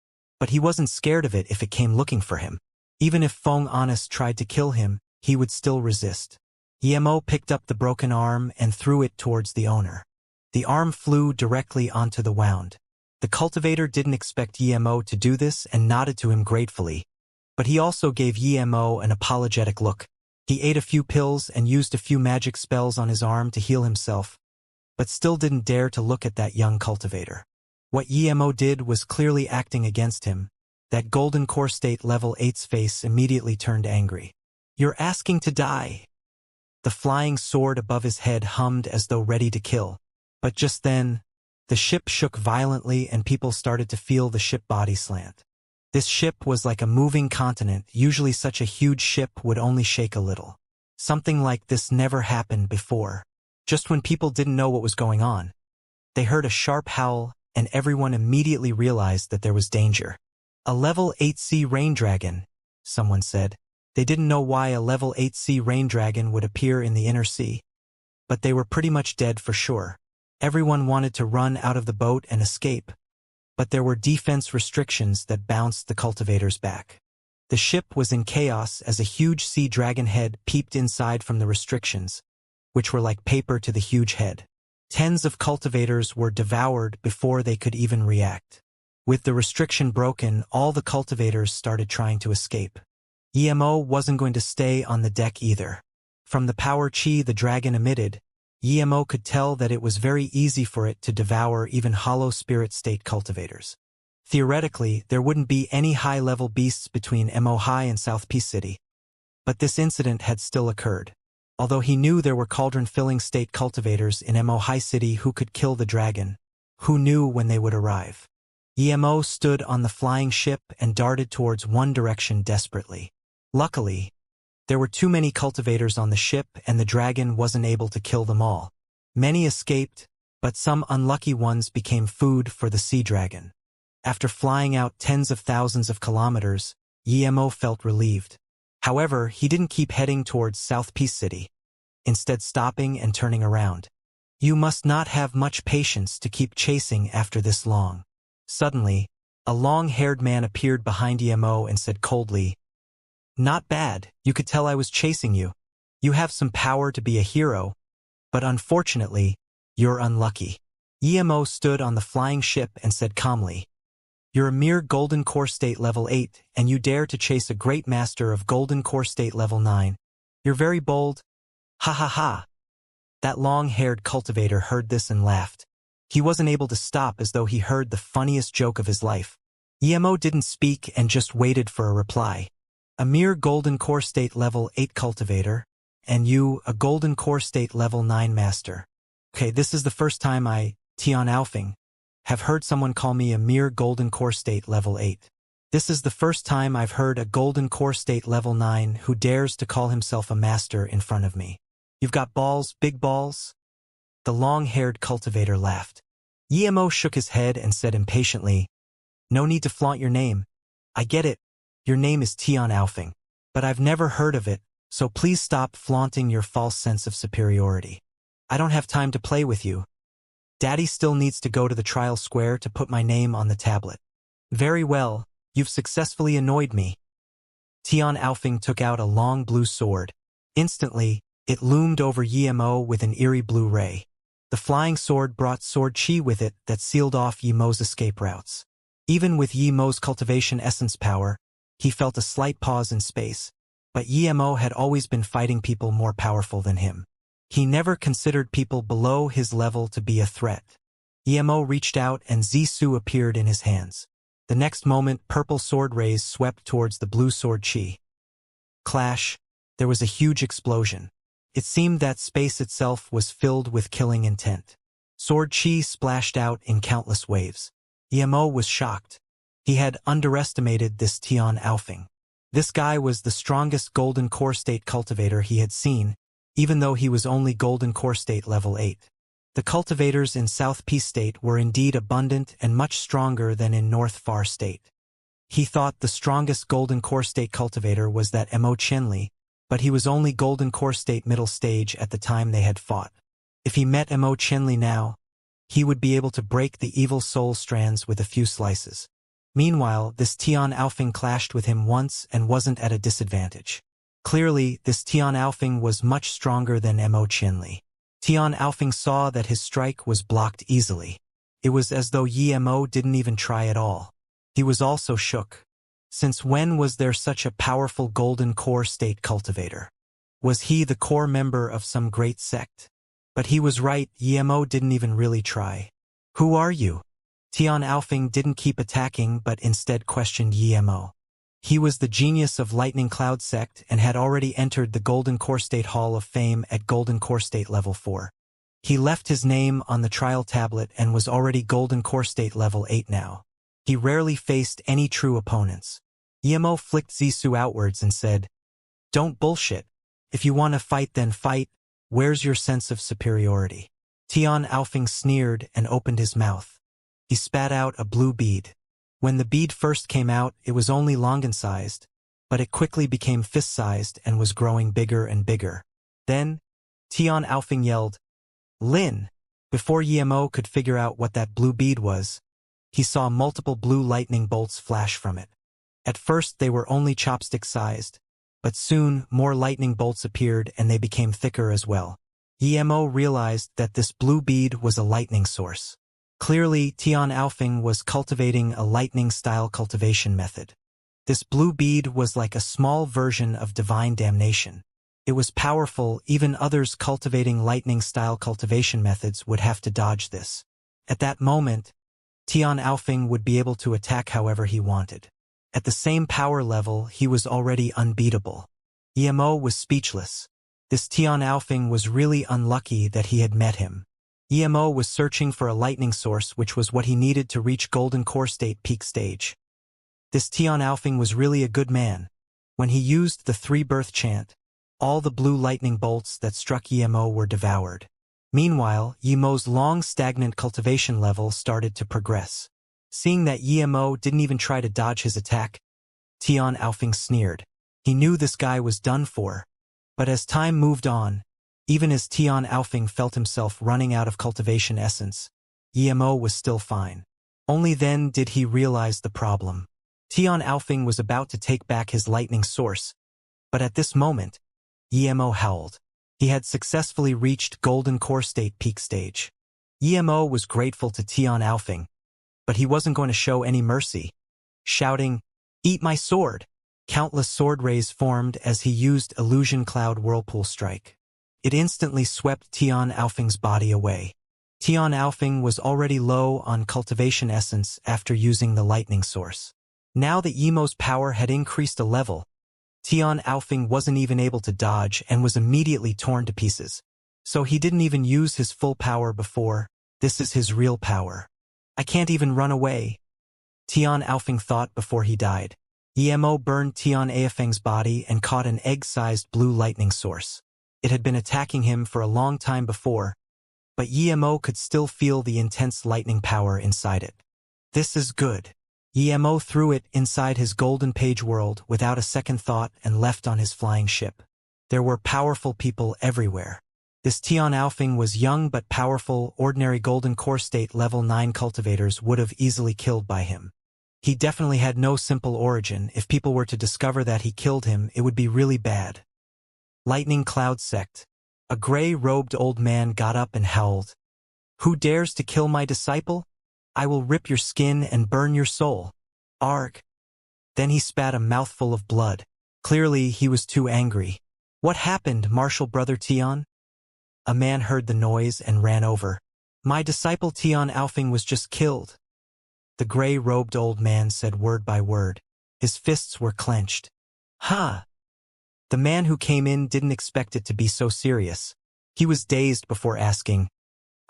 but he wasn't scared of it if it came looking for him. Even if Feng Honest tried to kill him, he would still resist. Yimeo picked up the broken arm and threw it towards the owner. The arm flew directly onto the wound. The cultivator didn't expect Yimeo to do this and nodded to him gratefully, but he also gave Yimeo an apologetic look. He ate a few pills and used a few magic spells on his arm to heal himself, but still didn't dare to look at that young cultivator. What Yimeo did was clearly acting against him. That Golden Core State level 8's face immediately turned angry. You're asking to die. The flying sword above his head hummed as though ready to kill. But just then, the ship shook violently and people started to feel the ship body slant. This ship was like a moving continent. Usually such a huge ship would only shake a little. Something like this never happened before. Just when people didn't know what was going on, they heard a sharp howl and everyone immediately realized that there was danger. A level 8 sea rain dragon, someone said. They didn't know why a level 8 sea rain dragon would appear in the inner sea, but they were pretty much dead for sure. Everyone wanted to run out of the boat and escape, but there were defense restrictions that bounced the cultivators back. The ship was in chaos as a huge sea dragon head peeped inside from the restrictions, which were like paper to the huge head. Tens of cultivators were devoured before they could even react. With the restriction broken, all the cultivators started trying to escape. EMO wasn't going to stay on the deck either. From the power chi the dragon emitted, EMO could tell that it was very easy for it to devour even hollow spirit state cultivators. Theoretically, there wouldn't be any high-level beasts between MO High and South Peace City. But this incident had still occurred. Although he knew there were cauldron-filling state cultivators in MO High City who could kill the dragon, who knew when they would arrive. EMO stood on the flying ship and darted towards one direction desperately. Luckily, there were too many cultivators on the ship and the dragon wasn't able to kill them all. Many escaped, but some unlucky ones became food for the sea dragon. After flying out tens of thousands of kilometers, EMO felt relieved. However, he didn't keep heading towards South Peace City, instead stopping and turning around. You must not have much patience to keep chasing after this long. Suddenly, a long-haired man appeared behind EMO and said coldly, "Not bad, you could tell I was chasing you. You have some power to be a hero, but unfortunately, you're unlucky." EMO stood on the flying ship and said calmly, "You're a mere Golden Core State level 8, and you dare to chase a great master of Golden Core State level 9. You're very bold. Ha ha ha." That long-haired cultivator heard this and laughed. He wasn't able to stop as though he heard the funniest joke of his life. EMO didn't speak and just waited for a reply. "A mere Golden Core State level 8 cultivator, and you, a Golden Core State level 9 master. Okay, this is the first time I, Tian Alfing, have heard someone call me a mere Golden Core State level 8. This is the first time I've heard a Golden Core State level 9 who dares to call himself a master in front of me. You've got balls, big balls?" The long-haired cultivator laughed. EMO shook his head and said impatiently, "No need to flaunt your name. I get it. Your name is Tian Alfing. But I've never heard of it, so please stop flaunting your false sense of superiority. I don't have time to play with you. Daddy still needs to go to the trial square to put my name on the tablet." "Very well, you've successfully annoyed me." Tian Alfing took out a long blue sword. Instantly, it loomed over EMO with an eerie blue ray. The flying sword brought sword chi with it that sealed off EMO's escape routes. Even with EMO's cultivation essence power, he felt a slight pause in space, but EMO had always been fighting people more powerful than him. He never considered people below his level to be a threat. EMO reached out and Zissou appeared in his hands. The next moment, purple sword rays swept towards the blue sword chi. Clash. There was a huge explosion. It seemed that space itself was filled with killing intent. Sword chi splashed out in countless waves. EMO was shocked. He had underestimated this Tian Alfing. This guy was the strongest Golden Core State cultivator he had seen, even though he was only Golden Core State level 8. The cultivators in South Peace State were indeed abundant and much stronger than in North Far State. He thought the strongest Golden Core State cultivator was that Mo Qianli, but he was only Golden Core State middle stage at the time they had fought. If he met Mo Qianli now, he would be able to break the evil soul strands with a few slices. Meanwhile, this Tian Alfing clashed with him once and wasn't at a disadvantage. Clearly, this Tian Alfing was much stronger than Mo Qianli. Tian Alfing saw that his strike was blocked easily. It was as though Mo didn't even try at all. He was also shook. Since when was there such a powerful Golden Core State cultivator? Was he the core member of some great sect? But he was right, Mo didn't even really try. "Who are you?" Tian Alfing didn't keep attacking but instead questioned Mo. He was the genius of Lightning Cloud sect and had already entered the Golden Core State Hall of Fame at Golden Core State level 4. He left his name on the trial tablet and was already Golden Core State level 8 now. He rarely faced any true opponents. Mo flicked Zissou outwards and said, "Don't bullshit. If you want to fight then fight. Where's your sense of superiority?" Tian Alfing sneered and opened his mouth. He spat out a blue bead. When the bead first came out, it was only longan-sized, but it quickly became fist-sized and was growing bigger and bigger. Then, Tian Alfing yelled, "Lin!" Before Yemo could figure out what that blue bead was, he saw multiple blue lightning bolts flash from it. At first they were only chopstick-sized, but soon more lightning bolts appeared and they became thicker as well. Yemo realized that this blue bead was a lightning source. Clearly, Tian Alfing was cultivating a lightning-style cultivation method. This blue bead was like a small version of divine damnation. It was powerful, even others cultivating lightning-style cultivation methods would have to dodge this. At that moment, Tian Alfing would be able to attack however he wanted. At the same power level, he was already unbeatable. Yemo was speechless. This Tian Alfing was really unlucky that he had met him. Yemo was searching for a lightning source, which was what he needed to reach Golden Core State peak stage. This Tian Alfing was really a good man. When he used the three-birth chant, all the blue lightning bolts that struck Yemo were devoured. Meanwhile, Yemo's long stagnant cultivation level started to progress. Seeing that Yemo didn't even try to dodge his attack, Tian Alfing sneered. He knew this guy was done for. But as time moved on, even as Tian Alfing felt himself running out of cultivation essence, Yemo was still fine. Only then did he realize the problem. Tian Alfing was about to take back his lightning source, but at this moment, Yemo howled. He had successfully reached Golden Core State peak stage. Yemo was grateful to Tian Alfing, but he wasn't going to show any mercy. Shouting, "Eat my sword!" Countless sword rays formed as he used Illusion Cloud Whirlpool Strike. It instantly swept Tian Alfing's body away. Tian Alfing was already low on cultivation essence after using the lightning source. Now that Yemo's power had increased a level, Tian Alfing wasn't even able to dodge and was immediately torn to pieces. So he didn't even use his full power before. This is his real power. I can't even run away, Tian Alfing thought before he died. Yemo burned Tian Alfing's body and caught an egg-sized blue lightning source. It had been attacking him for a long time before, but Yemo could still feel the intense lightning power inside it. This is good. Yemo threw it inside his golden page world without a second thought and left on his flying ship. There were powerful people everywhere. This Tian Alfing was young but powerful. Ordinary Golden Core State level 9 cultivators would have easily killed by him. He definitely had no simple origin. If people were to discover that he killed him, it would be really bad. Lightning Cloud Sect. A gray-robed old man got up and howled. "Who dares to kill my disciple? I will rip your skin and burn your soul. Arg." Then he spat a mouthful of blood. Clearly, he was too angry. "What happened, Martial Brother Tian?" A man heard the noise and ran over. "My disciple Tian Alfing was just killed." The gray-robed old man said word by word. His fists were clenched. "Ha!" The man who came in didn't expect it to be so serious. He was dazed before asking,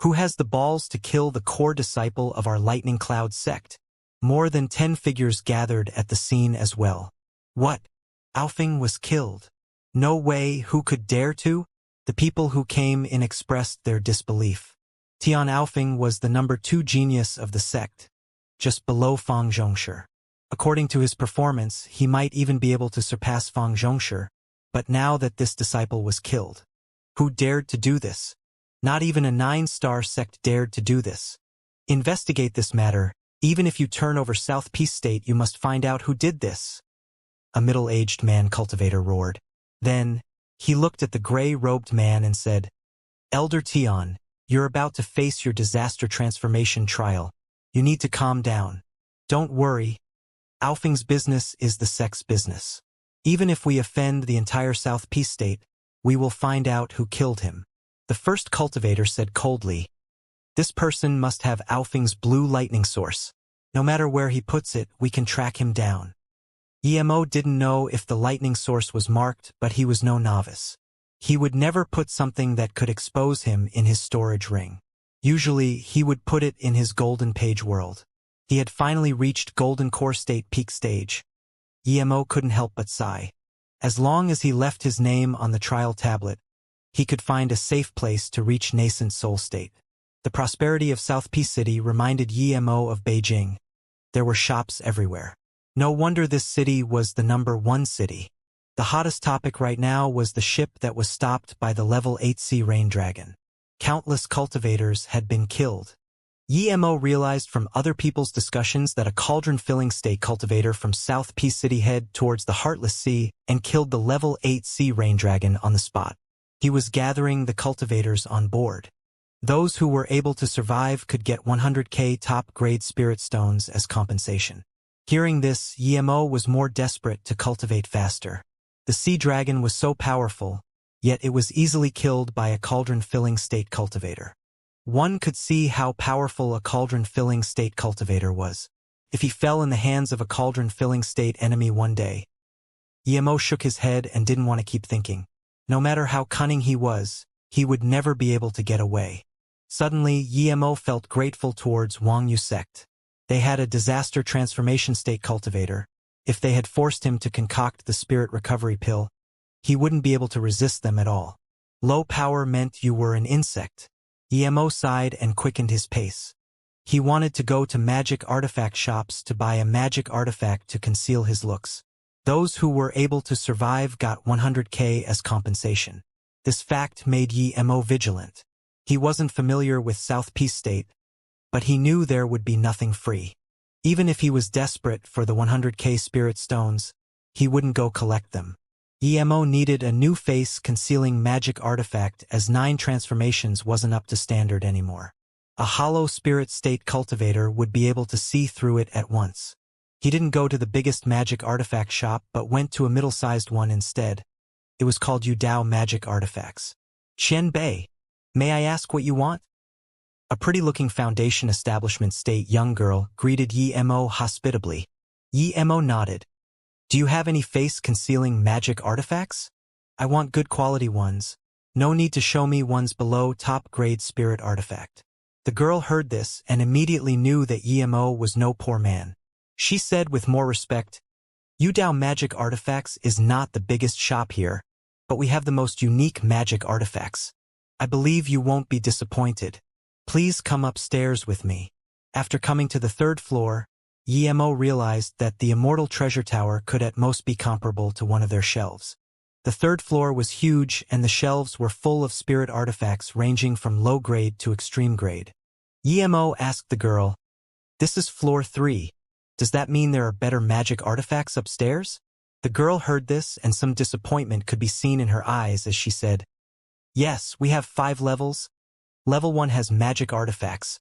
"Who has the balls to kill the core disciple of our Lightning Cloud sect?" More than 10 figures gathered at the scene as well. "What? Alfing was killed? No way, who could dare to?" The people who came in expressed their disbelief. Tian Alfing was the number 2 genius of the sect, just below Fang Zhongshi. According to his performance, he might even be able to surpass Fang Zhongshi, but now that this disciple was killed, who dared to do this? Not even a 9-star sect dared to do this. Investigate this matter. Even if you turn over South Peace State, you must find out who did this. A middle-aged man cultivator roared. Then, he looked at the gray-robed man and said, "Elder Tian, you're about to face your disaster transformation trial. You need to calm down. Don't worry. Alfing's business is the sect's business. Even if we offend the entire South Peace State, we will find out who killed him." The first cultivator said coldly, "This person must have Alfing's blue lightning source. No matter where he puts it, we can track him down." Yemo didn't know if the lightning source was marked, but he was no novice. He would never put something that could expose him in his storage ring. Usually, he would put it in his golden page world. He had finally reached Golden Core State peak stage. Yemo couldn't help but sigh. As long as he left his name on the trial tablet, he could find a safe place to reach nascent soul state. The prosperity of South Peace City reminded Yemo of Beijing. There were shops everywhere. No wonder this city was the #1 city. The hottest topic right now was the ship that was stopped by the level 8C Rain Dragon. Countless cultivators had been killed. Yemo realized from other people's discussions that a cauldron-filling state cultivator from South Peace City headed towards the Heartless Sea and killed the level 8C Rain Dragon on the spot. He was gathering the cultivators on board. Those who were able to survive could get 100k top-grade spirit stones as compensation. Hearing this, Yemo was more desperate to cultivate faster. The sea dragon was so powerful, yet it was easily killed by a cauldron-filling state cultivator. One could see how powerful a cauldron-filling state cultivator was. If he fell in the hands of a cauldron-filling state enemy one day, Yemo shook his head and didn't want to keep thinking. No matter how cunning he was, he would never be able to get away. Suddenly, Yemo felt grateful towards Wang Yu sect. They had a disaster transformation state cultivator. If they had forced him to concoct the spirit recovery pill, he wouldn't be able to resist them at all. Low power meant you were an insect. Yemo sighed and quickened his pace. He wanted to go to magic artifact shops to buy a magic artifact to conceal his looks. Those who were able to survive got 100k as compensation. This fact made Yemo vigilant. He wasn't familiar with South Peace State, but he knew there would be nothing free. Even if he was desperate for the 100k spirit stones, he wouldn't go collect them. Yemo needed a new face concealing magic artifact as 9 transformations wasn't up to standard anymore. A hollow spirit state cultivator would be able to see through it at once. He didn't go to the biggest magic artifact shop but went to a middle-sized one instead. It was called Yudao Magic Artifacts. Qian Bei, may I ask what you want? A pretty-looking foundation establishment state young girl greeted Yemo hospitably. Yemo nodded. Do you have any face-concealing magic artifacts? I want good quality ones. No need to show me ones below top-grade spirit artifact. The girl heard this and immediately knew that Yemo was no poor man. She said with more respect, Yudao Magic Artifacts is not the biggest shop here, but we have the most unique magic artifacts. I believe you won't be disappointed. Please come upstairs with me. After coming to the 3rd floor, Yemo realized that the Immortal treasure tower could at most be comparable to one of their shelves. The 3rd floor was huge and the shelves were full of spirit artifacts ranging from low grade to extreme grade. Yemo asked the girl, This is floor 3. Does that mean there are better magic artifacts upstairs? The girl heard this and some disappointment could be seen in her eyes as she said, Yes, we have 5 levels. Level 1 has magic artifacts.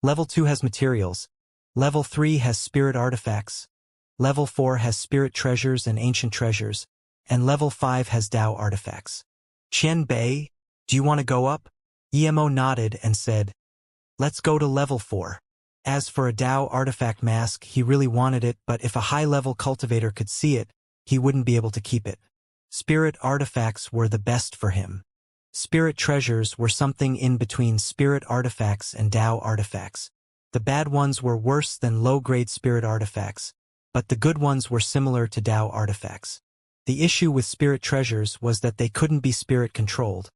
Level 2 has materials. Level 3 has spirit artifacts. Level 4 has spirit treasures and ancient treasures. And Level 5 has Dao artifacts. Qian Bei, do you want to go up? Yemo nodded and said, Let's go to Level 4. As for a Dao artifact mask, he really wanted it, but if a high-level cultivator could see it, he wouldn't be able to keep it. Spirit artifacts were the best for him. Spirit treasures were something in between spirit artifacts and Dao artifacts. The bad ones were worse than low-grade spirit artifacts, but the good ones were similar to Dao artifacts. The issue with spirit treasures was that they couldn't be spirit-controlled,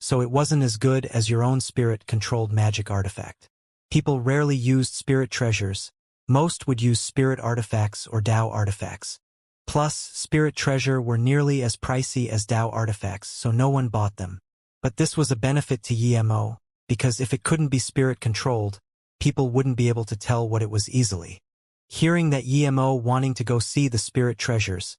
so it wasn't as good as your own spirit-controlled magic artifact. People rarely used spirit treasures. Most would use spirit artifacts or Dao artifacts. Plus, spirit treasure were nearly as pricey as Dao artifacts, so no one bought them. But this was a benefit to Yemo, because if it couldn't be spirit-controlled, people wouldn't be able to tell what it was easily. Hearing that Yemo wanting to go see the spirit treasures,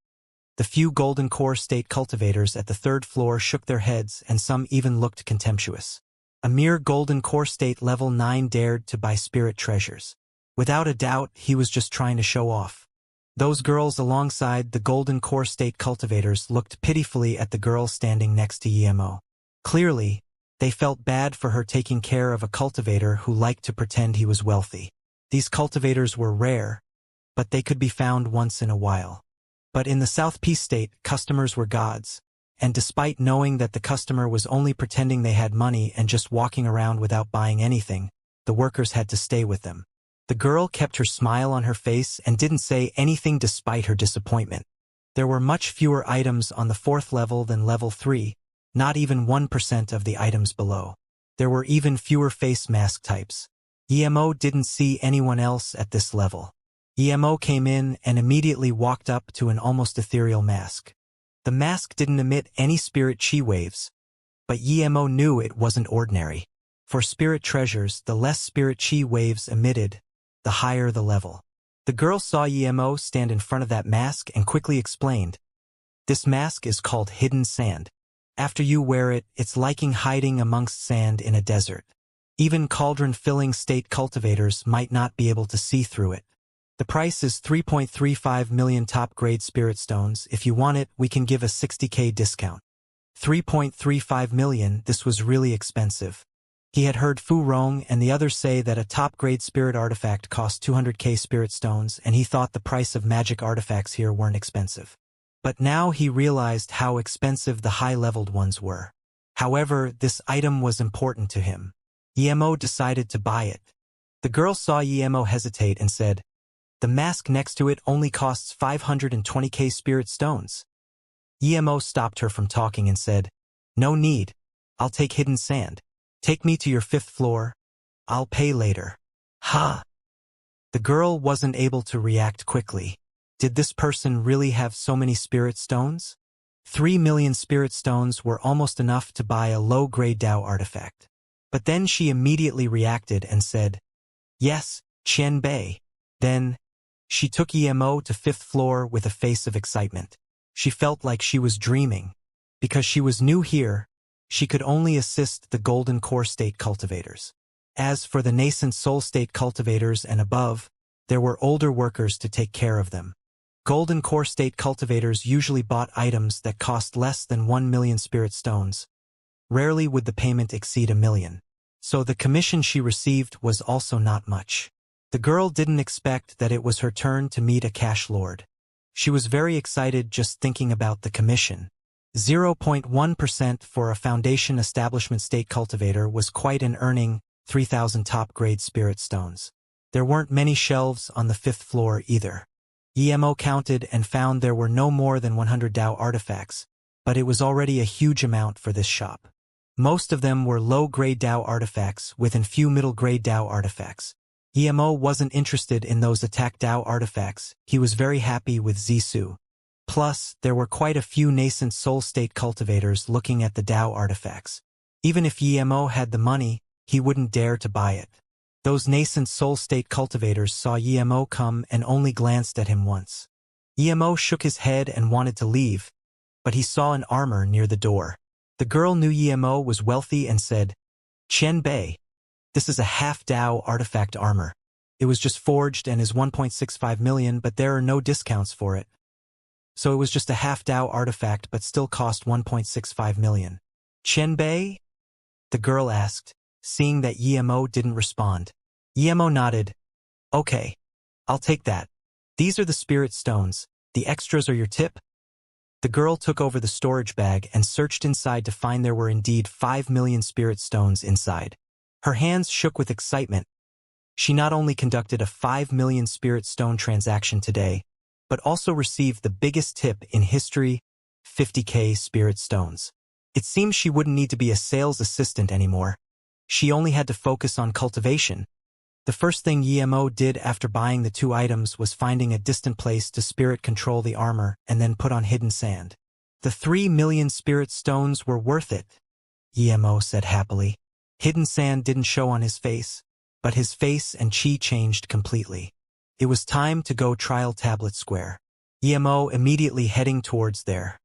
the few golden core state cultivators at the 3rd floor shook their heads and some even looked contemptuous. A mere golden core state level 9 dared to buy spirit treasures. Without a doubt, he was just trying to show off. Those girls alongside the golden core state cultivators looked pitifully at the girl standing next to Yemo. Clearly, they felt bad for her taking care of a cultivator who liked to pretend he was wealthy. These cultivators were rare, but they could be found once in a while. But in the South Peace State, customers were gods, and despite knowing that the customer was only pretending they had money and just walking around without buying anything, the workers had to stay with them. The girl kept her smile on her face and didn't say anything despite her disappointment. There were much fewer items on the 4th level than level 3, not even 1% of the items below. There were even fewer face mask types. EMO didn't see anyone else at this level. EMO came in and immediately walked up to an almost ethereal mask. The mask didn't emit any spirit chi waves, but EMO knew it wasn't ordinary. For spirit treasures, the less spirit chi waves emitted, the higher the level. The girl saw EMO stand in front of that mask and quickly explained, "This mask is called Hidden Sand. After you wear it, it's like hiding amongst sand in a desert. Even cauldron-filling state cultivators might not be able to see through it. The price is 3.35 million top-grade spirit stones. If you want it, we can give a 60k discount." 3.35 million, this was really expensive. He had heard Fu Rong and the others say that a top-grade spirit artifact cost 200k spirit stones, and he thought the price of magic artifacts here weren't expensive. But now he realized how expensive the high-leveled ones were. However, this item was important to him. EMO decided to buy it. The girl saw EMO hesitate and said, "The mask next to it only costs 520k spirit stones." EMO stopped her from talking and said, "No need. I'll take Hidden Sand. Take me to your 5th floor. I'll pay later." Ha! The girl wasn't able to react quickly. Did this person really have so many spirit stones? 3 million spirit stones were almost enough to buy a low-grade Dao artifact. But then she immediately reacted and said, "Yes, Qian Bei." Then, she took EMO to 5th floor with a face of excitement. She felt like she was dreaming. Because she was new here, she could only assist the golden core state cultivators. As for the nascent soul state cultivators and above, there were older workers to take care of them. Golden core state cultivators usually bought items that cost less than 1 million spirit stones. Rarely would the payment exceed 1 million. So the commission she received was also not much. The girl didn't expect that it was her turn to meet a cash lord. She was very excited just thinking about the commission. 0.1% for a foundation establishment state cultivator was quite an earning, 3,000 top-grade spirit stones. There weren't many shelves on the 5th floor either. EMO counted and found there were no more than 100 Dao artifacts, but it was already a huge amount for this shop. Most of them were low-grade Dao artifacts with a few middle-grade Dao artifacts. EMO wasn't interested in those attack Dao artifacts, he was very happy with Zisu. Plus, there were quite a few nascent soul state cultivators looking at the Dao artifacts. Even if EMO had the money, he wouldn't dare to buy it. Those nascent soul state cultivators saw EMO come and only glanced at him once. EMO shook his head and wanted to leave, but he saw an armor near the door. The girl knew EMO was wealthy and said, "Qian Bei, this is a half Dao artifact armor. It was just forged and is 1.65 million, but there are no discounts for it. So it was just a half Dao artifact but still cost 1.65 million. Qian Bei?" the girl asked, seeing that EMO didn't respond. EMO nodded. "Okay, I'll take that. These are the spirit stones. The extras are your tip?" The girl took over the storage bag and searched inside to find there were indeed 5 million spirit stones inside. Her hands shook with excitement. She not only conducted a 5 million spirit stone transaction today, but also received the biggest tip in history, 50k spirit stones. It seemed she wouldn't need to be a sales assistant anymore. She only had to focus on cultivation. The first thing EMO did after buying the 2 items was finding a distant place to spirit control the armor and then put on Hidden Sand. The 3 million spirit stones were worth it, EMO said happily. Hidden Sand didn't show on his face, but his face and chi changed completely. It was time to go trial Tablet Square. EMO immediately heading towards there.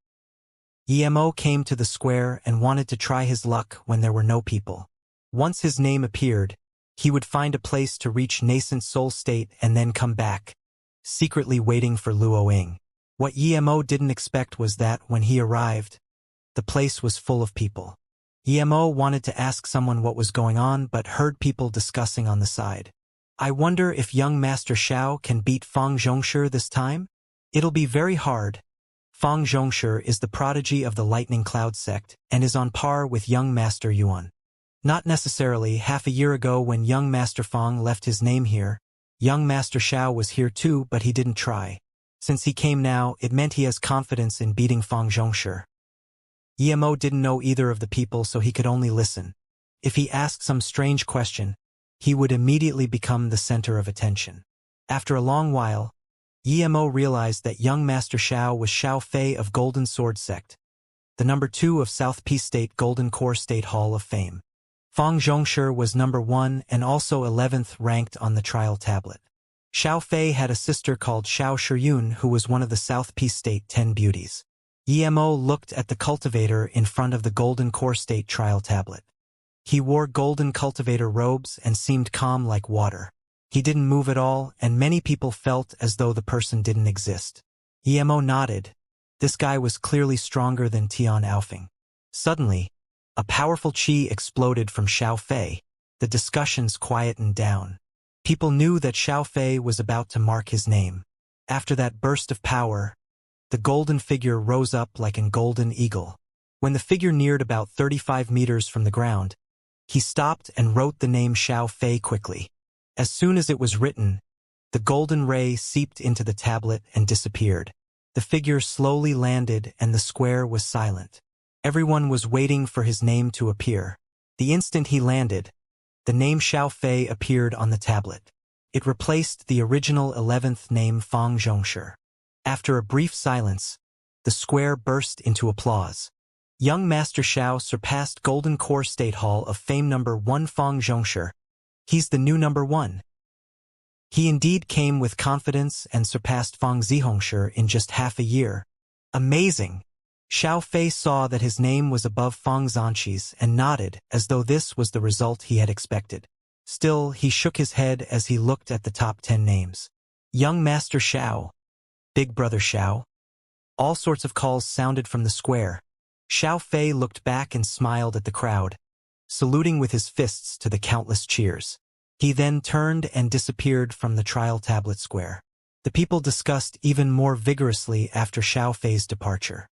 EMO came to the square and wanted to try his luck when there were no people. Once his name appeared, he would find a place to reach nascent soul state and then come back, secretly waiting for Luoying. What EMO didn't expect was that, when he arrived, the place was full of people. EMO wanted to ask someone what was going on but heard people discussing on the side. "I wonder if young Master Xiao can beat Fang Zhongshi this time? It'll be very hard." Fang Zhongshi is the prodigy of the Lightning Cloud sect and is on par with young Master Yuan. Not necessarily. Half a year ago when young Master Fang left his name here, young Master Xiao was here too, but he didn't try. Since he came now, it meant he has confidence in beating Fang Zhongshi. EMO didn't know either of the people, so he could only listen. If he asked some strange question, he would immediately become the center of attention. After a long while, Emo realized that young Master Xiao was Xiao Fei of Golden Sword Sect, the number 2 of South Peace State Golden Core State Hall of Fame. Fang Zhongshi was number 1 and also 11th ranked on the trial tablet. Xiao Fei had a sister called Xiao Shiyun who was one of the South Peace State 10 beauties. Emo looked at the cultivator in front of the Golden Core State trial tablet. He wore golden cultivator robes and seemed calm like water. He didn't move at all, and many people felt as though the person didn't exist. Emo nodded. This guy was clearly stronger than Tian Aofing. Suddenly, a powerful qi exploded from Xiao Fei. The discussions quietened down. People knew that Xiao Fei was about to mark his name. After that burst of power, the golden figure rose up like a golden eagle. When the figure neared about 35 meters from the ground, he stopped and wrote the name Xiao Fei quickly. As soon as it was written, the golden ray seeped into the tablet and disappeared. The figure slowly landed and the square was silent. Everyone was waiting for his name to appear. The instant he landed, the name Xiao Fei appeared on the tablet. It replaced the original 11th name Fang Zhongshi. After a brief silence, the square burst into applause. Young Master Xiao surpassed Golden Core State Hall of Fame number 1 Fang Zhongshi. He's the new number 1. He indeed came with confidence and surpassed Fang Zihongshi in just half a year. Amazing! Xiao Fei saw that his name was above Fang Zhanqi's and nodded as though this was the result he had expected. Still, he shook his head as he looked at the top 10 names. Young Master Xiao. Big Brother Xiao. All sorts of calls sounded from the square. Xiao Fei looked back and smiled at the crowd, saluting with his fists to the countless cheers. He then turned and disappeared from the trial tablet square. The people discussed even more vigorously after Xiao Fei's departure.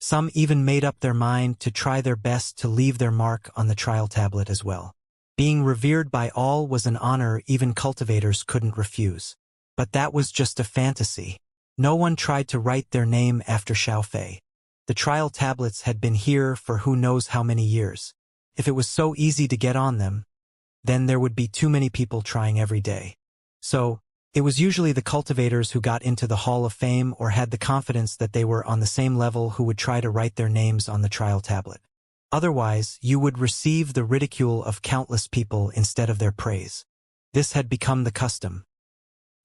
Some even made up their mind to try their best to leave their mark on the trial tablet as well. Being revered by all was an honor even cultivators couldn't refuse. But that was just a fantasy. No one tried to write their name after Xiao Fei. The trial tablets had been here for who knows how many years. If it was so easy to get on them, then there would be too many people trying every day. So, it was usually the cultivators who got into the Hall of Fame or had the confidence that they were on the same level who would try to write their names on the trial tablet. Otherwise, you would receive the ridicule of countless people instead of their praise. This had become the custom.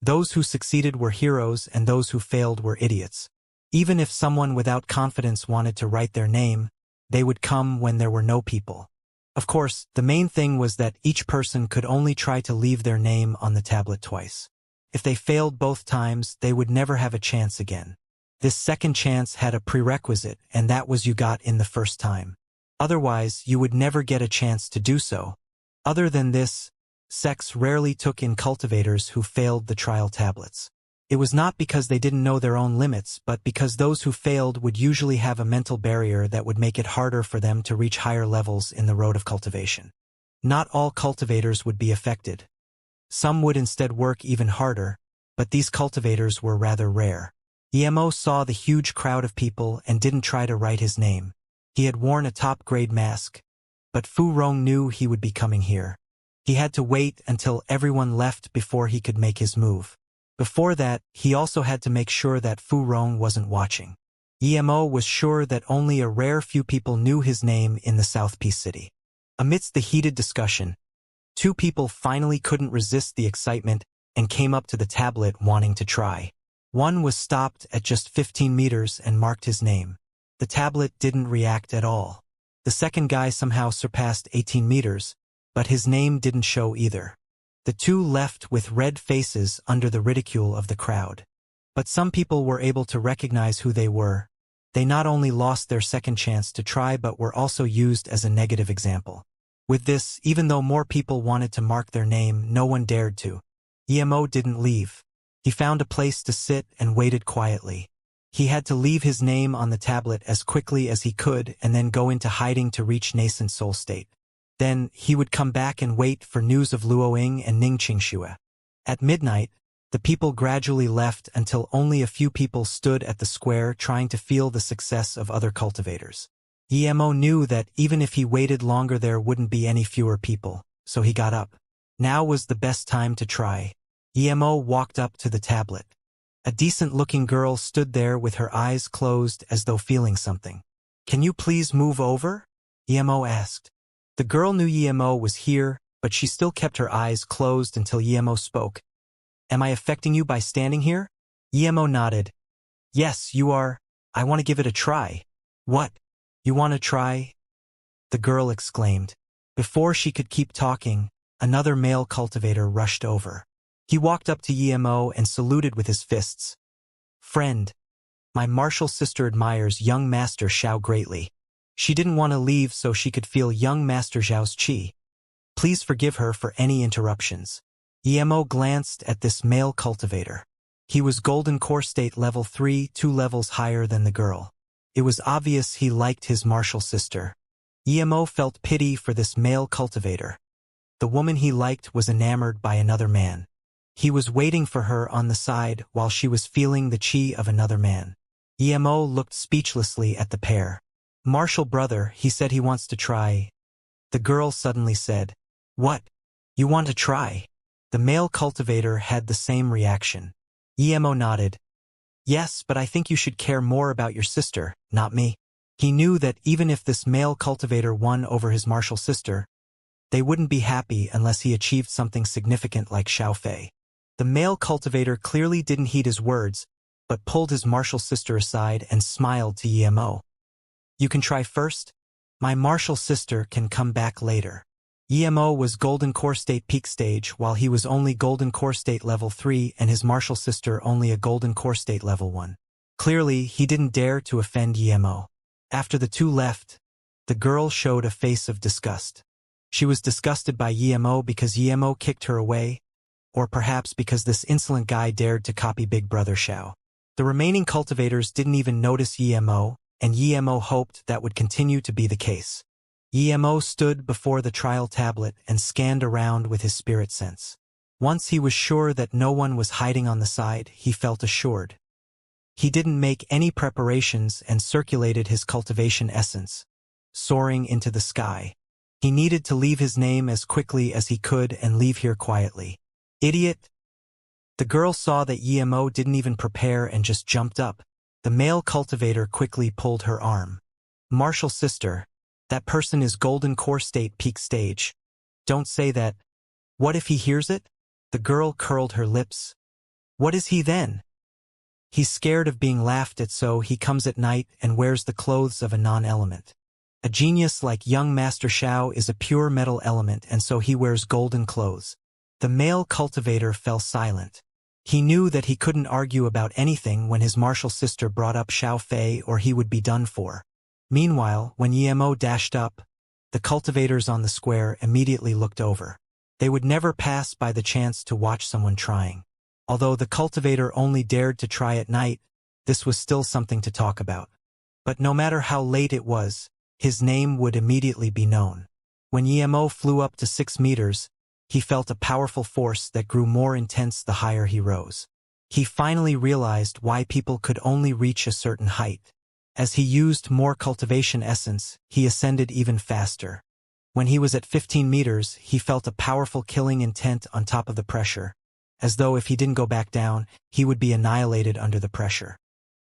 Those who succeeded were heroes and those who failed were idiots. Even if someone without confidence wanted to write their name, they would come when there were no people. Of course, the main thing was that each person could only try to leave their name on the tablet twice. If they failed both times, they would never have a chance again. This second chance had a prerequisite, and that was you got in the first time. Otherwise, you would never get a chance to do so. Other than this, sects rarely took in cultivators who failed the trial tablets. It was not because they didn't know their own limits, but because those who failed would usually have a mental barrier that would make it harder for them to reach higher levels in the road of cultivation. Not all cultivators would be affected. Some would instead work even harder, but these cultivators were rather rare. Emo saw the huge crowd of people and didn't try to write his name. He had worn a top-grade mask, but Fu Rong knew he would be coming here. He had to wait until everyone left before he could make his move. Before that, he also had to make sure that Fu Rong wasn't watching. Emo was sure that only a rare few people knew his name in the South Peace City. Amidst the heated discussion, 2 people finally couldn't resist the excitement and came up to the tablet wanting to try. One was stopped at just 15 meters and marked his name. The tablet didn't react at all. The second guy somehow surpassed 18 meters, but his name didn't show either. The 2 left with red faces under the ridicule of the crowd. But some people were able to recognize who they were. They not only lost their second chance to try but were also used as a negative example. With this, even though more people wanted to mark their name, no one dared to. Emo didn't leave. He found a place to sit and waited quietly. He had to leave his name on the tablet as quickly as he could and then go into hiding to reach nascent soul state. Then, he would come back and wait for news of Luoying and Ning Qingxue. At midnight, the people gradually left until only a few people stood at the square trying to feel the success of other cultivators. Emo knew that even if he waited longer there wouldn't be any fewer people, so he got up. Now was the best time to try. Emo walked up to the tablet. A decent-looking girl stood there with her eyes closed as though feeling something. "Can you please move over?" Emo asked. The girl knew Emo was here, but she still kept her eyes closed until Emo spoke. "Am I affecting you by standing here?" Emo nodded. "Yes, you are. I want to give it a try." "What? You want to try?" the girl exclaimed. Before she could keep talking, another male cultivator rushed over. He walked up to Emo and saluted with his fists. "Friend, my martial sister admires young Master Xiao greatly. She didn't want to leave so she could feel young Master Xiao's qi. Please forgive her for any interruptions." Emo glanced at this male cultivator. He was Golden Core State level 3, 2 levels higher than the girl. It was obvious he liked his martial sister. Emo felt pity for this male cultivator. The woman he liked was enamored by another man. He was waiting for her on the side while she was feeling the qi of another man. Emo looked speechlessly at the pair. "Martial brother, he said he wants to try." The girl suddenly said, "What? You want to try?" The male cultivator had the same reaction. Emo nodded. "Yes, but I think you should care more about your sister, not me." He knew that even if this male cultivator won over his martial sister, they wouldn't be happy unless he achieved something significant like Xiao Fei. The male cultivator clearly didn't heed his words, but pulled his martial sister aside and smiled to Emo. "You can try first? My martial sister can come back later." Emo was Golden Core State Peak Stage while he was only Golden Core State Level 3 and his martial sister only a Golden Core State Level 1. Clearly, he didn't dare to offend Emo. After the two left, the girl showed a face of disgust. She was disgusted by Emo because Emo kicked her away, or perhaps because this insolent guy dared to copy Big Brother Xiao. The remaining cultivators didn't even notice Emo, and Emo hoped that would continue to be the case. Emo stood before the trial tablet and scanned around with his spirit sense. Once he was sure that no one was hiding on the side, he felt assured. He didn't make any preparations and circulated his cultivation essence, soaring into the sky. He needed to leave his name as quickly as he could and leave here quietly. "Idiot!" The girl saw that Emo didn't even prepare and just jumped up. The male cultivator quickly pulled her arm. "Martial sister, that person is Golden Core State Peak Stage. Don't say that. What if he hears it?" The girl curled her lips. "What is he then?" "He's scared of being laughed at, so he comes at night and wears the clothes of a non-element. A genius like young Master Xiao is a pure metal element, and so he wears golden clothes." The male cultivator fell silent. He knew that he couldn't argue about anything when his martial sister brought up Xiao Fei or he would be done for. Meanwhile, when Emo dashed up, the cultivators on the square immediately looked over. They would never pass by the chance to watch someone trying. Although the cultivator only dared to try at night, this was still something to talk about. But no matter how late it was, his name would immediately be known. When Emo flew up to 6 meters, he felt a powerful force that grew more intense the higher he rose. He finally realized why people could only reach a certain height. As he used more cultivation essence, he ascended even faster. When he was at 15 meters, he felt a powerful killing intent on top of the pressure, as though if he didn't go back down, he would be annihilated under the pressure.